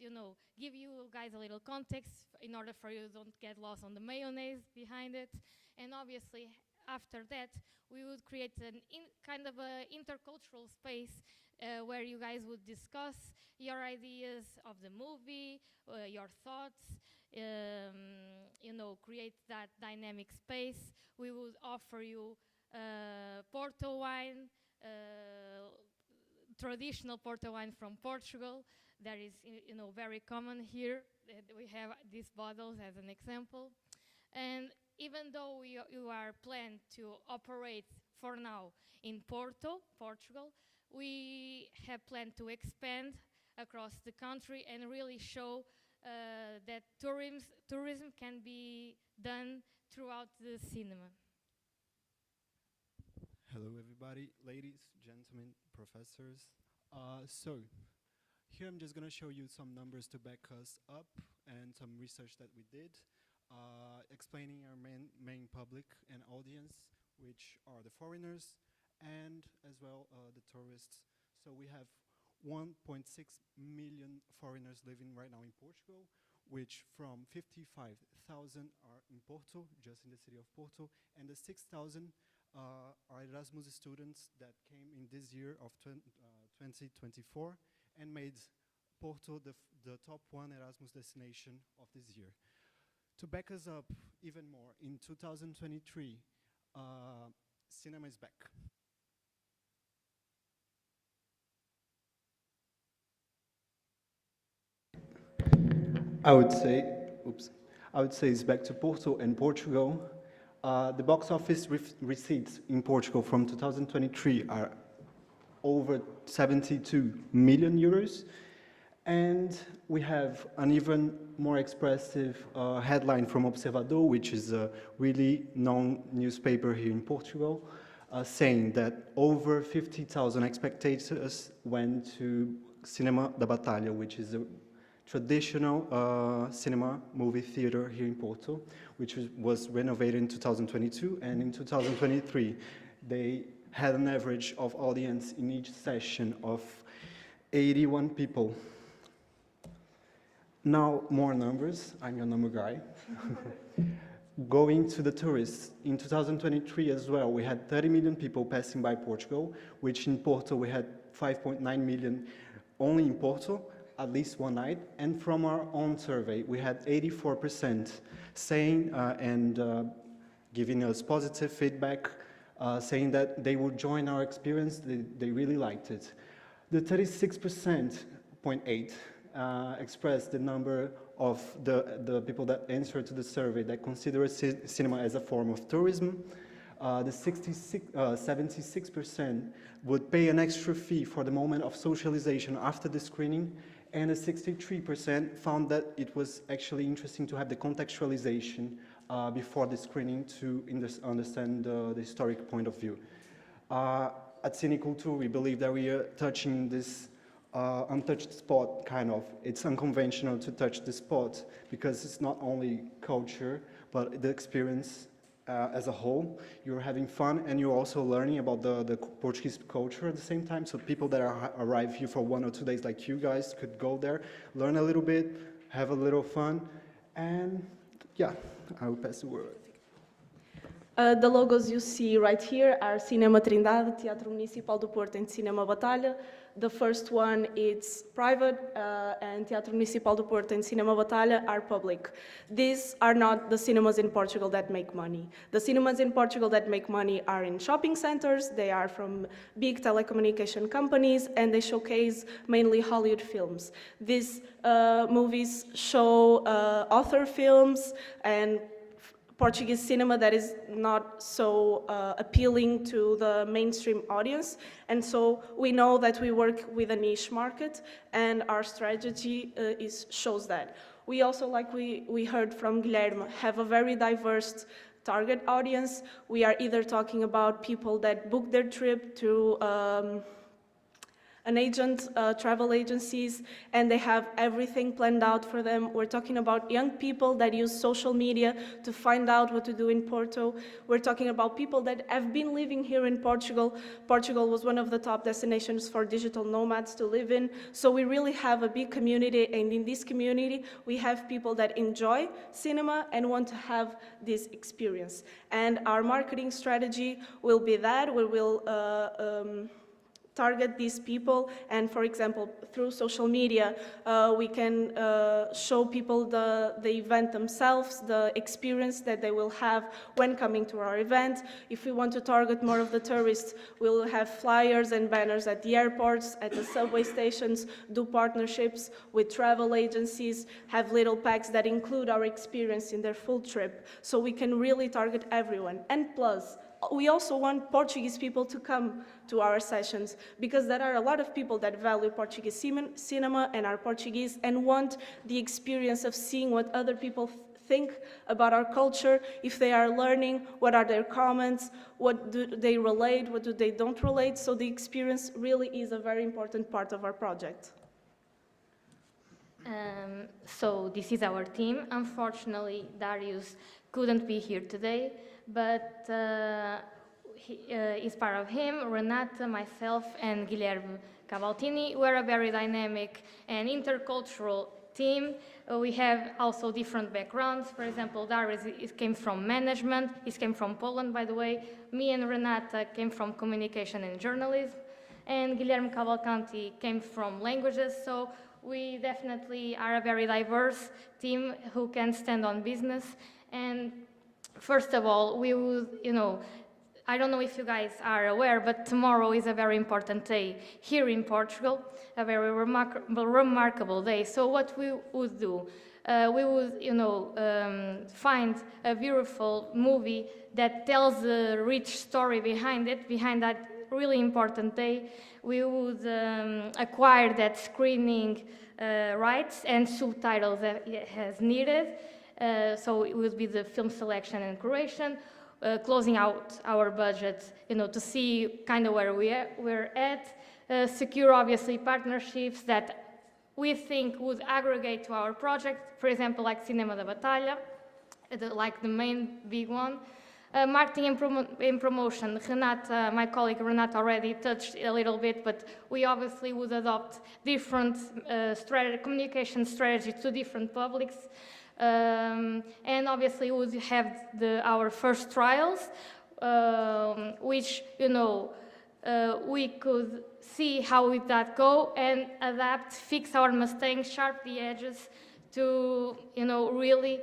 give you guys a little context in order for you to don't get lost on the mayonnaise behind it. And obviously, after that, we would create kind of an intercultural space where you guys would discuss your ideas of the movie, your thoughts, create that dynamic space. We would offer you Porto wine, traditional Porto wine from Portugal. That is, very common here. We have these bottles as an example. And even though you are planned to operate for now in Porto, Portugal, we have planned to expand across the country and really show that tourism can be done throughout the cinema. Hello everybody, ladies, gentlemen, professors. So, here I'm just going to show you some numbers to back us up and some research that we did, explaining our main public and audience, which are the foreigners and as well the tourists. So we have 1.6 million foreigners living right now in Portugal, which from 55,000 are in Porto, just in the city of Porto, and the 6,000 are Erasmus students that came in this year of 2024 and made Porto the top one Erasmus destination of this year. To back us up even more, in 2023, cinema is back. I would say it's back to Porto and Portugal. The box office receipts in Portugal from 2023 are over 72 million euros. And we have an even more expressive headline from Observador, which is a really known newspaper here in Portugal, saying that over 50,000 spectators went to Cinema da Batalha, which is a traditional cinema movie theater here in Porto, which was renovated in 2022, and in 2023 they had an average of audience in each session of 81 people. Now, more numbers. I'm your number guy. Going to the tourists, in 2023 as well, we had 30 million people passing by Portugal, which in Porto we had 5.9 million only in Porto, at least one night. And from our own survey, we had 84% saying and giving us positive feedback, saying that they would join our experience, they really liked it. The 36.8% expressed the number of the people that answer to the survey that consider cinema as a form of tourism. The 76% would pay an extra fee for the moment of socialization after the screening, and the 63% found that it was actually interesting to have the contextualization before the screening to understand the historic point of view. At Cineculture, we believe that we are touching this untouched spot, kind of. It's unconventional to touch the spot because it's not only culture, but the experience as a whole. You're having fun and you're also learning about the Portuguese culture at the same time. So people that arrive here for 1 or 2 days like you guys could go there, learn a little bit, have a little fun, and yeah, I will pass the word. The logos you see right here are Cinema Trindade, Teatro Municipal do Porto, and Cinema Batalha. The first one is private, and Teatro Municipal do Porto and Cinema Batalha are public. These are not the cinemas in Portugal that make money. The cinemas in Portugal that make money are in shopping centers, they are from big telecommunication companies, and they showcase mainly Hollywood films. These movies show author films and Portuguese cinema that is not so appealing to the mainstream audience. And so we know that we work with a niche market, and our strategy shows that. We also, like we heard from Guilherme, have a very diverse target audience. We are either talking about people that book their trip to an agent, travel agencies, and they have everything planned out for them. We're talking about young people that use social media to find out what to do in Porto. We're talking about people that have been living here in Portugal. Portugal was one of the top destinations for digital nomads to live in. So we really have a big community, and in this community, we have people that enjoy cinema and want to have this experience. And our marketing strategy will be that. We will target these people, and for example, through social media, we can show people the event themselves, the experience that they will have when coming to our event. If we want to target more of the tourists, we'll have flyers and banners at the airports, at the subway stations, do partnerships with travel agencies, have little packs that include our experience in their full trip, so we can really target everyone. And plus, we also want Portuguese people to come to our sessions, because there are a lot of people that value Portuguese cinema and are Portuguese and want the experience of seeing what other people think about our culture, if they are learning, what are their comments, what do they relate, what do they don't relate. So the experience really is a very important part of our project. So this is our team. Unfortunately, Darius couldn't be here today, but is part of him, Renata, myself, and Guilherme Cavaltini. We're a very dynamic and intercultural team. We have also different backgrounds. For example, Darius came from management. He came from Poland, by the way. Me and Renata came from communication and journalism. And Guilherme Cavalcanti came from languages. So we definitely are a very diverse team who can stand on business. And first of all, we would, I don't know if you guys are aware, but tomorrow is a very important day here in Portugal, a very remarkable day. So what we would do, we would, find a beautiful movie that tells a rich story behind it, behind that really important day. We would acquire that screening rights and subtitles as needed. So it would be the film selection and curation, closing out our budget, to see kind of where we're at, secure obviously partnerships that we think would aggregate to our project, for example, like Cinema da Batalha, like the main big one. Marketing and promotion, Renata, my colleague Renata already touched a little bit, but we obviously would adopt different communication strategies to different publics. And obviously we would have our first trials, which, we could see how would that go and adapt, fix our Mustang, sharp the edges to, really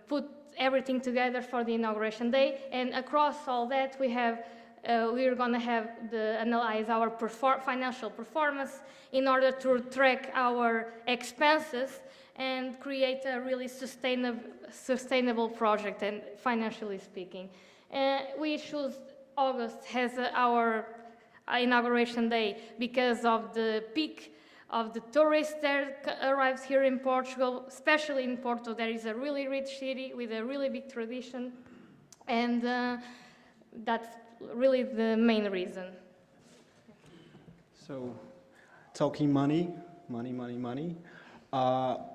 put everything together for the inauguration day. And across all that, we have we're going to have analyze our financial performance in order to track our expenses and create a really sustainable project, and financially speaking. We choose August as our inauguration day because of the peak of the tourists that arrives here in Portugal, especially in Porto. There is a really rich city with a really big tradition, and that's really the main reason. So, talking money,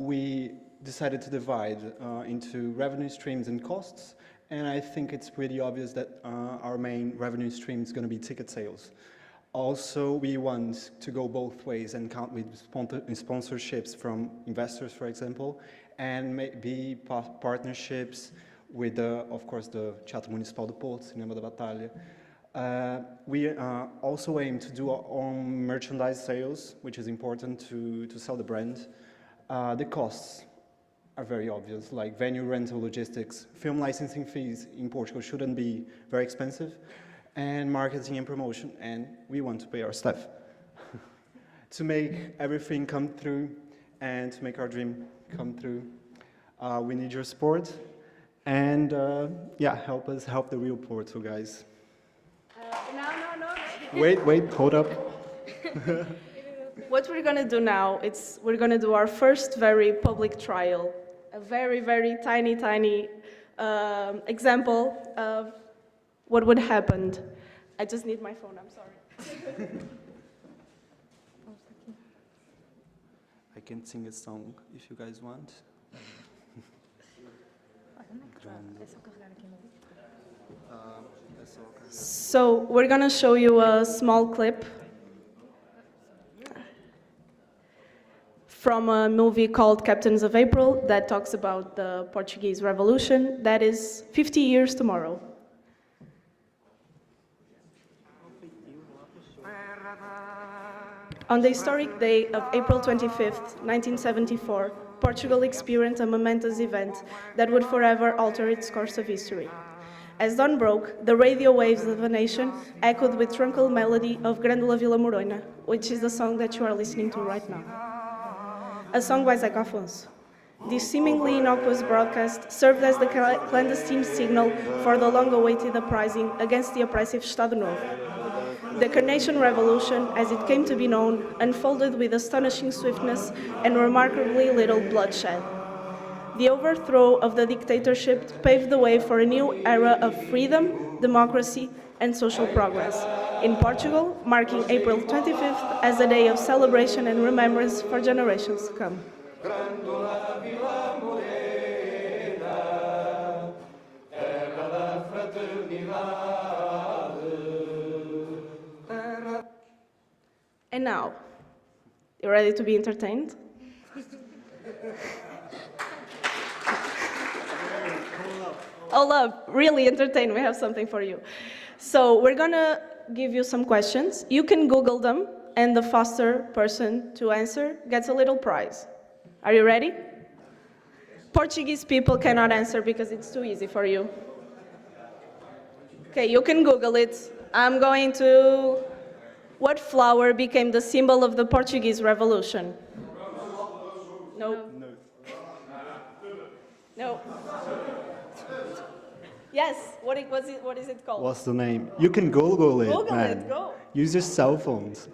we decided to divide into revenue streams and costs, and I think it's pretty obvious that our main revenue stream is going to be ticket sales. Also, we want to go both ways and count with sponsorships from investors, for example, and maybe partnerships with, of course, the Teatro Municipal do Porto, Cinema da Batalha. We also aim to do our own merchandise sales, which is important to sell the brand. The costs are very obvious, like venue rental, logistics. Film licensing fees in Portugal shouldn't be very expensive, and marketing and promotion, and we want to pay our staff. To make everything come through and to make our dream come through, we need your support, and yeah, help us help the real Porto, guys. No. Wait, hold up. What we're going to do now, we're going to do our first very public trial, a very, very tiny example of what would happen. I just need my phone, I'm sorry. I can sing a song if you guys want. So we're going to show you a small clip from a movie called Captains of April that talks about the Portuguese Revolution. That is 50 years tomorrow. On the historic day of April 25th, 1974, Portugal experienced a momentous event that would forever alter its course of history. As dawn broke, the radio waves of the nation echoed with tranquil melody of Grândola Vila Morena, which is the song that you are listening to right now. A song by Zeca Afonso. This seemingly innocuous broadcast served as the clandestine signal for the long-awaited uprising against the oppressive Estado Novo. The Carnation Revolution, as it came to be known, unfolded with astonishing swiftness and remarkably little bloodshed. The overthrow of the dictatorship paved the way for a new era of freedom, democracy, and social progress in Portugal, marking April 25th as a day of celebration and remembrance for generations to come. And now, you ready to be entertained? Hold up, really entertained, we have something for you. So we're gonna give you some questions. You can Google them, and the faster person to answer gets a little prize. Are you ready? Portuguese people cannot answer because it's too easy for you. Okay, you can Google it. I'm going to... What flower became the symbol of the Portuguese Revolution? No. No. Yes, what is it called? What's the name? You can Google it, Google man. it, go. Use your cell phones.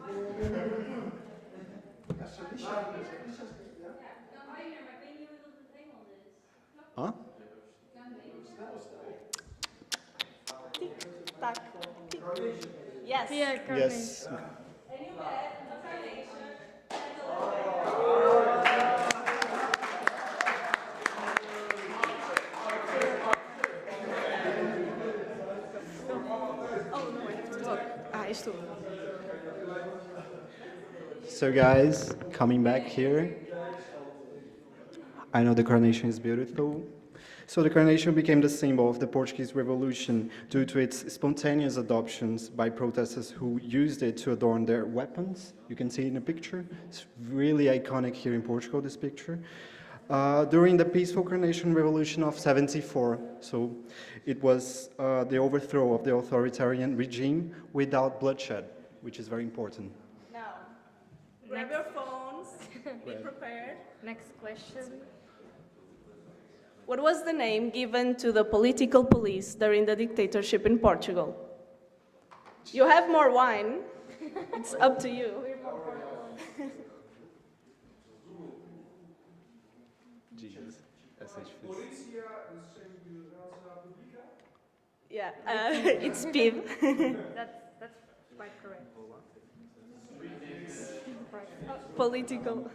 Huh? Tac, tick. Yes. Yes. So guys, coming back here, I know the carnation is beautiful. So the carnation became the symbol of the Portuguese Revolution due to its spontaneous adoptions by protesters who used it to adorn their weapons. You can see it in the picture. It's really iconic here in Portugal, this picture. During the peaceful Carnation Revolution of '74. So it was the overthrow of the authoritarian regime without bloodshed, which is very important. Now, grab your phones, be prepared. Next question. What was the name given to the political police during the dictatorship in Portugal? You have more wine. It's up to you. Jesus, essa é difícil. Polícia de Segurança Pública. Yeah, it's PIV. That's quite correct. Political.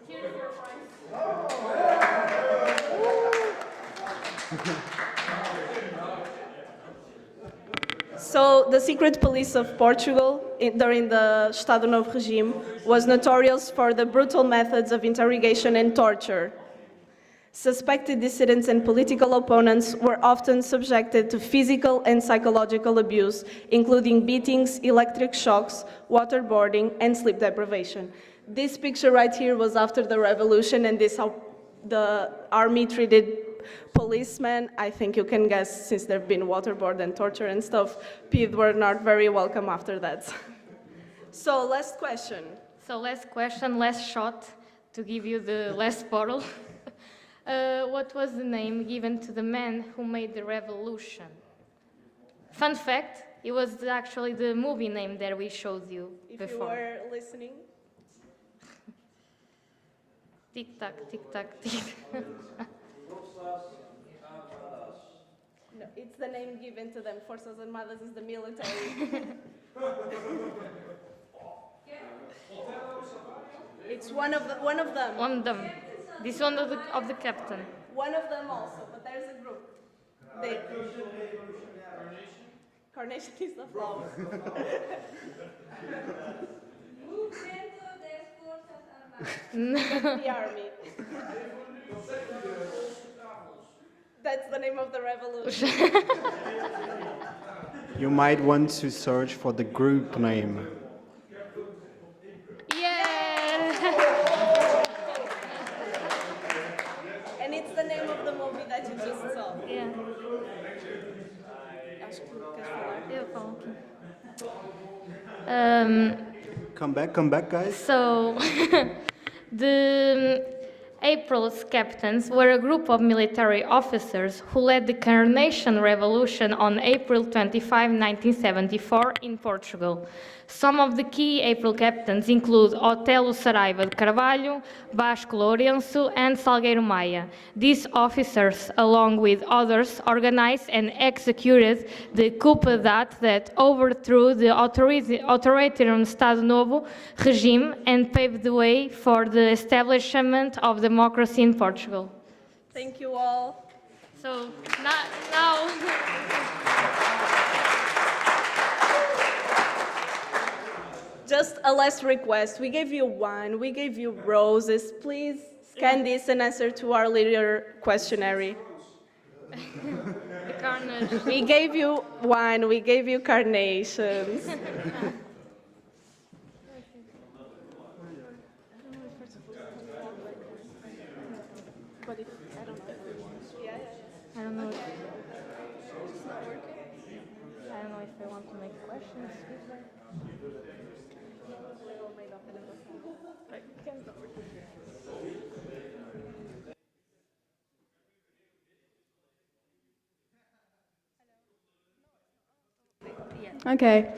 So, the secret police of Portugal during the Estado Novo regime was notorious for the brutal methods of interrogation and torture. Suspected dissidents and political opponents were often subjected to physical and psychological abuse, including beatings, electric shocks, waterboarding, and sleep deprivation. This picture right here was after the revolution, and this how the army treated policemen. I think you can guess, since there have been waterboard and torture and stuff, people were not very welcome after that. So, last question. So last question, last shot, to give you the last bottle. What was the name given to the man who made the revolution? Fun fact, it was actually the movie name that we showed you before. If you were listening. Tic tac, tic tac, tic. No, it's the name given to them. Forças Armadas is the military. It's one of them. One of them. This one of the captain. One of them also, but there's a group. They, Carnation is the flower. That's the army. That's the name of the revolution. You might want to search for the group name. And it's the name of the movie that you just saw. Yeah. Acho que queres falar? Eu falo aqui. Come back, guys. So, the April's captains were a group of military officers who led the Carnation Revolution on April 25, 1974 in Portugal. Some of the key April captains include Otelo Saraiva de Carvalho, Vasco Lourenço, and Salgueiro Maia. These officers, along with others, organized and executed the coup d'etat that overthrew the authoritarian Estado Novo regime and paved the way for the establishment of democracy in Portugal. Thank you all. So now just a last request. We gave you wine, we gave you roses. Please scan this and answer to our leader questionnaire. The carnage. We gave you wine, we gave you carnations. I don't know if I want to make questions. Okay.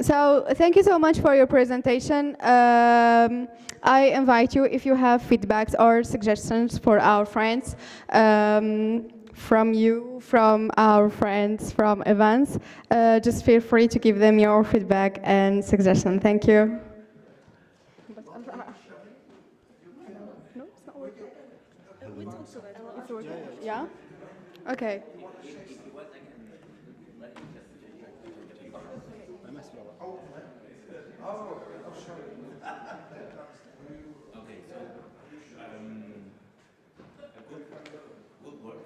So thank you so much for your presentation. I invite you, if you have feedbacks or suggestions for our friends, from you, from our friends, from events, just feel free to give them your feedback and suggestion. Thank you. No, it's not working. It's working. Yeah? Okay. Okay, so good work.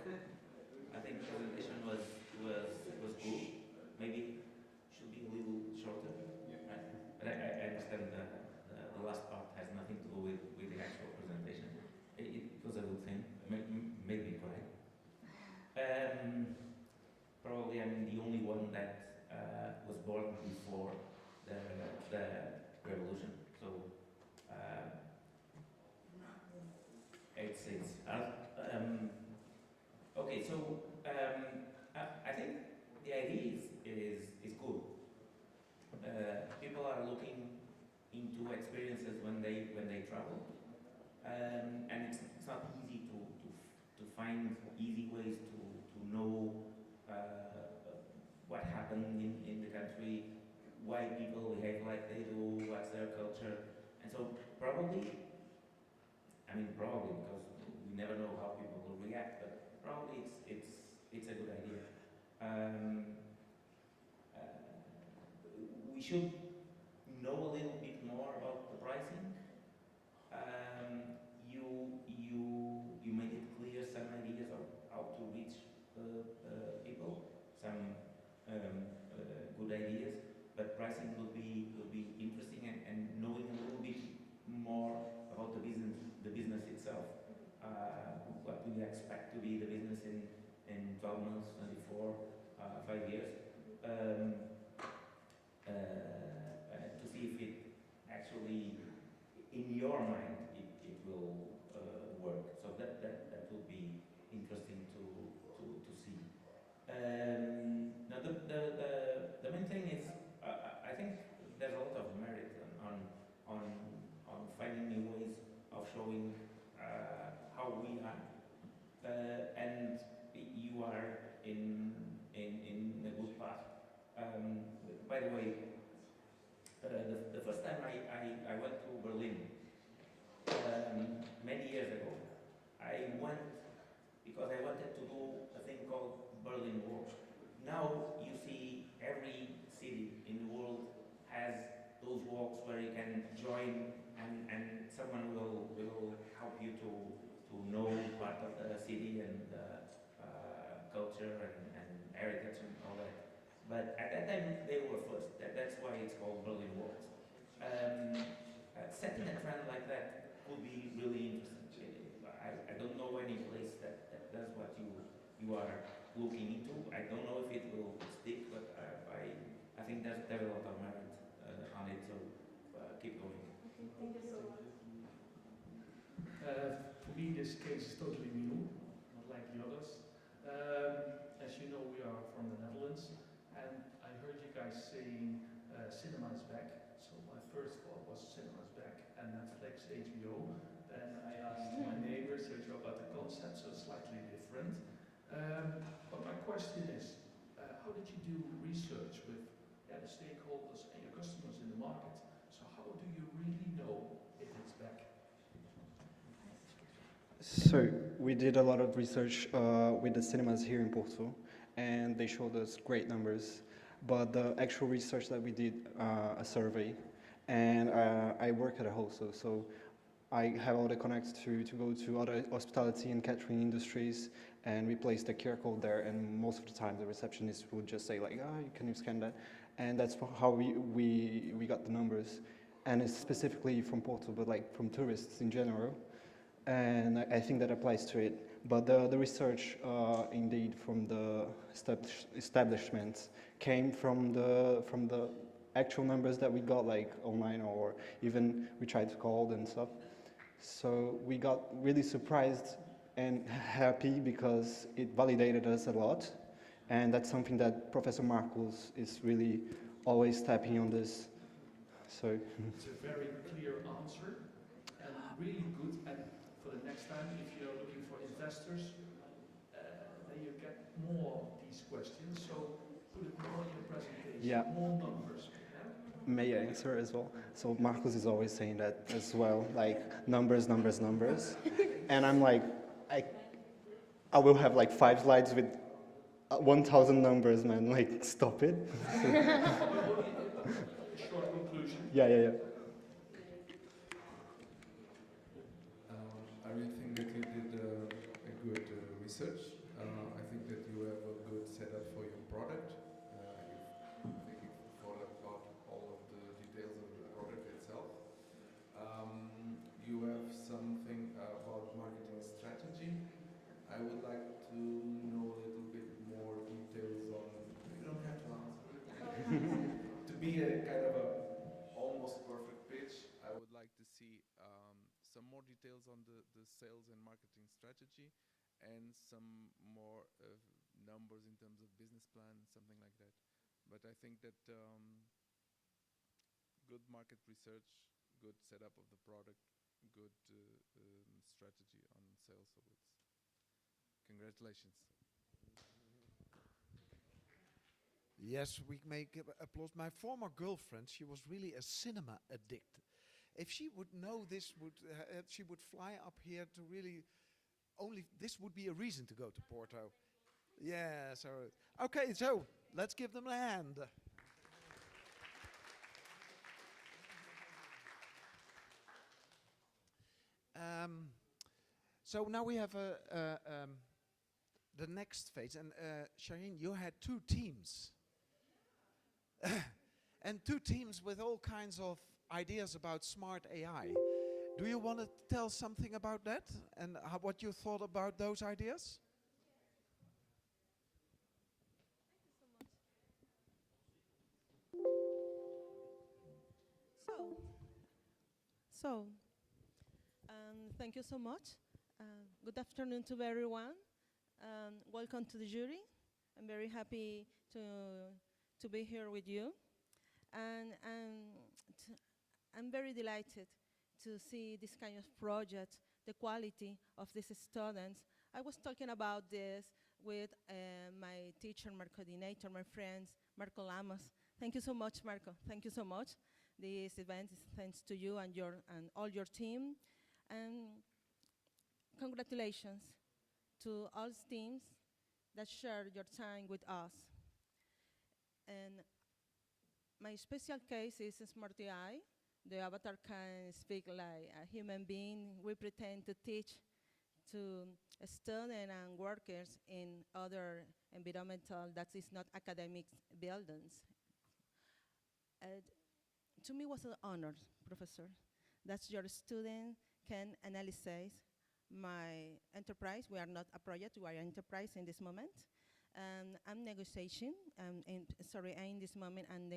I think the presentation was good. Maybe should be a little shorter, right? But I understand the last part has nothing to do with the actual presentation. It was a good thing. sales. Okay, so I think the idea is good. People are looking into experiences when they travel, and it's not easy to find easy ways to know what happened in the country, why people behave like they do, what's their culture, and so probably, I mean probably because we never know how people will react, but probably it's a good idea. We should know a little bit more about the pricing. You made it clear some ideas of how to reach people, some good ideas, but pricing will be interesting, and knowing a little bit more about the business itself. What do you expect to be the business in 12 months, 24, 5 years? To see if it actually, in your mind, it will work. So that would be interesting to see. Now the main thing is, I think there's a lot of merit on finding new ways of showing how we are, and you are in a good path. By the way, the first time I went to Berlin many years ago, I went because I wanted to do a thing called Berlin Walk. Now you see every city in the world has those walks where you can join, and someone will help you to know part of the city and culture and heritage and all that. But at that time they were first. That's why it's called Berlin Walks. Setting a trend like that could be really interesting. I don't know any place that does what you are looking into. I don't know if it will stick, but I think there's a lot of merit on it. So keep going. Okay, thank you so much. For me, this case is totally new, not like the others. As you know, we are from the Netherlands, and I heard you guys saying cinema is back. So my first thought was cinema is back, and Netflix, HBO. Then I asked my neighbors about the concept, so slightly different. But my question is, how did you do research with the stakeholders and your customers in the market? So how do you really know if it's back? So we did a lot of research with the cinemas here in Porto, and they showed us great numbers. But the actual research that we did, a survey, and I work at a hostel, so I have all the connects to go to other hospitality and catering industries, and we place the QR code there, and most of the time the receptionist would just say like, can you scan that? And that's how we got the numbers. And it's specifically from Porto, but like from tourists in general. And I think that applies to it. But the research, indeed, from the establishments came from the actual numbers that we got, like online, or even we tried to call and stuff. So we got really surprised and happy because it validated us a lot, and that's something that Professor Marcos is really always tapping on this. So it's a very clear answer and really good. And for the next time, if you're looking for investors, then you get more of these questions. So put it more in your presentation, yeah. More numbers. May I answer as well? So Marcos is always saying that as well, like numbers, numbers, numbers. And I'm like, I will have like 5 slides with 1,000 numbers, man. Like, stop it. Short conclusion. Yeah. I really think that you did a good research. I think that you have a good setup for your product. You've thought about all of the details of the product itself. You have something about marketing strategy. I would like to know a little bit more details on. You don't have to answer. To be a kind of a almost perfect some more details on the sales and marketing strategy, and some more numbers in terms of business plan, something like that. But I think that good market research, good setup of the product, good strategy on sales. So it's congratulations. Yes, we make applause. My former girlfriend, she was really a cinema addict. If she would know this, she would fly up here to really, only this would be a reason to go to Porto. Yeah, so, okay, so let's give them a hand. So now we have the next phase, and Shireen, you had 2 teams. And 2 teams with all kinds of ideas about smart AI. Do you want to tell something about that and what you thought about those ideas? Thank you so much. Good afternoon to everyone. Welcome to the jury. I'm very happy to be here with you. And I'm very delighted to see this kind of project, the quality of these students. I was talking about this with my teacher, my coordinator, my friends, Marco Lamas. Thank you so much, Marco. Thank you so much. This event is thanks to you and all your team. And congratulations to all teams that share your time with us. And my special case is Smart AI. The avatar can speak like a human being. We pretend to teach to students and workers in other environmental, that is not academic buildings. To me, it was an honor, Professor, that your student can analyze my enterprise. We are not a project, we are an enterprise in this moment. I'm negotiation, I'm in this moment I'm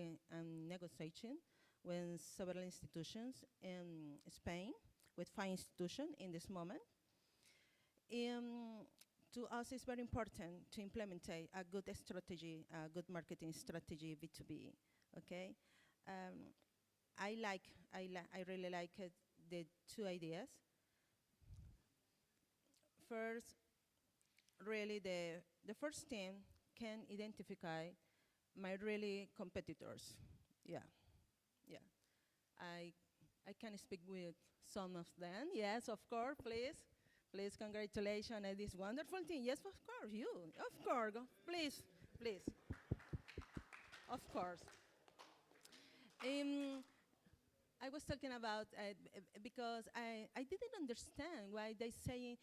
negotiation with several institutions in Spain, with 5 institutions in this moment. To us, it's very important to implement a good strategy, a good marketing strategy, B2B, okay? I really like the 2 ideas. First, really the first team can identify my really competitors. Yeah. I can speak with some of them. Yes, of course, please. Please, congratulations on this wonderful team. Yes, of course, you. Of course, please. Of course. I was talking about, because I didn't understand why they saying,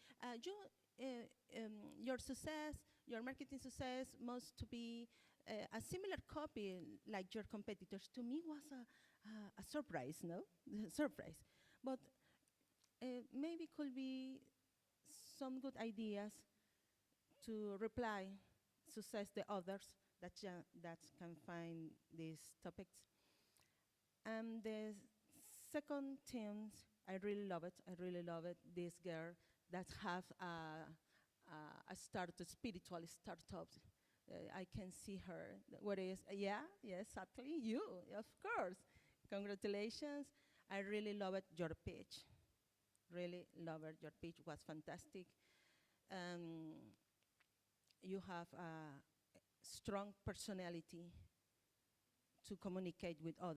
your success, your marketing success must to be a similar copy like your competitors. To me was a surprise, no? Surprise. But maybe could be some good ideas to reply, success the others that can find these topics. And the second team, I really love it. This girl that have a spiritual startup. I can see her. What is? Yeah, exactly. You, of course. Congratulations. I really love it. Your pitch. Really love it. Your pitch was fantastic. You have a strong personality to communicate with others.